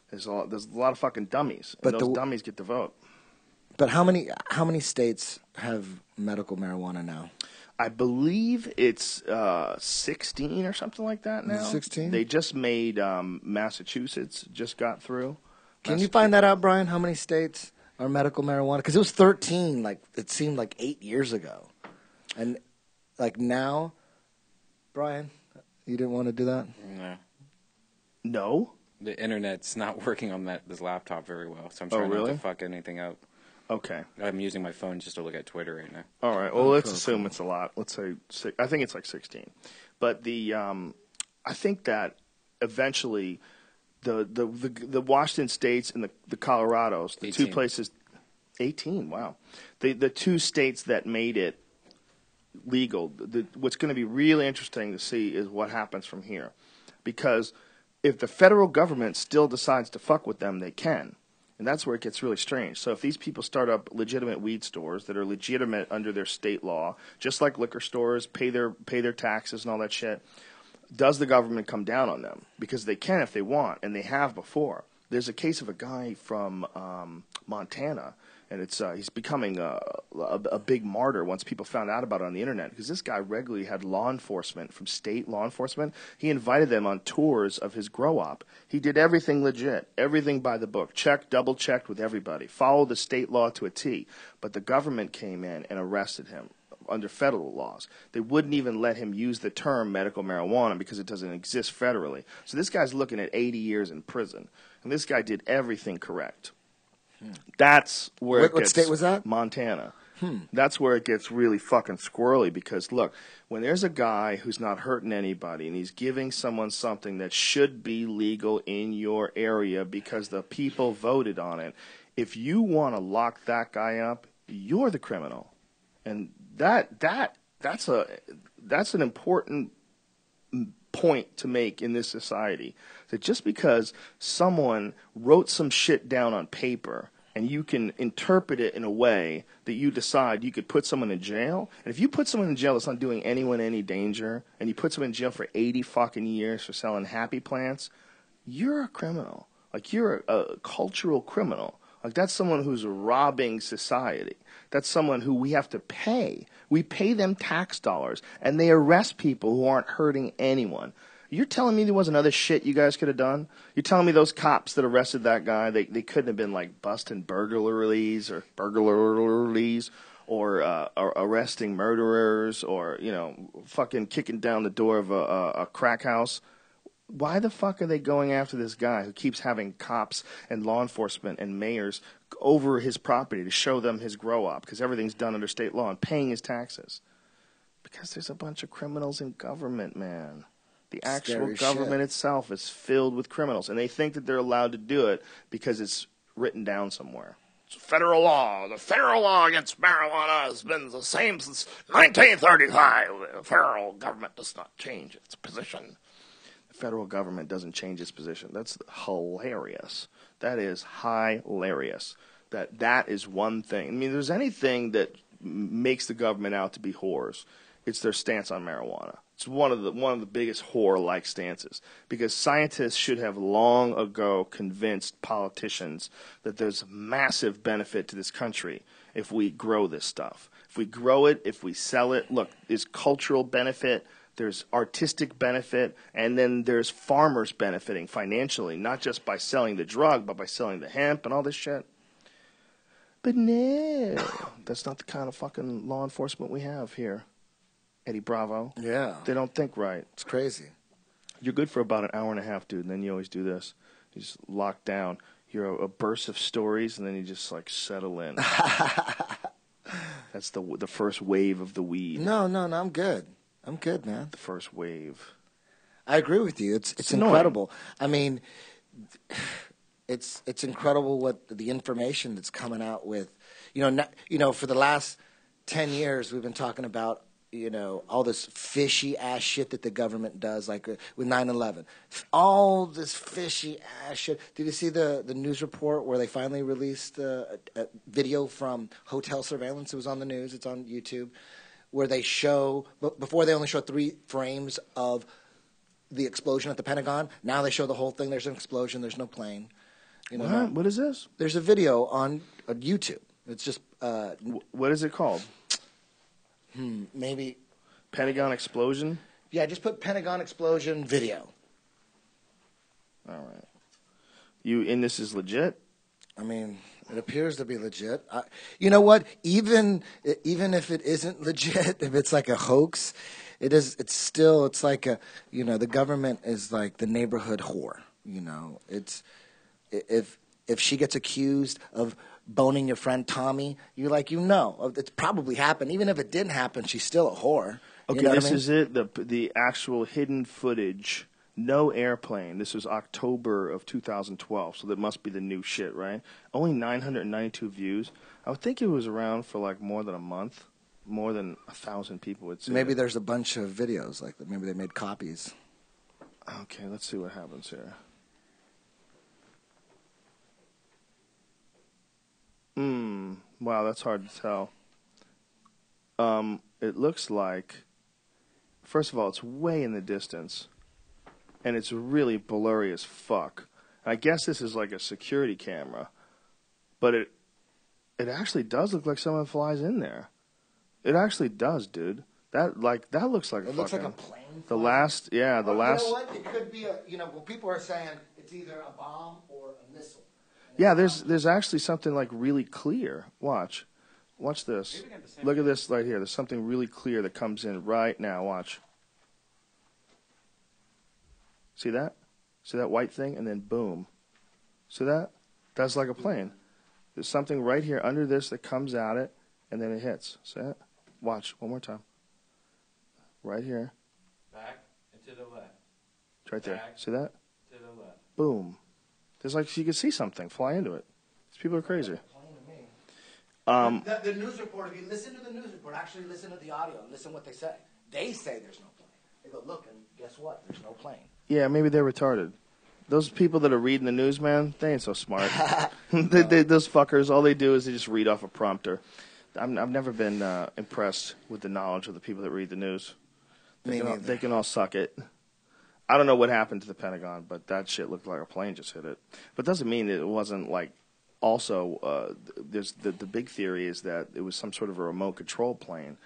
There's a lot of fucking dummies, and those dummies get to vote. But how many states have medical marijuana now? I believe it's 16 or something like that now. 16? They just made Massachusetts just got through. Can you find that out, Brian? How many states are medical marijuana? Because it was 13, it seemed like 8 years ago. And now, Brian, you didn't want to do that? No? The internet's not working on this laptop very well, so I'm trying not to fuck anything up. Okay. I'm using my phone just to look at Twitter right now. All right. Well, let's assume it's a lot. Let's say I think it's 16. But I think that eventually the Washington states and the Colorados, the 18. two places, 18. Wow. The two states that made it legal. What's going to be really interesting to see is what happens from here, because if the federal government still decides to fuck with them, they can. And that's where it gets really strange. So if these people start up legitimate weed stores that are legitimate under their state law, just like liquor stores, pay their taxes and all that shit, does the government come down on them? Because they can if they want, and they have before. There's a case of a guy from Montana, and he's becoming a big martyr once people found out about it on the internet, because this guy regularly had law enforcement from state law enforcement. He invited them on tours of his grow-op. He did everything legit, everything by the book, double-checked with everybody, followed the state law to a T. But the government came in and arrested him under federal laws. They wouldn't even let him use the term medical marijuana because it doesn't exist federally. So this guy's looking at 80 years in prison, and this guy did everything correct. That's where it gets, what state was that? Montana. That's where it gets really fucking squirrely because, look, when there's a guy who's not hurting anybody and he's giving someone something that should be legal in your area because the people voted on it, if you want to lock that guy up, you're the criminal. And that's an important point to make in this society. That just because someone wrote some shit down on paper and you can interpret it in a way that you decide you could put someone in jail. And if you put someone in jail that's not doing anyone any danger, and you put someone in jail for 80 fucking years for selling happy plants, you're a criminal. Like, you're a cultural criminal. Like, that's someone who's robbing society. That's someone who we have to pay. We pay them tax dollars, and they arrest people who aren't hurting anyone. You're telling me there wasn't other shit you guys could have done? You're telling me those cops that arrested that guy, they couldn't have been like busting burglaries or arresting murderers or, you know, fucking kicking down the door of a crack house? Why the fuck are they going after this guy who keeps having cops and law enforcement and mayors over his property to show them his grow-up because everything's done under state law and paying his taxes? Because there's a bunch of criminals in government, man. The actual government itself is filled with criminals, and they think that they're allowed to do it because it's written down somewhere. It's federal law. The federal law against marijuana has been the same since 1935. The federal government does not change its position. The federal government doesn't change its position. That's hilarious. That is hilarious. That is one thing. I mean, if there's anything that makes the government out to be whores, it's their stance on marijuana. It's one of the biggest whore-like stances because scientists should have long ago convinced politicians that there's massive benefit to this country if we grow this stuff. If we grow it, if we sell it, look, there's cultural benefit, there's artistic benefit, and then there's farmers benefiting financially, not just by selling the drug, but by selling the hemp and all this shit. But no, that's not the kind of fucking law enforcement we have here. Eddie Bravo. Yeah. They don't think right. It's crazy. You're good for about an hour and a half, dude, and then you always do this. You just lock down. You're a burst of stories, and then you just, like, settle in. That's the first wave of the weed. No, I'm good. I'm good, man. The first wave. I agree with you. It's incredible. I mean, it's incredible what the information that's coming out with. For the last 10 years, we've been talking about, all this fishy-ass shit that the government does, like with 9/11. All this fishy-ass shit. Did you see the news report where they finally released a video from hotel surveillance? It was on the news. It's on YouTube, where they show, before they only showed 3 frames of the explosion at the Pentagon. Now they show the whole thing. There's an explosion. There's no plane. What is this? There's a video on YouTube. It's just... what is it called? Maybe Pentagon explosion? Yeah, just put Pentagon explosion video. All right. And this is legit? I mean, it appears to be legit. You know what? Even if it isn't legit, if it's like a hoax, it's like the government is like the neighborhood whore. It's if she gets accused of boning your friend Tommy, you're like, it's probably happened. Even if it didn't happen, she's still a whore. Okay, this is it. The actual hidden footage. No airplane. This was October of 2012, so that must be the new shit, right? Only 992 views. I would think it was around for like more than a month. More than 1,000 people would see Maybe it. There's a bunch of videos like that. Maybe they made copies. Okay, let's see what happens here. Wow, that's hard to tell. It looks like, first of all, it's way in the distance, and it's really blurry as fuck. I guess this is like a security camera, but it actually does look like someone flies in there. It actually does, dude. That looks like it looks like a plane. The last. You know what? It could be well, people are saying it's either a bomb or a missile. Yeah, there's actually something like really clear. Watch. Watch this. Look at this right here. There's something really clear that comes in right now. Watch. See that? See that white thing? And then boom. See that? That's like a plane. There's something right here under this that comes at it, and then it hits. See it? Watch. One more time. Right here. Back and to the left. It's right there. Back See that? to the left. Boom. There's like you can see something fly into it. These people are crazy. The news report, if you listen to the news report, actually listen to the audio and listen what they say. They say there's no plane. They go, look, and guess what? There's no plane. Yeah, maybe they're retarded. Those people that are reading the news, man, they ain't so smart. Those fuckers, all they do is they just read off a prompter. I've never been impressed with the knowledge of the people that read the news. They can all suck it. I don't know what happened to the Pentagon, but that shit looked like a plane just hit it. But it doesn't mean that it wasn't like. Also, there's the big theory is that it was some sort of a remote control plane.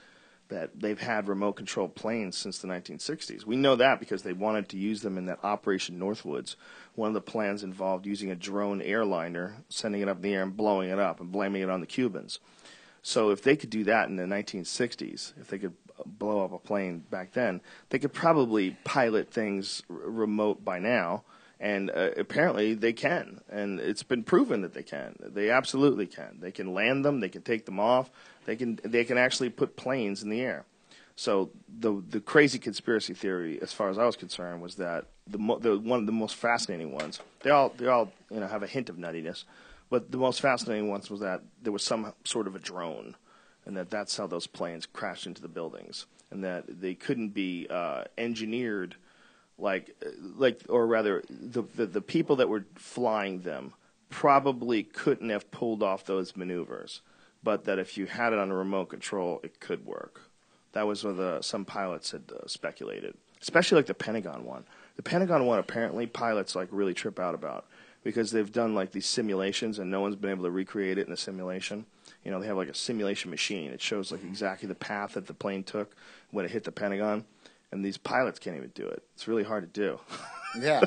That they've had remote control planes since the 1960s. We know that because they wanted to use them in that Operation Northwoods. One of the plans involved using a drone airliner, sending it up in the air and blowing it up and blaming it on the Cubans. So if they could do that in the 1960s, if they could blow up a plane back then, they could probably pilot things remote by now. And apparently they can, and it's been proven that they can. They absolutely can. They can land them. They can take them off. They can actually put planes in the air. So the crazy conspiracy theory, as far as I was concerned, was that one of the most fascinating ones. They all have a hint of nuttiness, but the most fascinating ones was that there was some sort of a drone, and that's how those planes crashed into the buildings, and that they couldn't be engineered. Or rather, the people that were flying them probably couldn't have pulled off those maneuvers, but that if you had it on a remote control, it could work. That was what some pilots had speculated, especially like the Pentagon one. The Pentagon one, apparently, pilots like really trip out about because they've done like these simulations and no one's been able to recreate it in a simulation. You know, they have like a simulation machine. It shows like exactly the path that the plane took when it hit the Pentagon. And these pilots can't even do it. It's really hard to do. Yeah,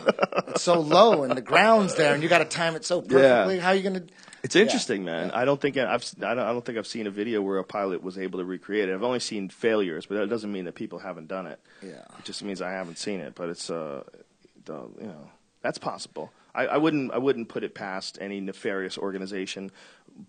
it's so low, and the ground's there, and you got to time it so perfectly. Yeah. How are you going to? It's interesting, man. Yeah. I don't think I've seen a video where a pilot was able to recreate it. I've only seen failures, but that doesn't mean that people haven't done it. Yeah, it just means I haven't seen it. But it's that's possible. I wouldn't put it past any nefarious organization,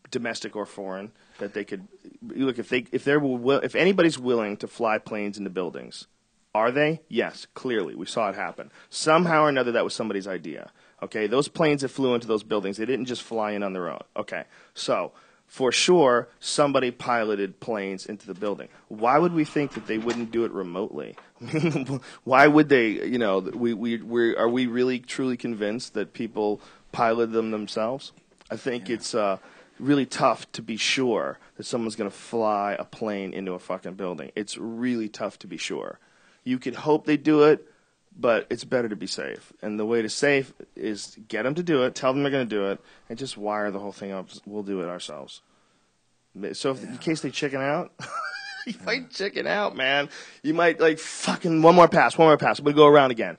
domestic or foreign, that they could look if anybody's willing to fly planes into buildings. Are they? Yes, clearly. We saw it happen. Somehow or another, that was somebody's idea. Okay, those planes that flew into those buildings, they didn't just fly in on their own. Okay, so for sure, somebody piloted planes into the building. Why would we think that they wouldn't do it remotely? Why would they? Are we really truly convinced that people piloted them themselves? I think it's really tough to be sure that someone's going to fly a plane into a fucking building. It's really tough to be sure. You could hope they do it, but it's better to be safe. And the way to safe is get them to do it, tell them they're going to do it, and just wire the whole thing up. We'll do it ourselves. So in case they chicken out, you might chicken out, man. You might fucking one more pass. I'm going to go around again.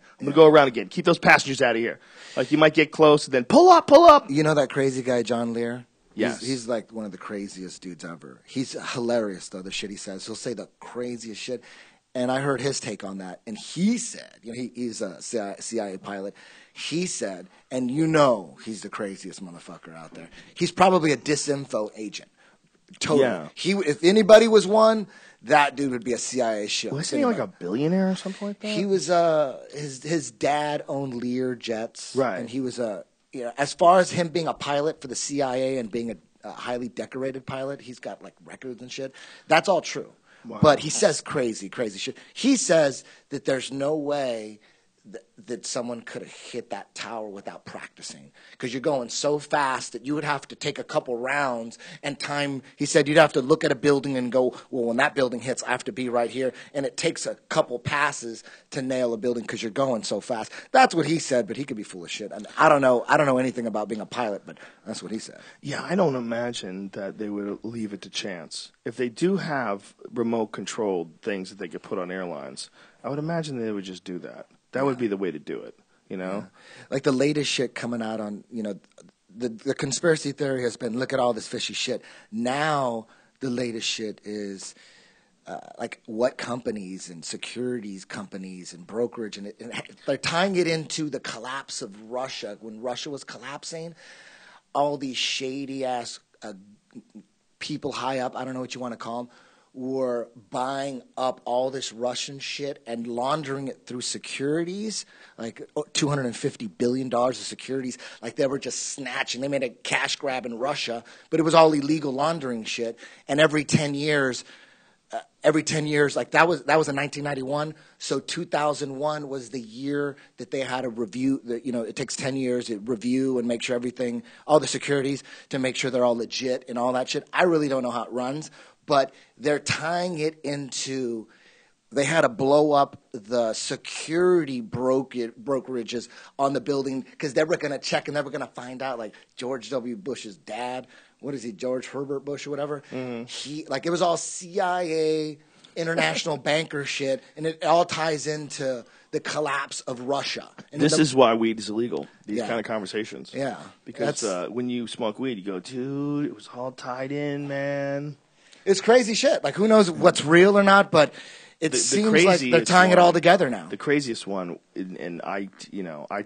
Keep those passengers out of here. Like you might get close and then pull up. You know that crazy guy, John Lear? Yes. He's like one of the craziest dudes ever. He's hilarious, though, the shit he says. He'll say the craziest shit. And I heard his take on that. And he said, he's a CIA pilot. He said, and he's the craziest motherfucker out there. He's probably a disinfo agent. Totally. Yeah. If anybody was one, that dude would be a CIA shill. Wasn't he like a billionaire or something like that? He was, his dad owned Lear jets. Right. And he was as far as him being a pilot for the CIA and being a highly decorated pilot, he's got like records and shit. That's all true. Wow. But he says crazy shit. He says that there's no way that someone could have hit that tower without practicing because you're going so fast that you would have to take a couple rounds and time. He said you'd have to look at a building and go, well, when that building hits, I have to be right here. And it takes a couple passes to nail a building because you're going so fast. That's what he said, but he could be full of shit. And I don't know anything about being a pilot, but that's what he said. Yeah, I don't imagine that they would leave it to chance. If they do have remote-controlled things that they could put on airlines, I would imagine they would just do that. That would be the way to do it, Yeah. Like the latest shit coming out on, the conspiracy theory has been, look at all this fishy shit. Now the latest shit is like what companies and securities companies and brokerage and they're tying it into the collapse of Russia. When Russia was collapsing, all these shady ass people high up, I don't know what you want to call them, were buying up all this Russian shit and laundering it through securities, like $250 billion of securities. Like they were just snatching. They made a cash grab in Russia, but it was all illegal laundering shit. And every 10 years, like that was in 1991. So 2001 was the year that they had a review. It takes 10 years to review and make sure everything, all the securities, to make sure they're all legit and all that shit. I really don't know how it runs. But they're tying it into, they had to blow up the security brokerages on the building because they were going to check and they were going to find out, like George W. Bush's dad, what is he, George Herbert Bush or whatever? Mm-hmm. It was all CIA, international banker shit, and it all ties into the collapse of Russia. And this is why weed is illegal, these Yeah. kind of conversations. Yeah. Because when you smoke weed, you go, dude, it was all tied in, man. It's crazy shit. Like, who knows what's real or not, but it seems like they're tying it all together now. The craziest one, and I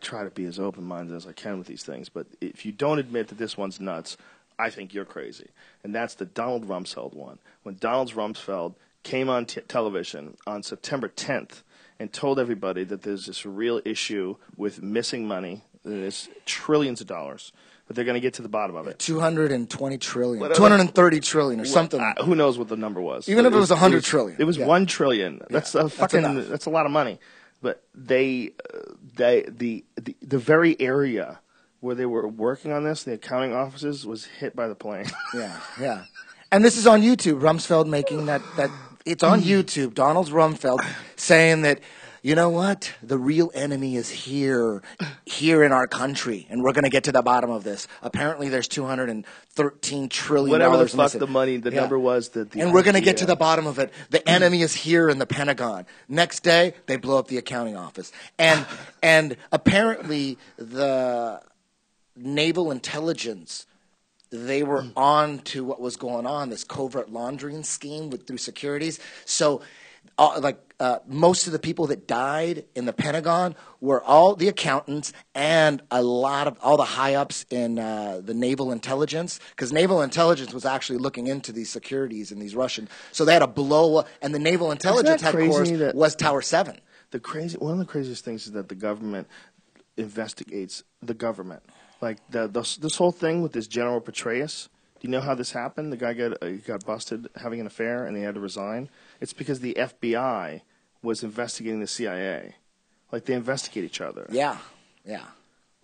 try to be as open-minded as I can with these things, but if you don't admit that this one's nuts, I think you're crazy. And that's the Donald Rumsfeld one. When Donald Rumsfeld came on television on September 10th and told everybody that there's this real issue with missing money, there's trillions of dollars, but they're going to get to the bottom of it. 220 trillion, 230 trillion or something. Who knows what the number was? Even if it was 100 trillion. It was 1 trillion. That's that's a lot of money. But the very area where they were working on this, the accounting offices, was hit by the plane. Yeah. And this is on YouTube. Rumsfeld making that it's on YouTube. Donald Rumsfeld saying that, you know what? The real enemy is here in our country, and we're going to get to the bottom of this. Apparently, there's $213 trillion. Whatever the fuck the money, the number was that. And we're going to get to the bottom of it. The enemy is here in the Pentagon. Next day, they blow up the accounting office, and apparently the naval intelligence, they were on to what was going on, this covert laundering scheme through securities. So, most of the people that died in the Pentagon were all the accountants and a lot of all the high-ups in the naval intelligence, because naval intelligence was actually looking into these securities and these Russian. So they had to blow up, and the naval intelligence headquarters was Tower 7. One of the craziest things is that the government investigates the government. Like this whole thing with this General Petraeus. Do you know how this happened? The guy got busted having an affair and he had to resign. It's because the FBI was investigating the CIA. Like they investigate each other. Yeah.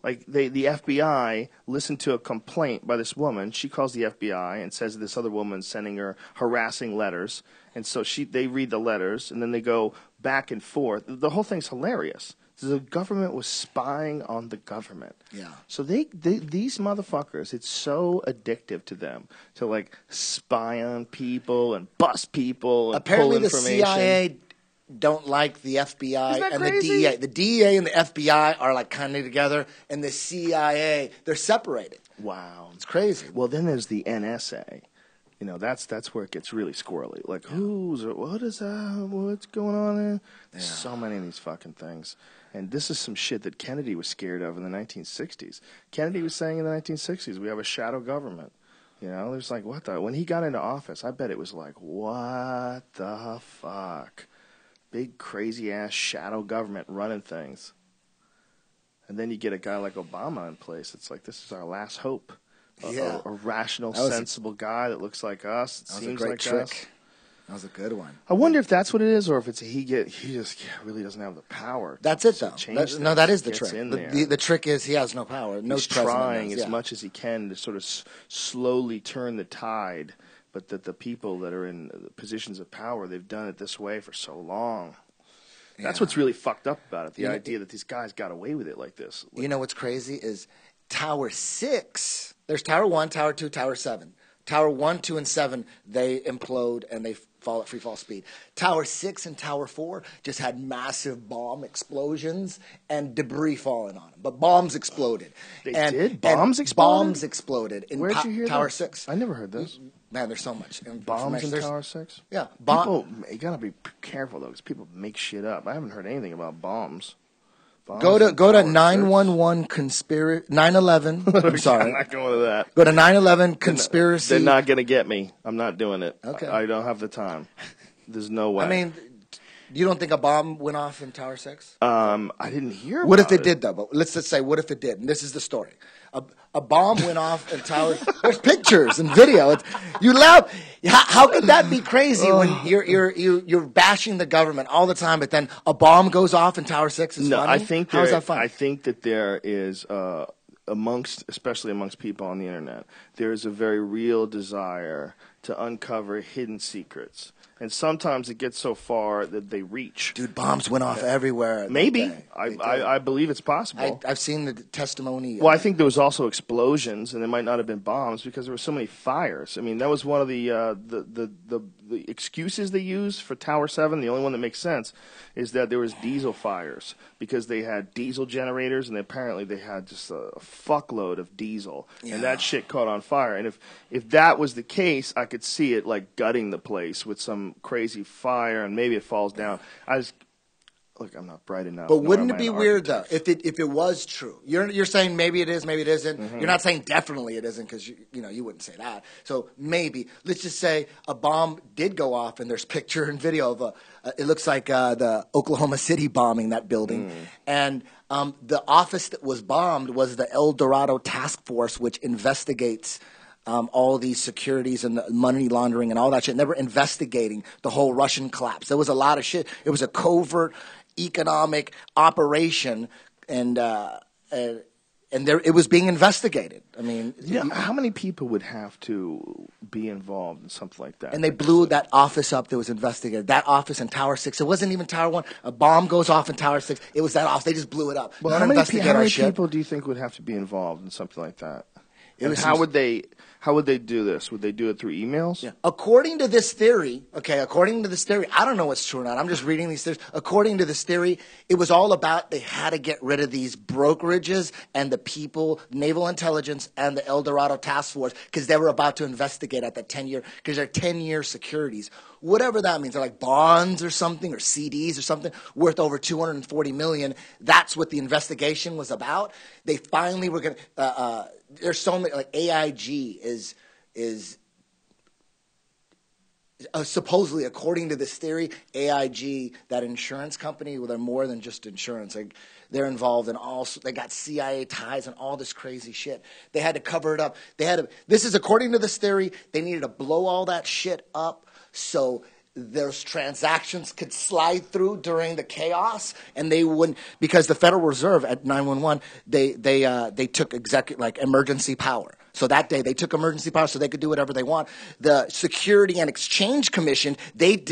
Like the FBI listened to a complaint by this woman. She calls the FBI and says this other woman's sending her harassing letters. And so they read the letters and then they go back and forth. The whole thing's hilarious. The government was spying on the government. Yeah. So these motherfuckers, it's so addictive to them to like spy on people and bust people and apparently pull information. The CIA don't like the FBI and crazy? the DEA. The DEA and the FBI are like kind of together, and the CIA, they're separated. Wow. It's crazy. Well, then there's the NSA. You know, that's where it gets really squirrely. Like, what is that? What's going on there? There's so many of these fucking things. And this is some shit that Kennedy was scared of in the 1960s. Kennedy was saying in the 1960s, we have a shadow government. You know, there's like, what the? When he got into office, I bet it was like, what the fuck? Big, crazy-ass shadow government running things. And then you get a guy like Obama in place. It's like, this is our last hope. A rational, sensible guy that looks like us. Seems like us. That was a good one. I wonder if that's what it is, or if it's he just really doesn't have the power. That's it, though. That is the trick. The trick is he has no power. He's trying as much as he can to sort of slowly turn the tide, but that the people that are in positions of power, they've done it this way for so long. That's what's really fucked up about it, the idea that these guys got away with it like this. You know what's crazy is Tower 6, there's Tower 1, Tower 2, Tower 7. Tower 1, 2, and 7, they implode and they fall at free fall speed. Tower 6 and Tower 4 just had massive bomb explosions and debris falling on them. But bombs exploded. They did? Bombs exploded? Bombs exploded in Where'd you hear Tower this? 6. I never heard this. Man, there's so much Bombs in information. Tower 6? Yeah. People, you gotta be careful though, because people make shit up. I haven't heard anything about bombs. Go to Tower 911 conspiracy 9/11. I'm sorry. I'm not going to that. Go to 9/11 conspiracy. They're not going to get me. I'm not doing it. Okay. I don't have the time. There's no way. I mean, you don't think a bomb went off in Tower 6? I didn't hear about What if it did, though? But let's just say, what if it did? And this is the story. A bomb went off in Tower. There's pictures and video. You laugh. How could that be crazy when you're bashing the government all the time, but then a bomb goes off in Tower 6? Is funny? I think How is that funny? I think that there is especially amongst people on the internet, there is a very real desire to uncover hidden secrets. And sometimes it gets so far that they reach. Dude, bombs went off everywhere. Maybe. I believe it's possible. I've seen the testimony. Well, I think there was also explosions, and there might not have been bombs because there were so many fires. I mean, that was one of the excuses they used for Tower 7. The only one that makes sense is that there was diesel fires because they had diesel generators, and apparently they had just a fuckload of diesel, and that shit caught on fire. And if that was the case, I could see it like gutting the place with some crazy fire, and maybe it falls down. Look, I'm not bright enough. But wouldn't it be weird though if it was true? You're saying maybe it is, maybe it isn't. Mm-hmm. You're not saying definitely it isn't because you wouldn't say that. So maybe let's just say a bomb did go off, and there's picture and video of it looks like the Oklahoma City bombing that building, and the office that was bombed was the El Dorado Task Force, which investigates all these securities and the money laundering and all that shit. And they were investigating the whole Russian collapse. There was a lot of shit. It was a covert economic operation, and it was being investigated. I mean, how many people would have to be involved in something like that? And they blew that office up that was investigated. That office in Tower 6. It wasn't even Tower 1. A bomb goes off in Tower 6. It was that office. They just blew it up. Well, how many people do you think would have to be involved in something like that? How would they do this? Would they do it through emails? Yeah. According to this theory, I don't know what's true or not. I'm just reading these theories. According to this theory, it was all about they had to get rid of these brokerages and the people, naval intelligence and the El Dorado Task Force, because they were about to investigate at the 10-year, because they're 10-year securities. Whatever that means. They're like bonds or something, or CDs or something, worth over $240 million. That's what the investigation was about. They finally were going to, there's so many, like AIG is supposedly, according to this theory, AIG, that insurance company, well, they're more than just insurance. Like, they're involved in they got CIA ties and all this crazy shit. They had to cover it up. This is according to this theory, they needed to blow all that shit up so those transactions could slide through during the chaos, and they wouldn't, because the Federal Reserve at 911, they took emergency power. So that day they took emergency power so they could do whatever they want. The Security and Exchange Commission, they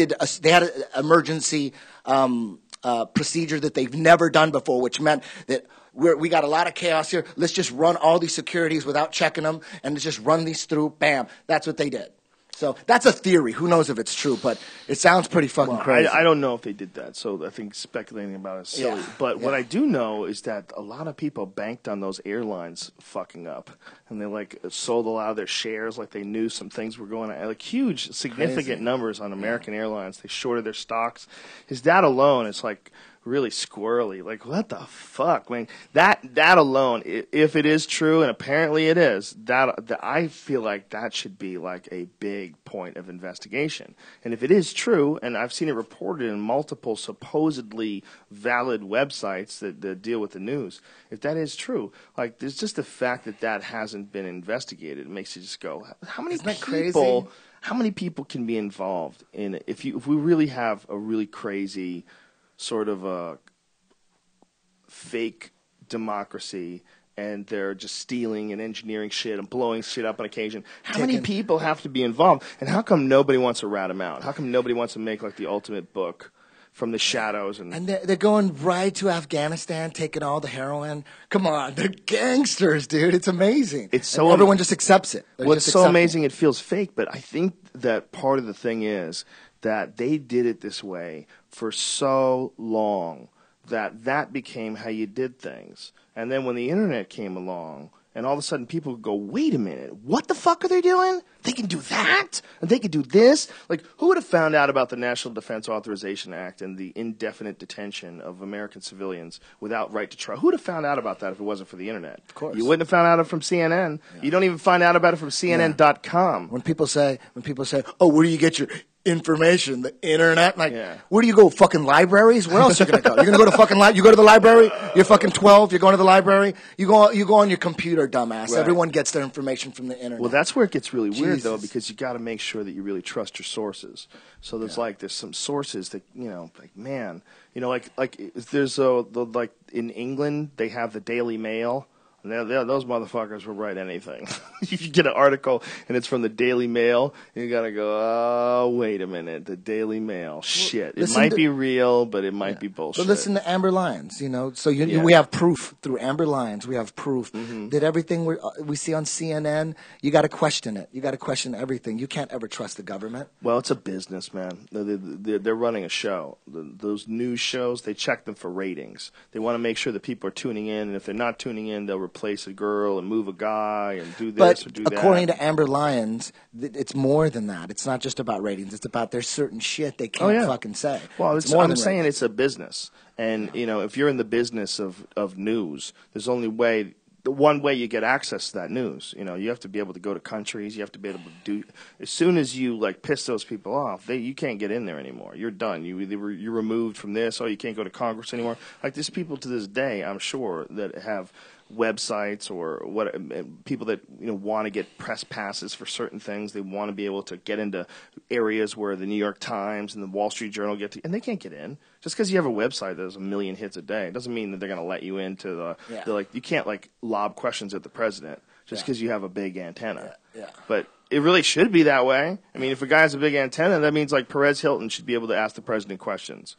had an emergency procedure that they've never done before, which meant that we got a lot of chaos here. Let's just run all these securities without checking them, and let's just run these through. Bam. That's what they did. So that's a theory. Who knows if it's true, but it sounds pretty fucking crazy. I don't know if they did that, so I think speculating about it is silly. Yeah. But what I do know is that a lot of people banked on those airlines fucking up, and they sold a lot of their shares, like they knew some things were going on, like huge, significant numbers on American Airlines. They shorted their stocks. Is that alone? It's like really squirrely. Like, what the fuck? I mean, that alone, if it is true, and apparently it is, that I feel like that should be like a big point of investigation. And if it is true, and I've seen it reported in multiple supposedly valid websites that deal with the news, if that is true, like, there's just the fact that hasn't been investigated. It makes you just go, how many people? How many people can be involved in it? If we really have a really crazy sort of a fake democracy, and they're just stealing and engineering shit and blowing shit up on occasion. How many people have to be involved? And how come nobody wants to rat them out? How come nobody wants to make like the ultimate book from the shadows. And they're going right to Afghanistan, taking all the heroin. Come on, they're gangsters, dude. It's amazing. It's so and everyone just accepts it. They're What's just so accepting amazing, it feels fake, but I think that part of the thing is that they did it this way for so long that became how you did things. And then when the internet came along, and all of a sudden people would go, wait a minute, what the fuck are they doing? They can do that? And they can do this? Like, who would have found out about the National Defense Authorization Act and the indefinite detention of American civilians without right to trial? Who would have found out about that if it wasn't for the internet? Of course. You wouldn't have found out from CNN. Yeah. You don't even find out about it from CNN.com. When people say, oh, where do you get your information? The internet? Like, where do you go? Fucking libraries? Where else are you going to go? You're going to go to fucking you go to the library? You're fucking 12. You're going to the library? You go on your computer, dumbass. Right. Everyone gets their information from the internet. Well, that's where it gets really weird, though, because you got to make sure that you really trust your sources. So there's some sources that, like, man, like there's like in England, they have the Daily Mail. And those motherfuckers will write anything. You get an article and it's from the Daily Mail, you gotta go, oh, wait a minute, the Daily Mail. Shit. It might be real, but it might be bullshit. But listen to Amber Lyons, So we have proof through Amber Lyons. We have proof that everything we see on CNN, you gotta question it. You gotta question everything. You can't ever trust the government. Well, it's a business, man. They're running a show. Those news shows, they check them for ratings. They want to make sure that people are tuning in, and if they're not tuning in, they'll replace a girl and move a guy and do this or do that. But according to Amber Lyons, it's more than that. It's not just about ratings. It's about there's certain shit they can't fucking say. Well, I'm saying it's a business. And, if you're in the business of news, there's only one way you get access to that news. You have to be able to go to countries. You have to be able to do. As soon as you piss those people off, you can't get in there anymore. You're done. You're removed from this. Oh, you can't go to Congress anymore. Like there's people to this day, I'm sure, that have websites or people that want to get press passes for certain things. They want to be able to get into areas where the New York Times and the Wall Street Journal get to, and they can't get in. Just because you have a website that has 1 million hits a day doesn't mean that they're going to let you into you can't lob questions at the president just because you have a big antenna. Yeah. But it really should be that way. I mean, if a guy has a big antenna, that means Perez Hilton should be able to ask the president questions.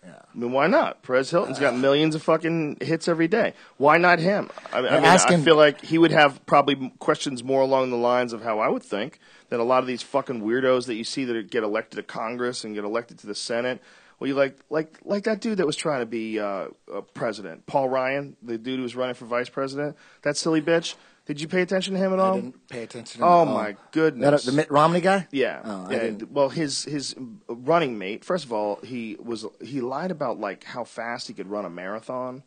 Yeah. I mean, why not? Perez Hilton's got millions of fucking hits every day. Why not him? I feel like he would have probably questions more along the lines of how I would think than a lot of these fucking weirdos that you see that get elected to Congress and get elected to the Senate. Well, you like that dude that was trying to be president, Paul Ryan, the dude who was running for vice president. That silly bitch. Did you pay attention to him at all? I didn't pay attention to him. Oh, my goodness. The Mitt Romney guy? Yeah. Oh, well, his running mate, first of all, he lied about how fast he could run a marathon.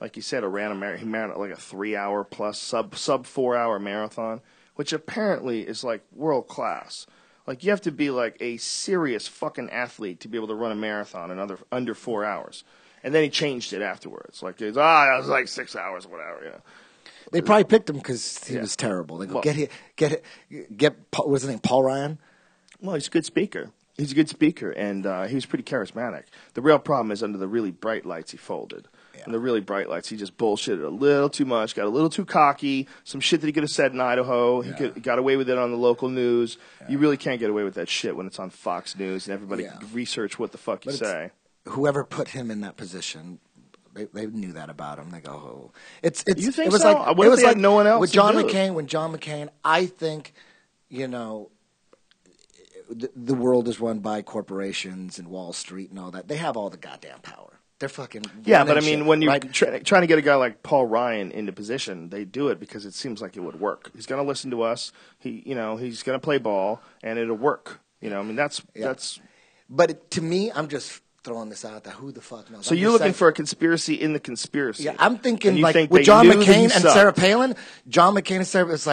Like he said, he ran like a 3-hour plus sub 4-hour marathon, which apparently is world class. Like you have to be a serious fucking athlete to be able to run a marathon in under 4 hours. And then he changed it afterwards. It was 6 hours, whatever. They probably picked him because he was terrible. They go, get what's his name, Paul Ryan? Well, he's a good speaker. And he was pretty charismatic. The real problem is under the really bright lights he folded. Yeah. And the really bright lights, he just bullshitted a little too much, got a little too cocky, some shit that he could have said in Idaho. He got away with it on the local news. Yeah. You really can't get away with that shit when it's on Fox News and everybody research what the fuck you say. Whoever put him in that position, they knew that about him. They go, oh. You think it was so? Like, what it if was they had no one else with John McCain. When John McCain, I think, the world is run by corporations and Wall Street and all that. They have all the goddamn power. They're fucking but I mean, when you're trying to get a guy like Paul Ryan into position, they do it because it seems like it would work. He's going to listen to us. He's going to play ball, and it'll work. That's. But to me, I'm just throwing this out there. Who the fuck knows? So you're looking for a conspiracy in the conspiracy. Yeah, I'm thinking think with John McCain and Sarah Palin. John McCain and Sarah, it's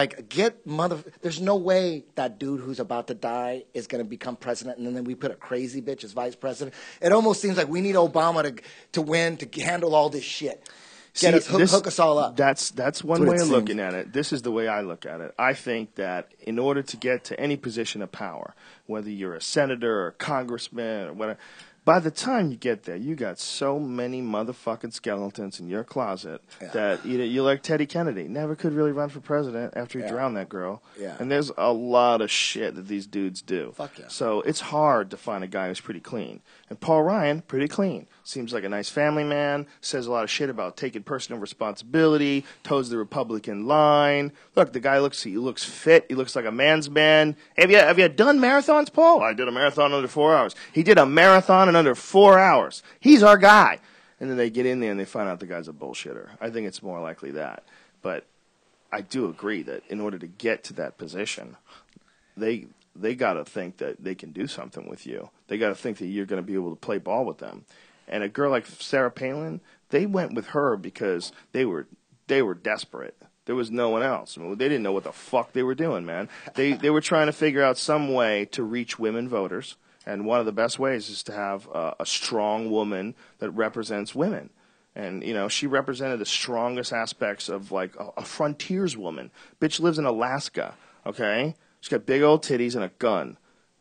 there's no way that dude who's about to die is going to become president, and then we put a crazy bitch as vice president. It almost seems like we need Obama to win to handle all this shit. Hook us all up. That's one way of looking at it. This is the way I look at it. I think that in order to get to any position of power, whether you're a senator or a congressman or whatever, By the time you get there, you got so many motherfucking skeletons in your closet that you're like Teddy Kennedy. Never could really run for president after he drowned that girl. Yeah. And there's a lot of shit that these dudes do. Fuck yeah. So it's hard to find a guy who's pretty clean. And Paul Ryan, pretty clean. Seems like a nice family man, says a lot of shit about taking personal responsibility, toes the Republican line. Look, the guy looks fit. He looks like a man's man. Have you done marathons, Paul? I did a marathon under 4 hours. He did a marathon in under 4 hours. He's our guy. And then they get in there and they find out the guy's a bullshitter. I think it's more likely that. But I do agree that in order to get to that position, they got to think that they can do something with you. They got to think that you're going to be able to play ball with them. And a girl like Sarah Palin, they went with her because they were desperate. There was no one else. I mean, they didn't know what the fuck they were doing, man. They were trying to figure out some way to reach women voters. And one of the best ways is to have a strong woman that represents women. And, she represented the strongest aspects of, like, a frontierswoman. Bitch lives in Alaska, okay? She's got big old titties and a gun.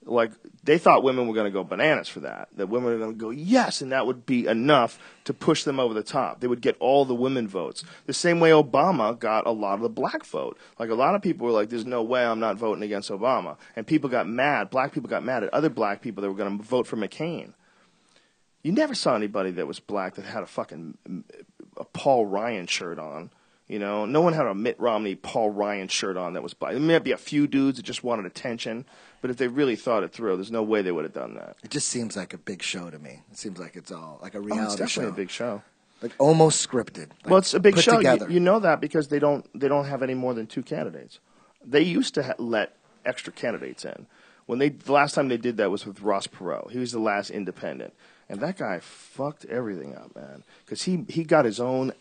Like, they thought women were going to go bananas for that. That women were going to go, yes, and that would be enough to push them over the top. They would get all the women votes. The same way Obama got a lot of the black vote. Like, a lot of people were like, there's no way I'm not voting against Obama. And people got mad. Black people got mad at other black people that were going to vote for McCain. You never saw anybody that was black that had a Paul Ryan shirt on. No one had a Mitt Romney Paul Ryan shirt on that was black. There might be a few dudes that just wanted attention, but if they really thought it through, there's no way they would have done that. It just seems like a big show to me. It seems like it's all like a reality show. It's definitely a big show. Like almost scripted. Like Well, it's a big put show. together. You know that because they don't have any more than 2 candidates. They used to let extra candidates in. The last time they did that was with Ross Perot. He was the last independent, and that guy fucked everything up, man. Because he got his own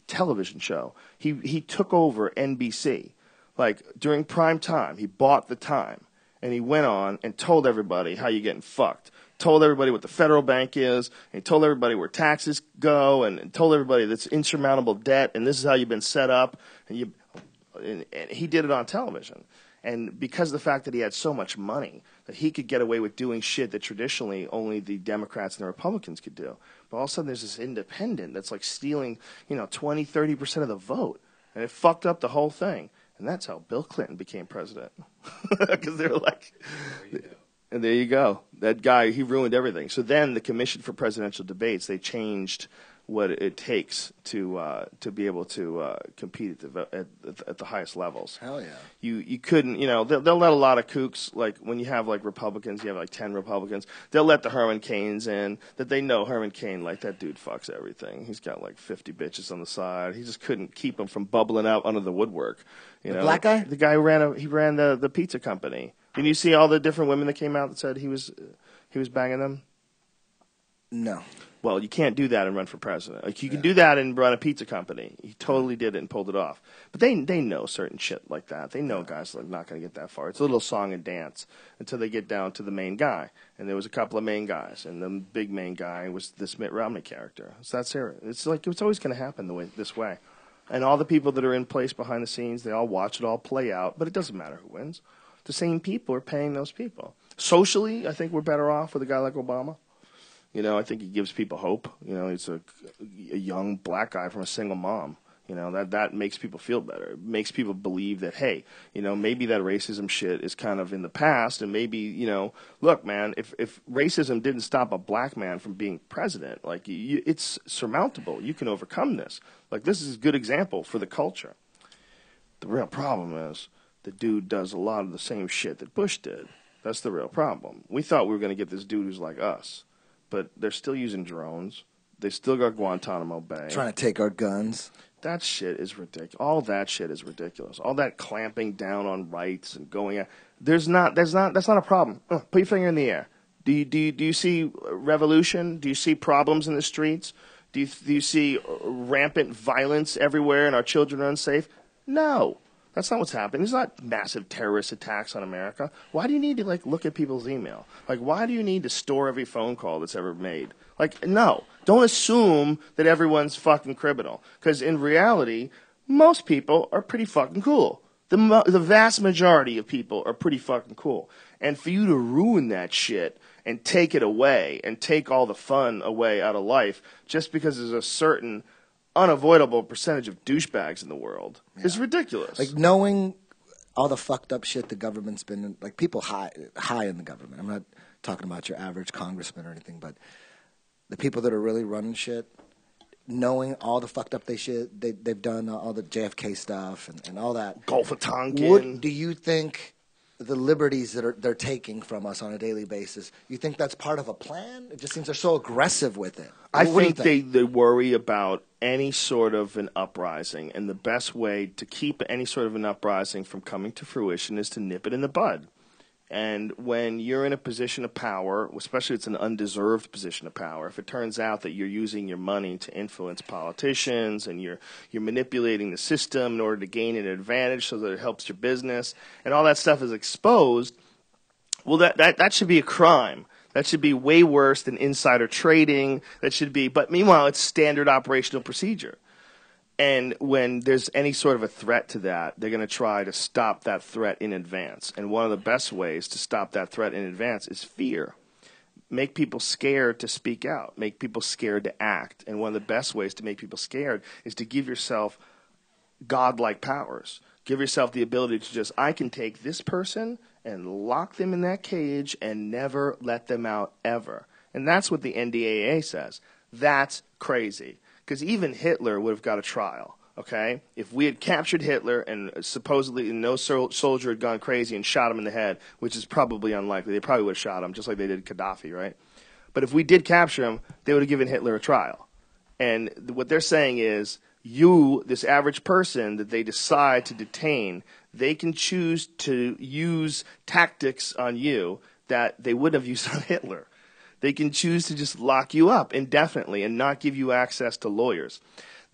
television show. He took over NBC. Like, during prime time, he bought the time, and he went on and told everybody how you're getting fucked. Told everybody what the federal bank is, and he told everybody where taxes go, and told everybody that's insurmountable debt, and this is how you've been set up. And he did it on television. And because of the fact that he had so much money, that he could get away with doing shit that traditionally only the Democrats and the Republicans could do. But all of a sudden there's this independent that's like stealing, 20, 30% of the vote. And it fucked up the whole thing. And that's how Bill Clinton became president. Because they were like, and there you go. That guy, he ruined everything. So then the Commission for Presidential Debates, they changed what it takes to be able to compete at the highest levels. Hell yeah. You couldn't, they'll let a lot of kooks, like when you have like Republicans, you have like 10 Republicans, they'll let the Herman Cains in, that they know Herman Cain, like that dude fucks everything. He's got like 50 bitches on the side. He just couldn't keep them from bubbling out under the woodwork. The black guy? The guy who ran the pizza company. Didn't you see all the different women that came out that said he was banging them? No. Well, you can't do that and run for president. Like, you can do that and run a pizza company. He totally did it and pulled it off. But they know certain shit like that. They know guys are not going to get that far. It's a little song and dance until they get down to the main guy. And there was a couple of main guys, and the big main guy was this Mitt Romney character. So that's serious. It's like it's always going to happen this way. And all the people that are in place behind the scenes, they all watch it all play out. But it doesn't matter who wins. The same people are paying those people. Socially, I think we're better off with a guy like Obama. I think he gives people hope. He's a young black guy from a single mom. That makes people feel better. It makes people believe that, hey, maybe that racism shit is kind of in the past, and maybe, look, man, if racism didn't stop a black man from being president, like, it's surmountable. You can overcome this. Like, this is a good example for the culture. The real problem is the dude does a lot of the same shit that Bush did. That's the real problem. We thought we were going to get this dude who's like us. But they're still using drones. They still got Guantanamo Bay. Trying to take our guns. That shit is ridiculous. All that shit is ridiculous. All that clamping down on rights and going at. That's not a problem. Put your finger in the air. Do you see revolution? Do you see problems in the streets? Do you see rampant violence everywhere and our children are unsafe? No. That's not what's happening. There's not massive terrorist attacks on America. Why do you need to, look at people's email? Why do you need to store every phone call that's ever made? No. Don't assume that everyone's fucking criminal. Because in reality, most people are pretty fucking cool. The vast majority of people are pretty fucking cool. And for you to ruin that shit and take it away and take all the fun away out of life just because there's a certain unavoidable percentage of douchebags in the world is ridiculous. Like knowing all the fucked up shit the government's been, like people high in the government. I'm not talking about your average congressman or anything, but the people that are really running shit, knowing all the fucked up they've done, all the JFK stuff and all that. Gulf of Tonkin. What do you think the liberties that they're taking from us on a daily basis, you think that's part of a plan? It just seems they're so aggressive with it. I think they worry about any sort of an uprising, and the best way to keep any sort of an uprising from coming to fruition is to nip it in the bud. And when you're in a position of power, especially if it's an undeserved position of power, if it turns out that you're using your money to influence politicians and you're manipulating the system in order to gain an advantage so that it helps your business, and all that stuff is exposed, well, that should be a crime. That should be way worse than insider trading. That should be, but meanwhile, it's standard operational procedure. And when there's any sort of a threat to that, they're going to try to stop that threat in advance. And one of the best ways to stop that threat in advance is fear. Make people scared to speak out. Make people scared to act. And one of the best ways to make people scared is to give yourself godlike powers. Give yourself the ability to just, I can take this person and lock them in that cage and never let them out ever. And that's what the NDAA says. That's crazy. Because even Hitler would have got a trial, okay? If we had captured Hitler and supposedly no soldier had gone crazy and shot him in the head, which is probably unlikely. They probably would have shot him just like they did Gaddafi, right? But if we did capture him, they would have given Hitler a trial. And what they're saying is you, this average person that they decide to detain, they can choose to use tactics on you that they wouldn't have used on Hitler. They can choose to just lock you up indefinitely and not give you access to lawyers.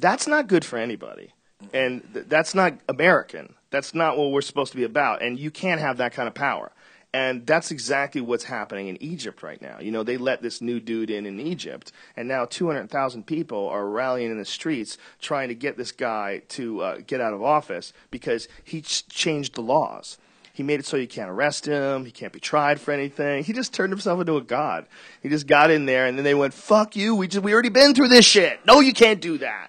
That's not good for anybody. And that's not American. That's not what we're supposed to be about. And you can't have that kind of power. And that's exactly what's happening in Egypt right now. You know, they let this new dude in Egypt, and now 200,000 people are rallying in the streets trying to get this guy to get out of office because he changed the laws. He made it so you can't arrest him. He can't be tried for anything. He just turned himself into a god. He just got in there, and then they went, fuck you. We already been through this shit. No, you can't do that.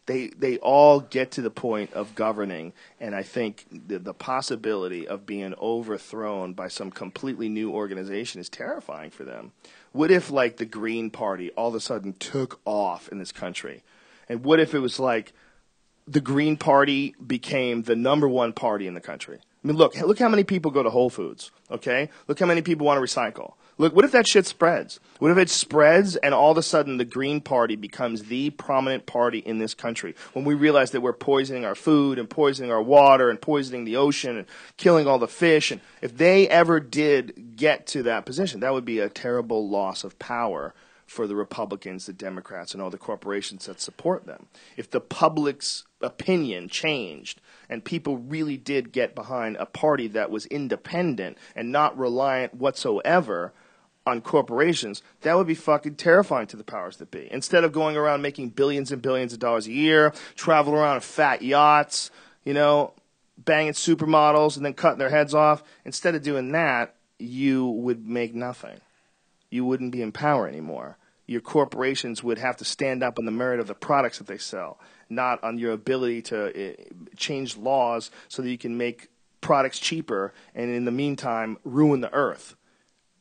They all get to the point of governing, and I think the possibility of being overthrown by some completely new organization is terrifying for them. What if, like, the Green Party all of a sudden took off in this country? And what if it was like the Green Party became the number one party in the country? I mean, look how many people go to Whole Foods, okay? Look how many people want to recycle. Look, what if that shit spreads? What if it spreads and all of a sudden the Green Party becomes the prominent party in this country when we realize that we're poisoning our food and poisoning our water and poisoning the ocean and killing all the fish? And if they ever did get to that position, that would be a terrible loss of power for the Republicans, the Democrats, and all the corporations that support them. If the public's opinion changed and people really did get behind a party that was independent and not reliant whatsoever on corporations, that would be fucking terrifying to the powers that be. Instead of going around making billions and billions of dollars a year, traveling around in fat yachts, you know, banging supermodels and then cutting their heads off, instead of doing that, you would make nothing. You wouldn't be in power anymore. Your corporations would have to stand up on the merit of the products that they sell, not on your ability to change laws so that you can make products cheaper and in the meantime ruin the earth.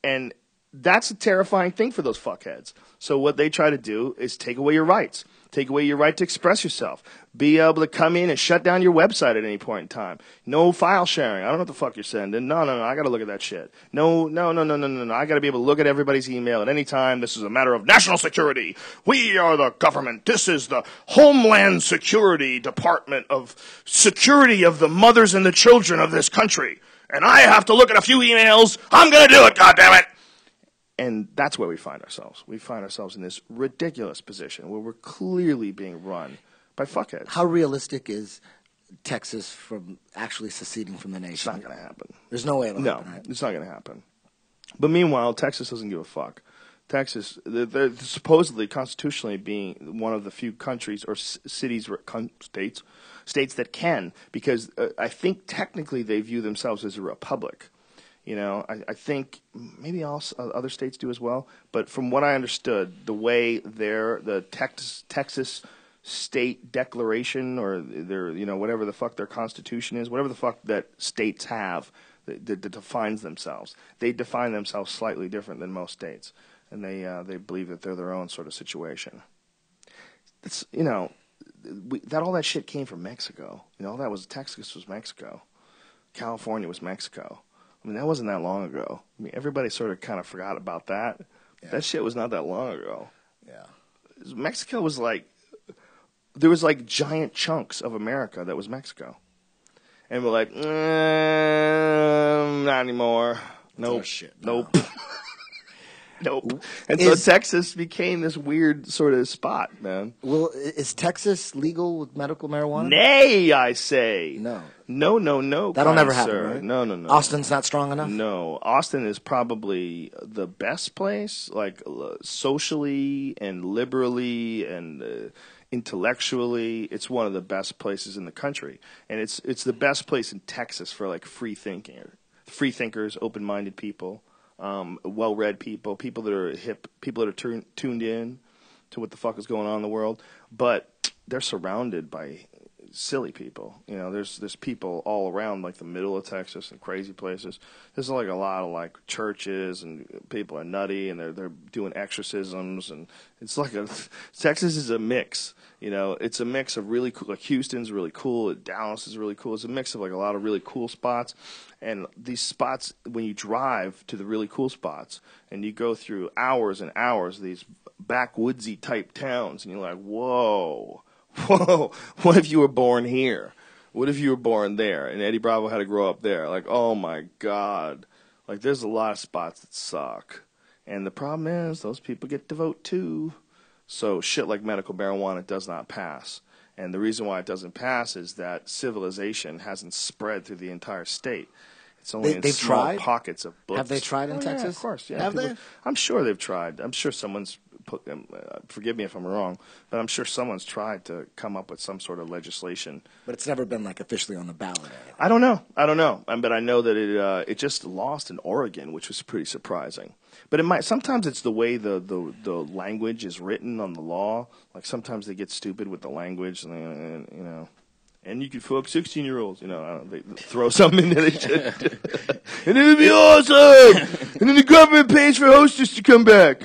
And that's a terrifying thing for those fuckheads. So what they try to do is take away your rights. Take away your right to express yourself. Be able to come in and shut down your website at any point in time. No file sharing. I don't know what the fuck you're sending. No, I got to look at that shit. No. I got to be able to look at everybody's email at any time. This is a matter of national security. We are the government. This is the Homeland Security Department of security of the mothers and the children of this country. And I have to look at a few emails. I'm going to do it, goddammit. And that's where we find ourselves. We find ourselves in this ridiculous position where we're clearly being run by fuckheads. How realistic is Texas from actually seceding from the nation? It's not going to happen. There's no way it'll happen, right? No, it's not going to happen. But meanwhile, Texas doesn't give a fuck. Texas, they're supposedly constitutionally being one of the few countries or cities or states that can, because I think technically they view themselves as a republic. You know, I think maybe also other states do as well. But from what I understood, the way the Texas state declaration or their, you know, whatever the fuck their constitution is, whatever the fuck that states have that defines themselves, they define themselves slightly different than most states, and they believe that they're their own sort of situation. It's, you know, all that shit came from Mexico. You know, that was Texas was Mexico, California was Mexico. I mean, that wasn't that long ago. I mean, everybody sort of kind of forgot about that. Yeah. That shit was not that long ago. Yeah. Mexico was like, there was like giant chunks of America that was Mexico. And we're like, not anymore. Nope. Oh, shit. Nope. Nope. And so Texas became this weird sort of spot, man. Well, is Texas legal with medical marijuana? Nay, I say. No. No. That'll never happen, sir. right? No. Austin's not strong enough? No. Austin is probably the best place, like socially and liberally and intellectually. It's one of the best places in the country. And it's the best place in Texas for like free thinkers, open-minded people. Well-read people that are hip, people that are tuned in to what the fuck is going on in the world, but they're surrounded by silly people. You know, there's people all around, like the middle of Texas and crazy places. There's like a lot of like churches and people are nutty and they're doing exorcisms, and it's like Texas is a mix. You know, it's a mix of really cool, like Houston's really cool, Dallas is really cool. It's a mix of like a lot of really cool spots. And these spots, when you drive to the really cool spots and you go through hours and hours of these backwoodsy type towns, and you're like, whoa, what if you were born here? What if you were born there? And Eddie Bravo had to grow up there. Like, oh my God. Like, there's a lot of spots that suck. And the problem is, those people get to vote too. So shit like medical marijuana does not pass. And the reason why it doesn't pass is that civilization hasn't spread through the entire state. It's only in small pockets of books. Have they tried in Texas? Yeah, of course. Yeah. Have they? I'm sure they've tried. I'm sure someone's forgive me if I'm wrong, but I'm sure someone's tried to come up with some sort of legislation. But it's never been like officially on the ballot. I don't know. But I know that it just lost in Oregon, which was pretty surprising. But sometimes it's the way the language is written on the law. Like sometimes they get stupid with the language, and you know. And you could fuck 16-year-olds, you know. They throw something in there. And it would be awesome. And then the government pays for hostess to come back.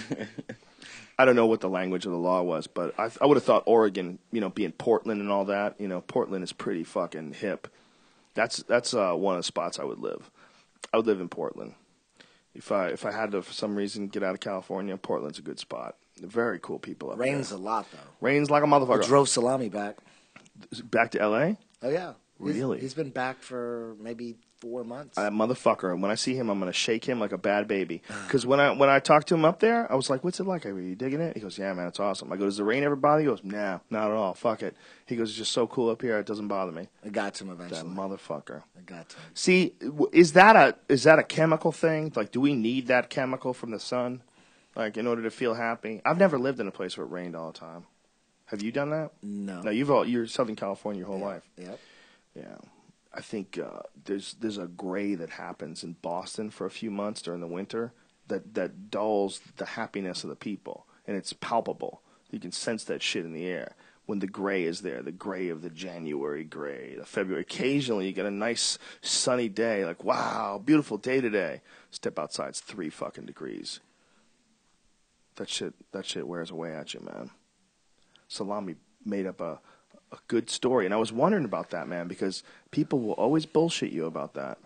I don't know what the language of the law was, but I would have thought Oregon, you know, being Portland and all that, you know, Portland is pretty fucking hip. That's one of the spots I would live. I would live in Portland. If I had to, for some reason, get out of California, Portland's a good spot. They're very cool people up there. Rains a lot, though. Rains like a motherfucker. I drove Salami back. Back to L.A.? Oh, yeah. Really? He's been back for maybe 4 months. That motherfucker. When I see him, I'm going to shake him like a bad baby. Because when I talked to him up there, I was like, what's it like? Are you digging it? He goes, yeah, man, it's awesome. I go, does the rain ever bother you? He goes, nah, not at all. Fuck it. He goes, it's just so cool up here, it doesn't bother me. I got to him eventually. That motherfucker. I got to him. See, is that a chemical thing? Like, do we need that chemical from the sun? Like, in order to feel happy? I've never lived in a place where it rained all the time. Have you done that? No. No, you're Southern California your whole life. Yep. Yeah. I think there's a gray that happens in Boston for a few months during the winter that dulls the happiness of the people, and it's palpable. You can sense that shit in the air when the gray is there, the gray of the January gray, the February. Occasionally you get a nice sunny day, like, wow, beautiful day today. Step outside, it's 3 fucking degrees. That shit wears away at you, man. Salami made up a good story, and I was wondering about that, man, because people will always bullshit you about that.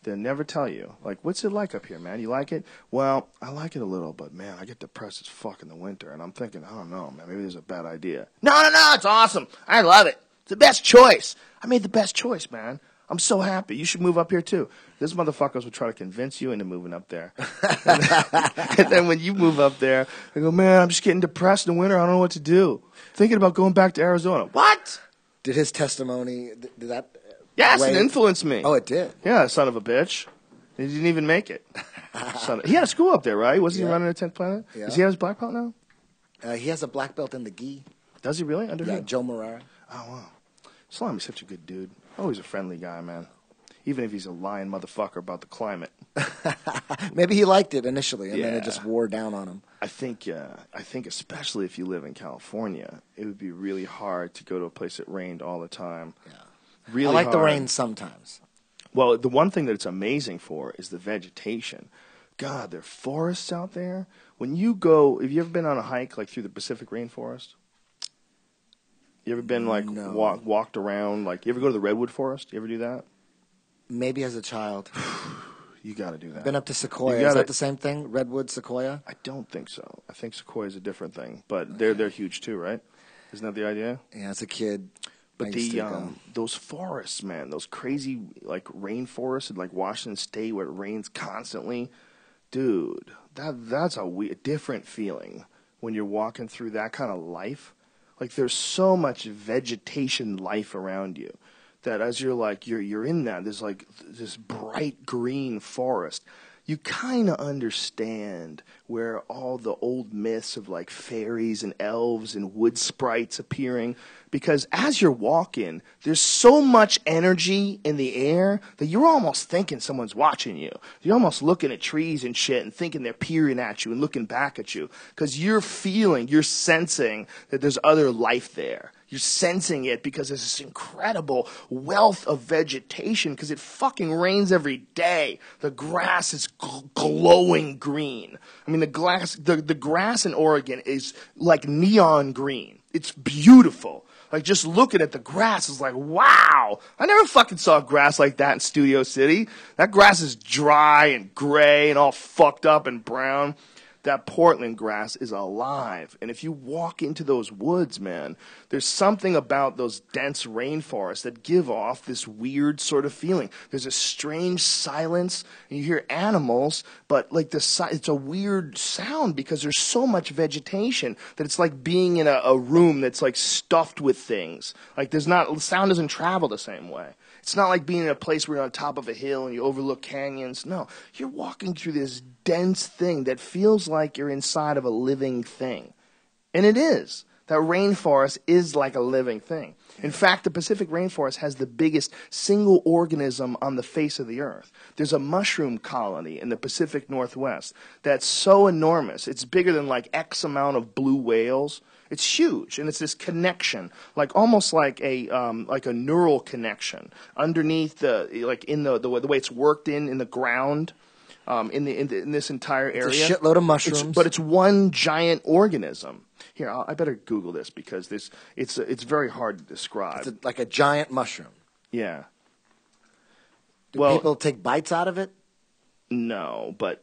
They'll never tell you, like, what's it like up here, man? You like it? Well, I like it a little, but man, I get depressed as fuck in the winter, and I'm thinking, I don't know, man, maybe there's a bad idea. No, it's awesome. I love it. It's the best choice. I made the best choice, man. I'm so happy. You should move up here too. This motherfuckers will try to convince you into moving up there. And then when you move up there, they go, man, I'm just getting depressed in the winter. I don't know what to do. Thinking about going back to Arizona. What? Did his testimony, did that? Yes, it influenced me. Oh, it did? Yeah, son of a bitch. He didn't even make it. He had a school up there, right? Wasn't he running a 10th Planet? Yeah. Does he have his black belt now? He has a black belt in the gi. Does he really? Under Yeah, who? Joe Morara. Oh, wow. Salami's such a good dude. Always a friendly guy, man. even if he's a lying motherfucker about the climate. Maybe he liked it initially, and then Yeah. it just wore down on him. I think especially if you live in California, it would be really hard to go to a place that rained all the time. Yeah. Really I like the hard. rain sometimes. Well, the one thing that it's amazing for is the vegetation. God, there are forests out there. When you go, have you ever been on a hike like through the Pacific rainforest? You ever been like No. walked around? Like, you ever go to the redwood forest? You ever do that? Maybe as a child. You got to do that. Been up to Sequoia. You Is gotta- that the same thing? Redwood, Sequoia? I don't think so. I think Sequoia is a different thing, but they're huge too, right? Isn't that the idea? Yeah, as a kid. I But used to go. those forests, man, those crazy like rainforests in like Washington State where it rains constantly, dude, that's a different feeling when you're walking through that kind of life. Like there's so much vegetation life around you that as you're in that, there's like this bright green forest. You kind of understand where all the old myths of like fairies and elves and wood sprites appearing, because as you're walking, there's so much energy in the air that you're almost thinking someone's watching you. You're almost looking at trees and shit and thinking they're peering at you and looking back at you because you're sensing that there's other life there. You're sensing it because there's this incredible wealth of vegetation because it fucking rains every day. The grass is glowing green. I mean, the grass in Oregon is like neon green. It's beautiful. Like, just looking at the grass is like, wow. I never fucking saw grass like that in Studio City. That grass is dry and gray and all fucked up and brown. That Portland grass is alive. And if you walk into those woods, man, there's something about those dense rainforests that give off this weird sort of feeling. There's a strange silence, and you hear animals, but like it's a weird sound because there's so much vegetation that it's like being in a room that's like stuffed with things. Like sound doesn't travel the same way. It's not like being in a place where you're on top of a hill and you overlook canyons. No, you're walking through this dense thing that feels like you're inside of a living thing. And it is. That rainforest is like a living thing. In fact, the Pacific rainforest has the biggest single organism on the face of the earth. There's a mushroom colony in the Pacific Northwest that's so enormous. It's bigger than like X amount of blue whales. It's huge, and it's this connection, like almost like a neural connection underneath the way it's worked in the ground, in this entire area. It's a shitload of mushrooms. But it's one giant organism. Here, I better Google this because it's very hard to describe. It's like a giant mushroom. Yeah. Do people take bites out of it? No, but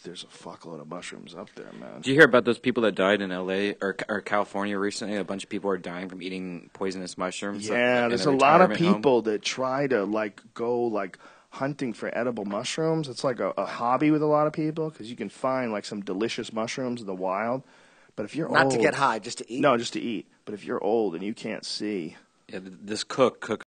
there's a fuckload of mushrooms up there, man. Did you hear about those people that died in L.A. or California recently? A bunch of people are dying from eating poisonous mushrooms. Yeah, there's a lot of people that try to go hunting for edible mushrooms. It's like a hobby with a lot of people because you can find like some delicious mushrooms in the wild. But if you're not old, to get high, just to eat. No, just to eat. But if you're old and you can't see, yeah, this cook